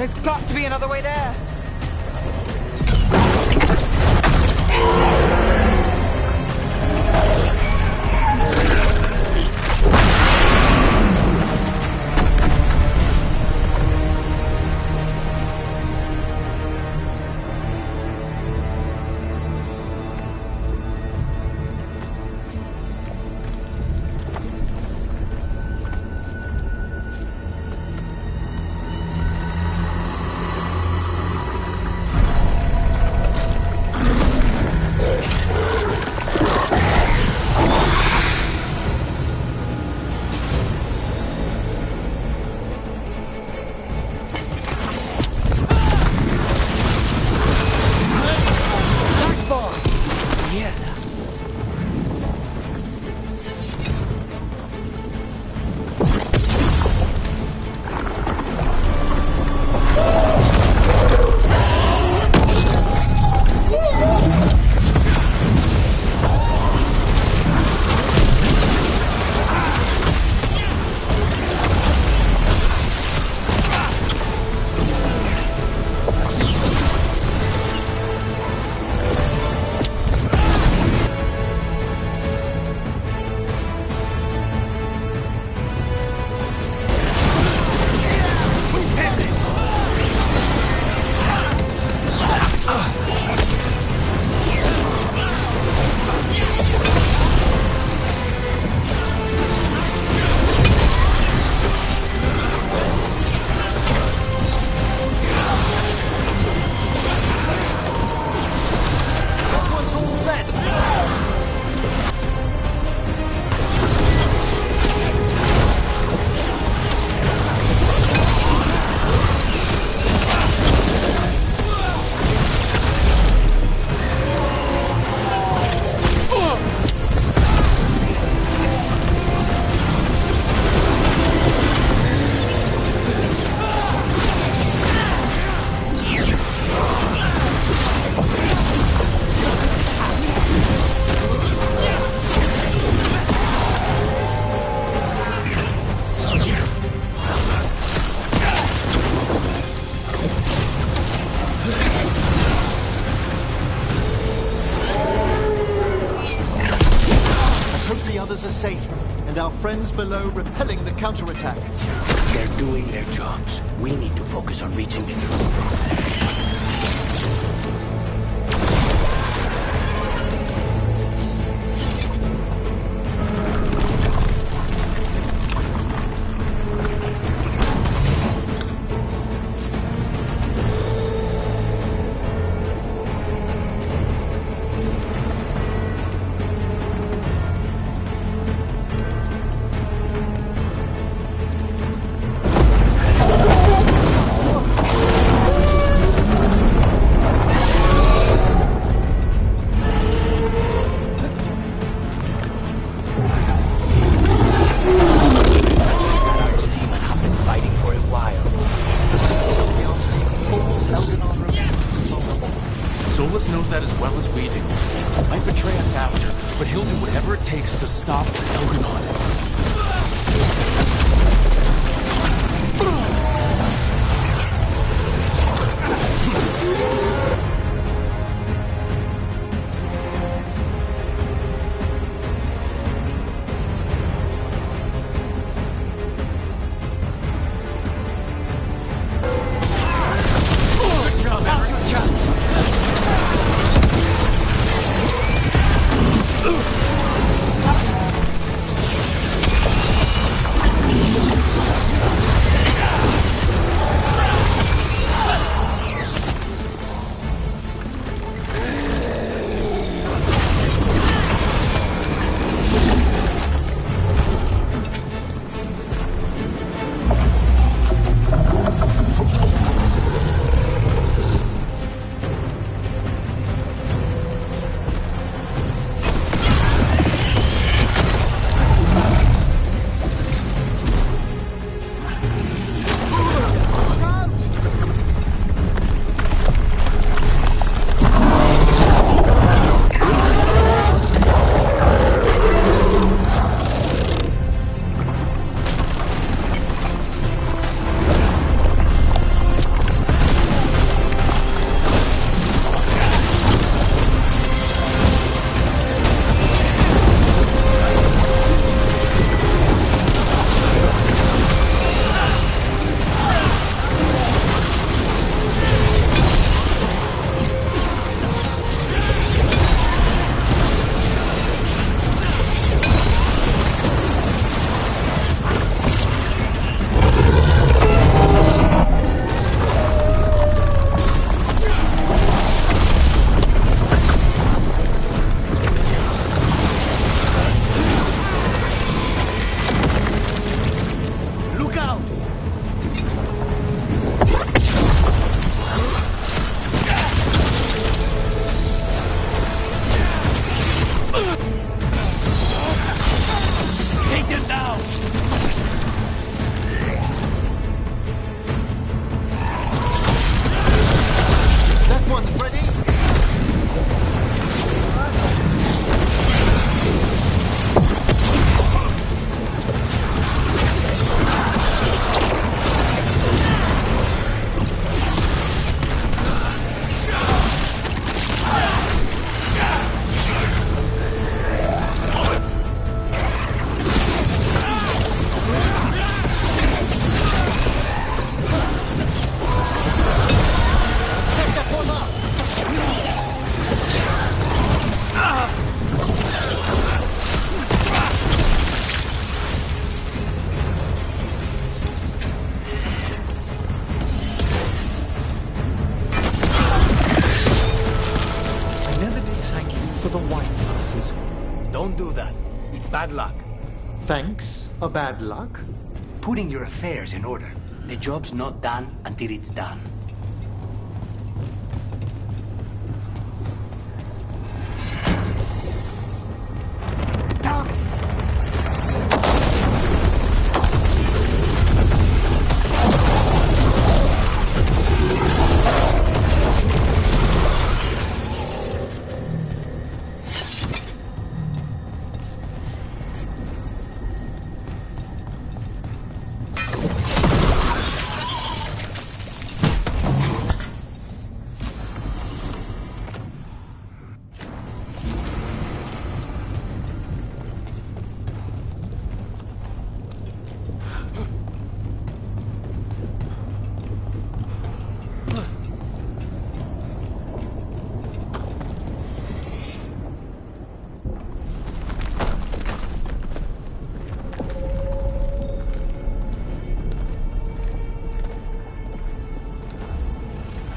There's got to be another way there. others are safe, and our friends below repelling the counterattack. They're doing their jobs. We need to focus on reaching the truth. Solus knows that as well as we do. Might betray us after, but he'll do whatever it takes to stop Elgarnon. Don't do that. It's bad luck. Thanks, or bad luck? Putting your affairs in order. The job's not done until it's done.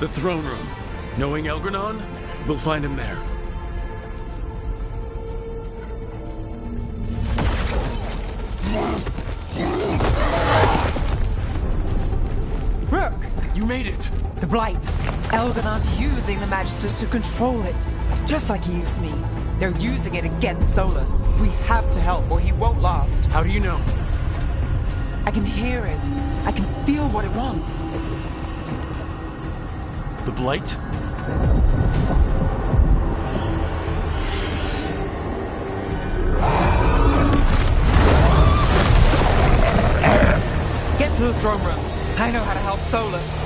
The throne room. Knowing Elgranon, we'll find him there. Rook! You made it! The Blight. Elganon's using the Magisters to control it. Just like he used me. They're using it against Solus. We have to help or he won't last. How do you know? I can hear it. I can feel what it wants. The Blight? Get to the throne room. I know how to help Solus.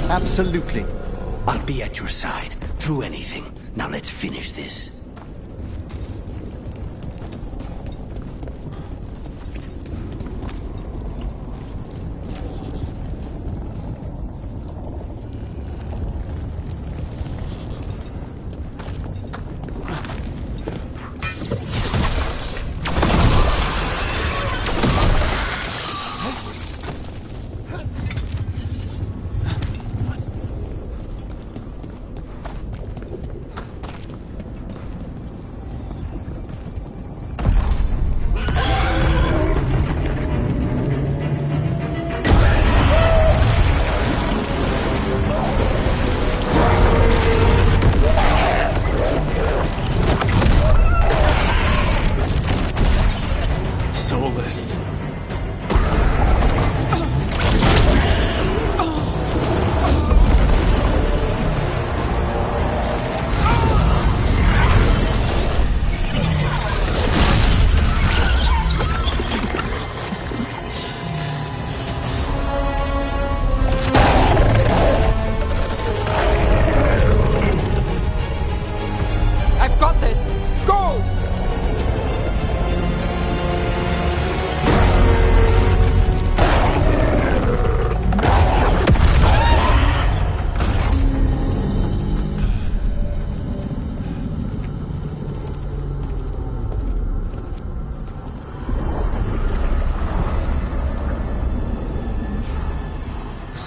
Absolutely. I'll be at your side, through anything. Now let's finish this.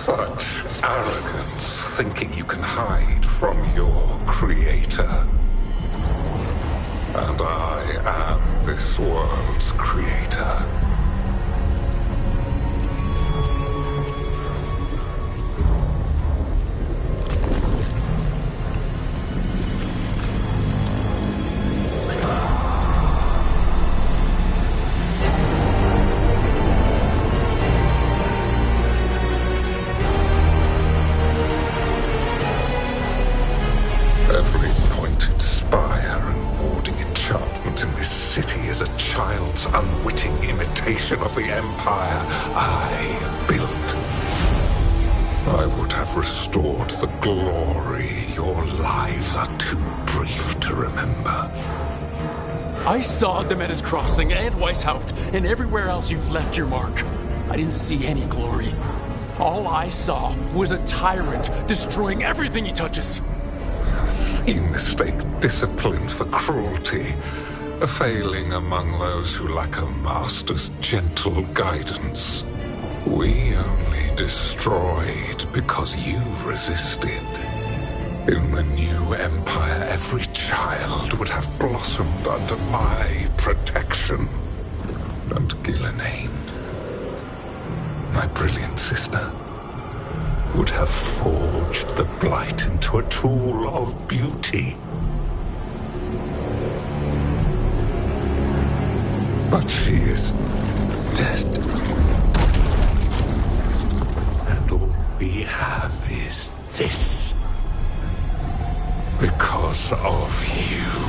Such arrogance, thinking you can hide from your creator. And I am this world's creator. Every pointed spire and warding enchantment in this city is a child's unwitting imitation of the empire I built. I would have restored the glory. Your lives are too brief to remember. I saw the Menace Crossing and Weishaupt and everywhere else you've left your mark. I didn't see any glory. All I saw was a tyrant destroying everything he touches. You mistake discipline for cruelty, a failing among those who lack a master's gentle guidance. We only destroyed because you resisted. In the new empire, every child would have blossomed under my protection. And Gillenane, my brilliant sister, would have forged the Blight into a tool of beauty. But she is dead. And all we have is this. Because of you.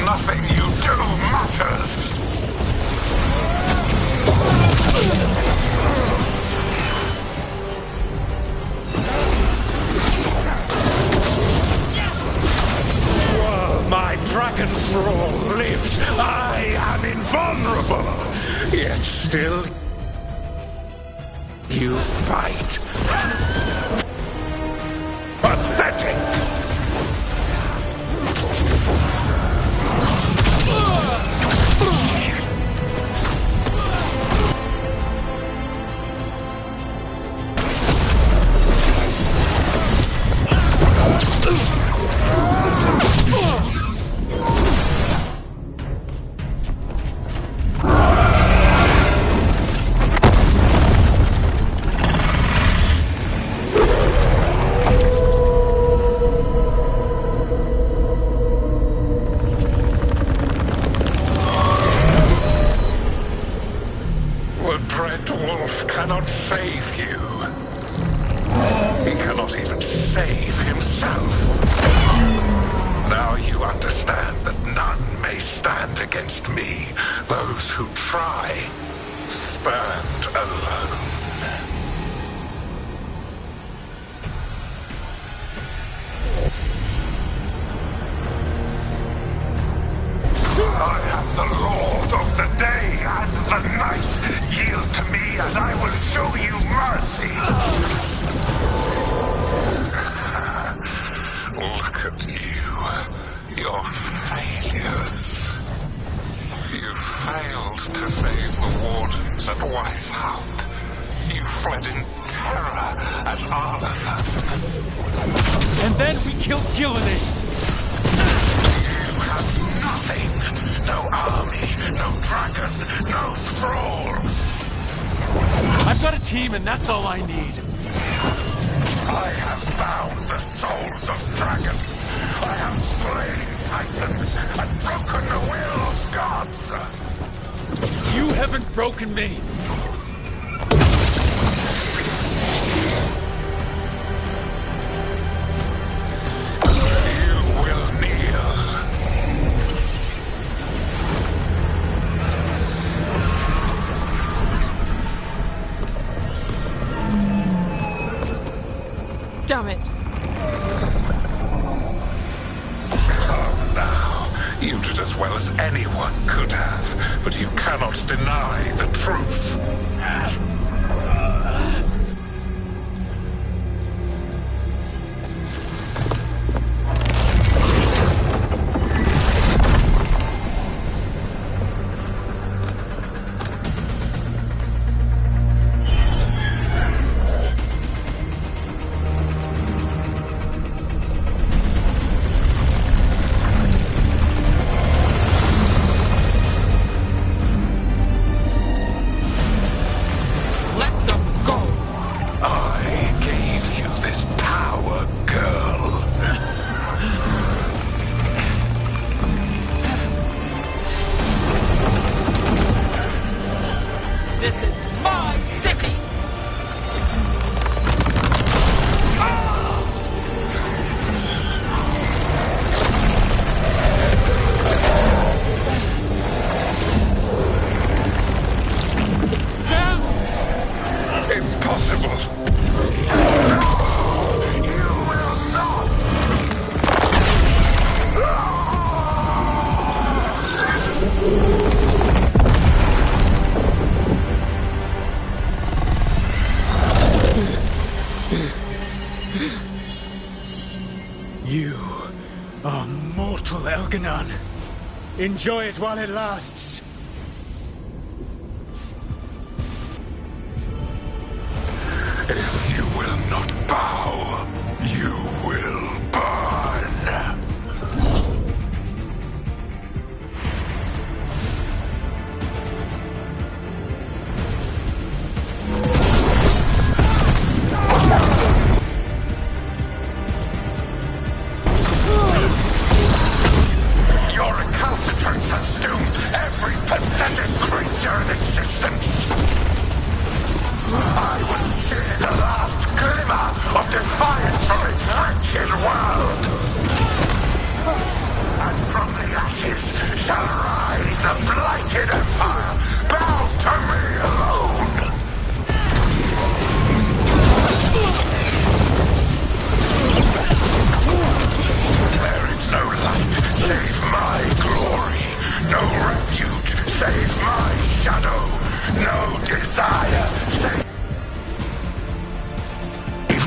Nothing you do matters! While my dragon thrall lives, I am invulnerable! Yet still, you fight. Pathetic! Cannot save you. He cannot even save himself. Now you understand that none may stand against me. Those who try stand alone. I am the Lord of the day and the night. Yield to me and I will show you mercy. Look at you. Your failures. You failed to save the wardens at Weishaupt. You fled in terror at Arlathan. And then we killed Gillenane. You have nothing. No army, no dragon, no thralls. I've got a team and that's all I need. I have bound the souls of dragons. I have slain titans. haven't broken me! Damn it! Come now. You did as well as anyone could have, but you cannot deny the truth. You are mortal, Elganon. Enjoy it while it lasts. If you will not bow, you will burn. Your recalcitrance has doomed every pathetic creature in existence. I will share the last glimmer of defiance from this wretched world. And from the ashes shall rise a blighted empire, bound to me alone. There is no light save my glory, no refuge save my shadow, no desire save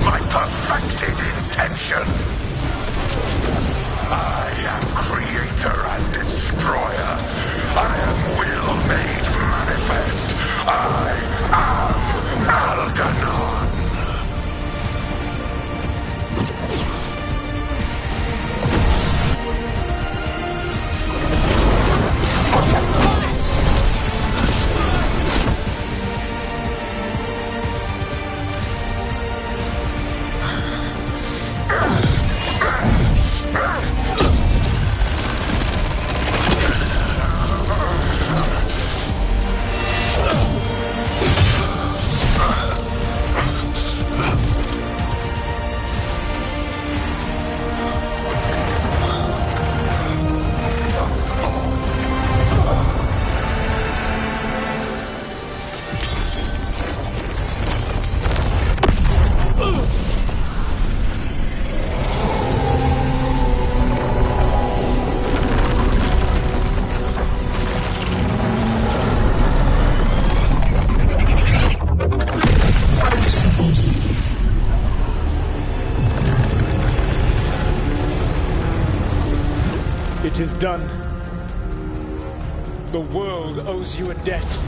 my perfected intention. I am creator and destroyer. I am will made manifest. I am Algernon. It is done. The world owes you a debt.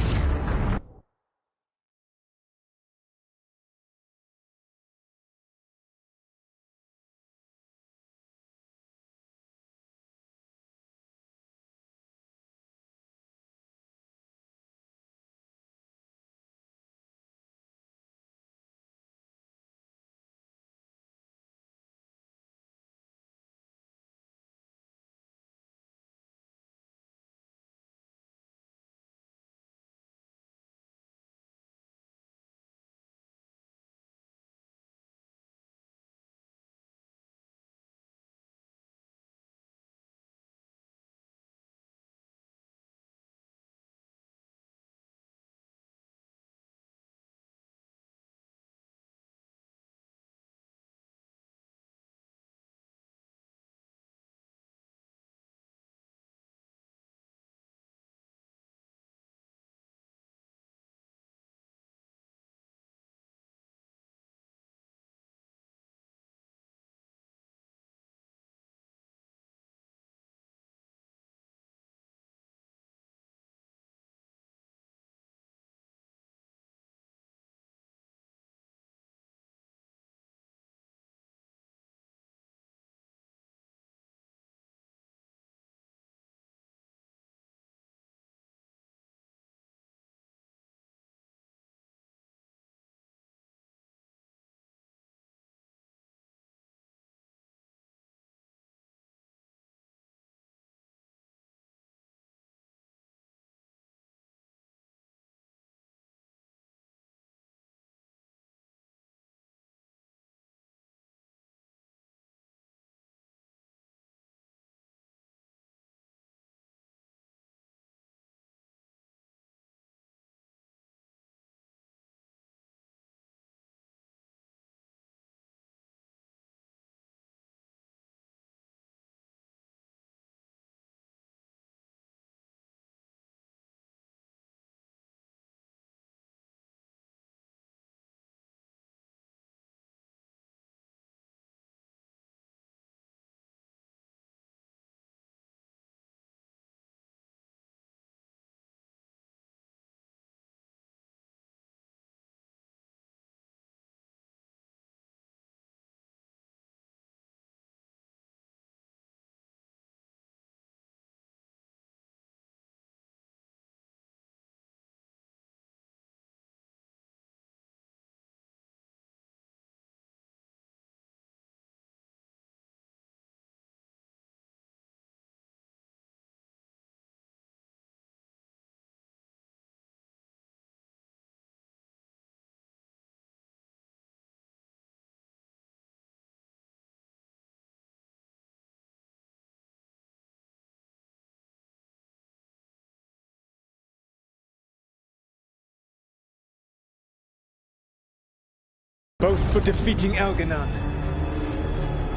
both for defeating Elganon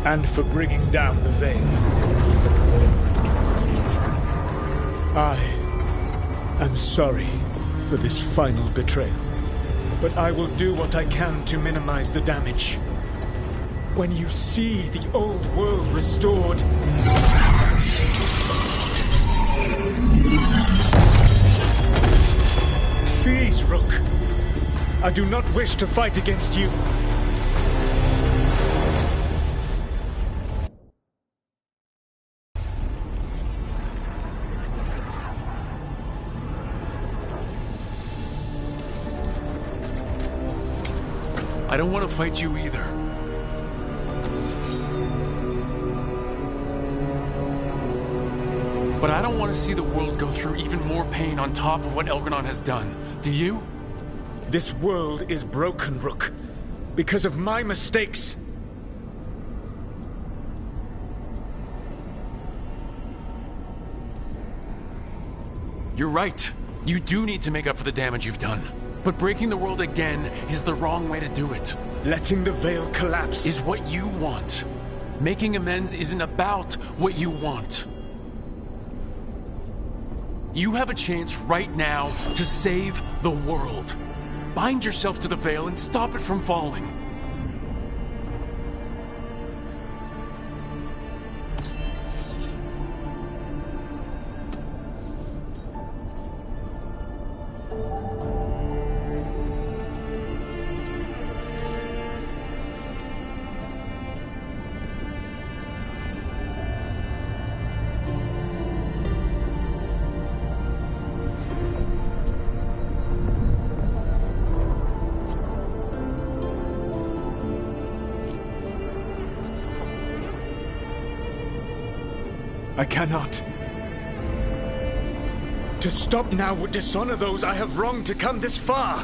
and for bringing down the Veil. I am sorry for this final betrayal, but I will do what I can to minimize the damage. When you see the old world restored, please, Rook. I do not wish to fight against you. I don't want to fight you either. But I don't want to see the world go through even more pain on top of what Elganon has done. Do you? This world is broken, Rook, because of my mistakes. You're right. You do need to make up for the damage you've done. But breaking the world again is the wrong way to do it. Letting the Veil collapse is what you want. Making amends isn't about what you want. You have a chance right now to save the world. Bind yourself to the Veil and stop it from falling. I cannot. To stop now would dishonor those I have wronged to come this far.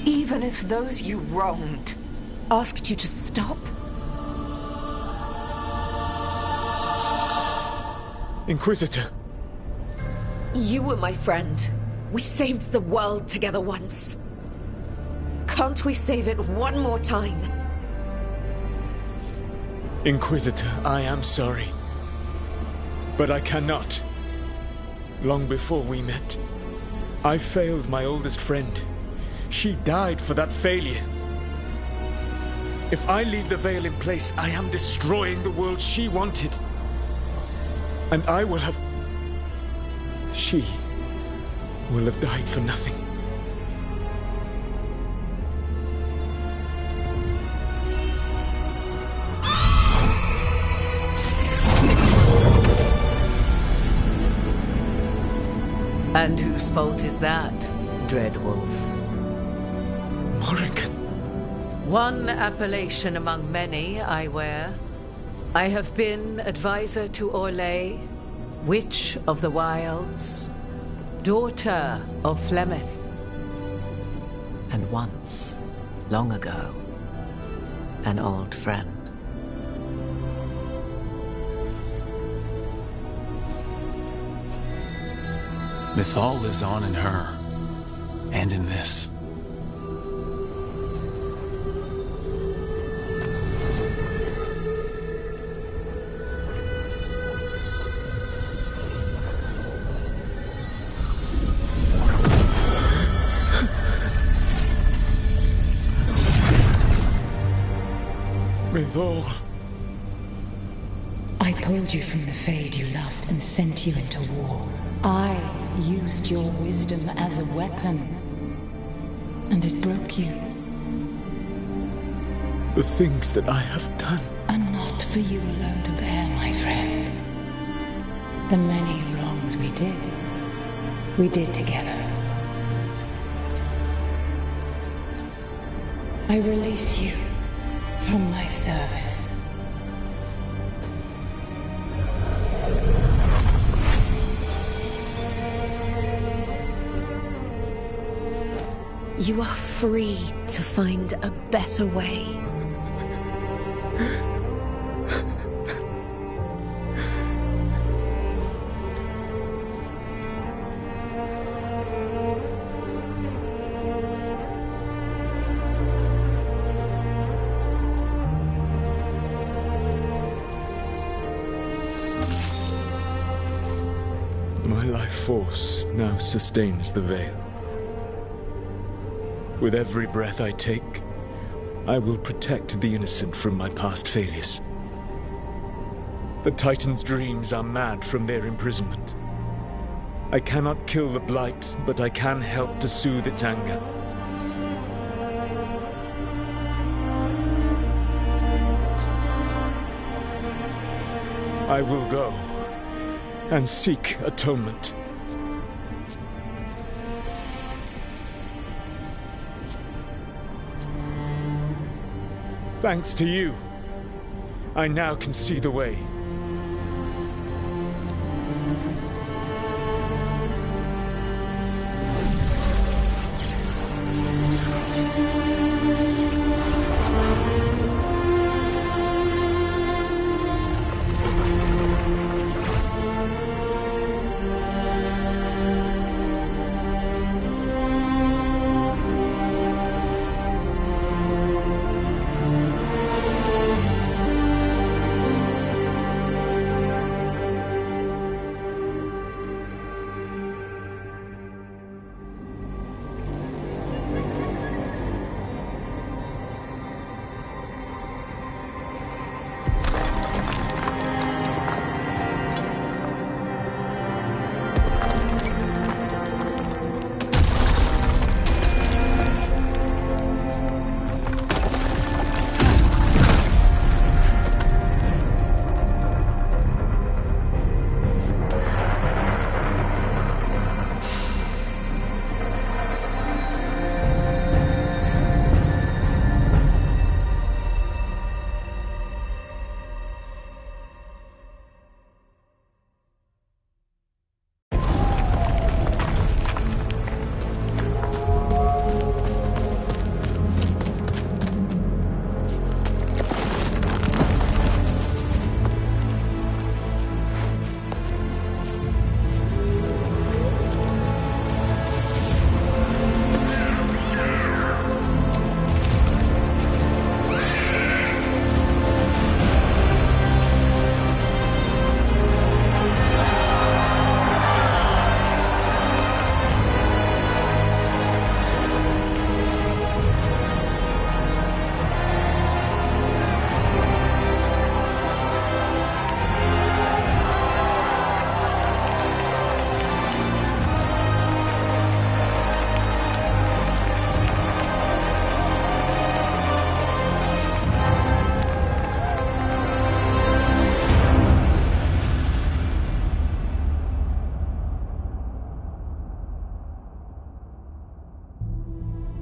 Even if those you wronged asked you to stop? Inquisitor. You were my friend. We saved the world together once. Can't we save it one more time? Inquisitor, I am sorry. But I cannot. Long before we met, I failed my oldest friend. She died for that failure. If I leave the Veil in place, I am destroying the world she wanted. And I will have... She will have died for nothing. And whose fault is that, Dreadwolf? Morrigan. One appellation among many I wear. I have been advisor to Orlais, Witch of the Wilds, daughter of Flemeth, and once, long ago, an old friend. Mythal lives on in her, and in this. Mythal. I pulled you from the Fade you loved and sent you into war. I used your wisdom as a weapon, and it broke you. The things that I have done are not for you alone to bear, my friend. The many wrongs we did together. I release you from my service. You are free to find a better way. My life force now sustains the Veil. With every breath I take, I will protect the innocent from my past failures. The Titan's dreams are mad from their imprisonment. I cannot kill the Blight, but I can help to soothe its anger. I will go and seek atonement. Thanks to you, I now can see the way.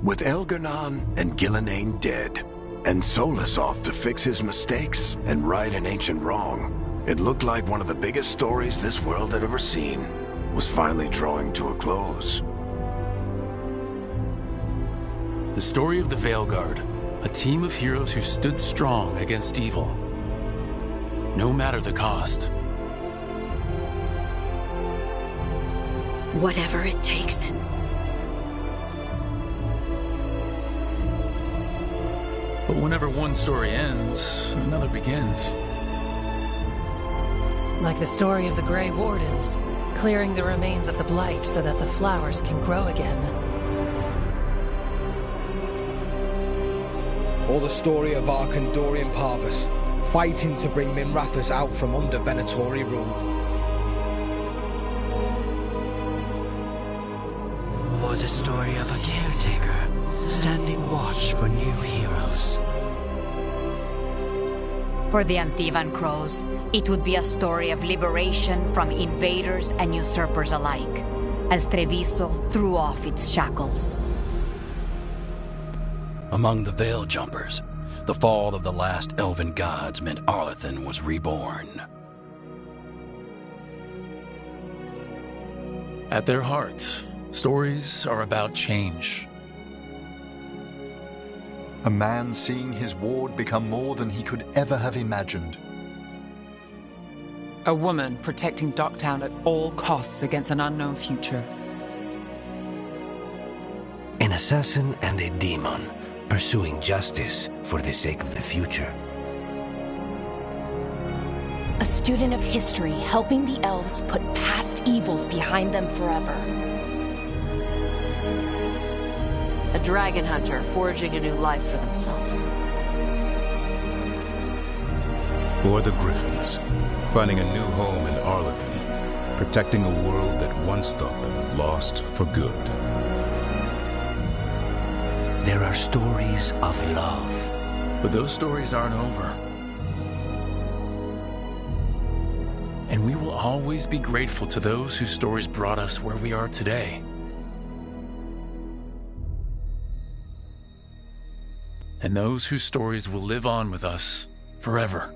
With Elgar'nan and Gillenane dead, and Solus off to fix his mistakes and right an ancient wrong, it looked like one of the biggest stories this world had ever seen was finally drawing to a close. The story of the Veilguard, a team of heroes who stood strong against evil, no matter the cost. Whatever it takes. But whenever one story ends, another begins. Like the story of the Grey Wardens, clearing the remains of the Blight so that the flowers can grow again. Or the story of Arkandorian Parvus, fighting to bring Minrathous out from under Venatori rule. Or the story of a caretaker, standing watch for new heroes. For the Antivan Crows, it would be a story of liberation from invaders and usurpers alike, as Treviso threw off its shackles. Among the Veil Jumpers, the fall of the last elven gods meant Arlathan was reborn. At their heart, stories are about change. A man seeing his ward become more than he could ever have imagined. A woman protecting Docktown at all costs against an unknown future. An assassin and a demon pursuing justice for the sake of the future. A A student of history, helping the elves put past evils behind them forever. A dragon hunter forging a new life for themselves. Or the Griffins, finding a new home in Arlington, protecting a world that once thought them lost for good. There are stories of love. But those stories aren't over. And we will always be grateful to those whose stories brought us where we are today. And those whose stories will live on with us forever.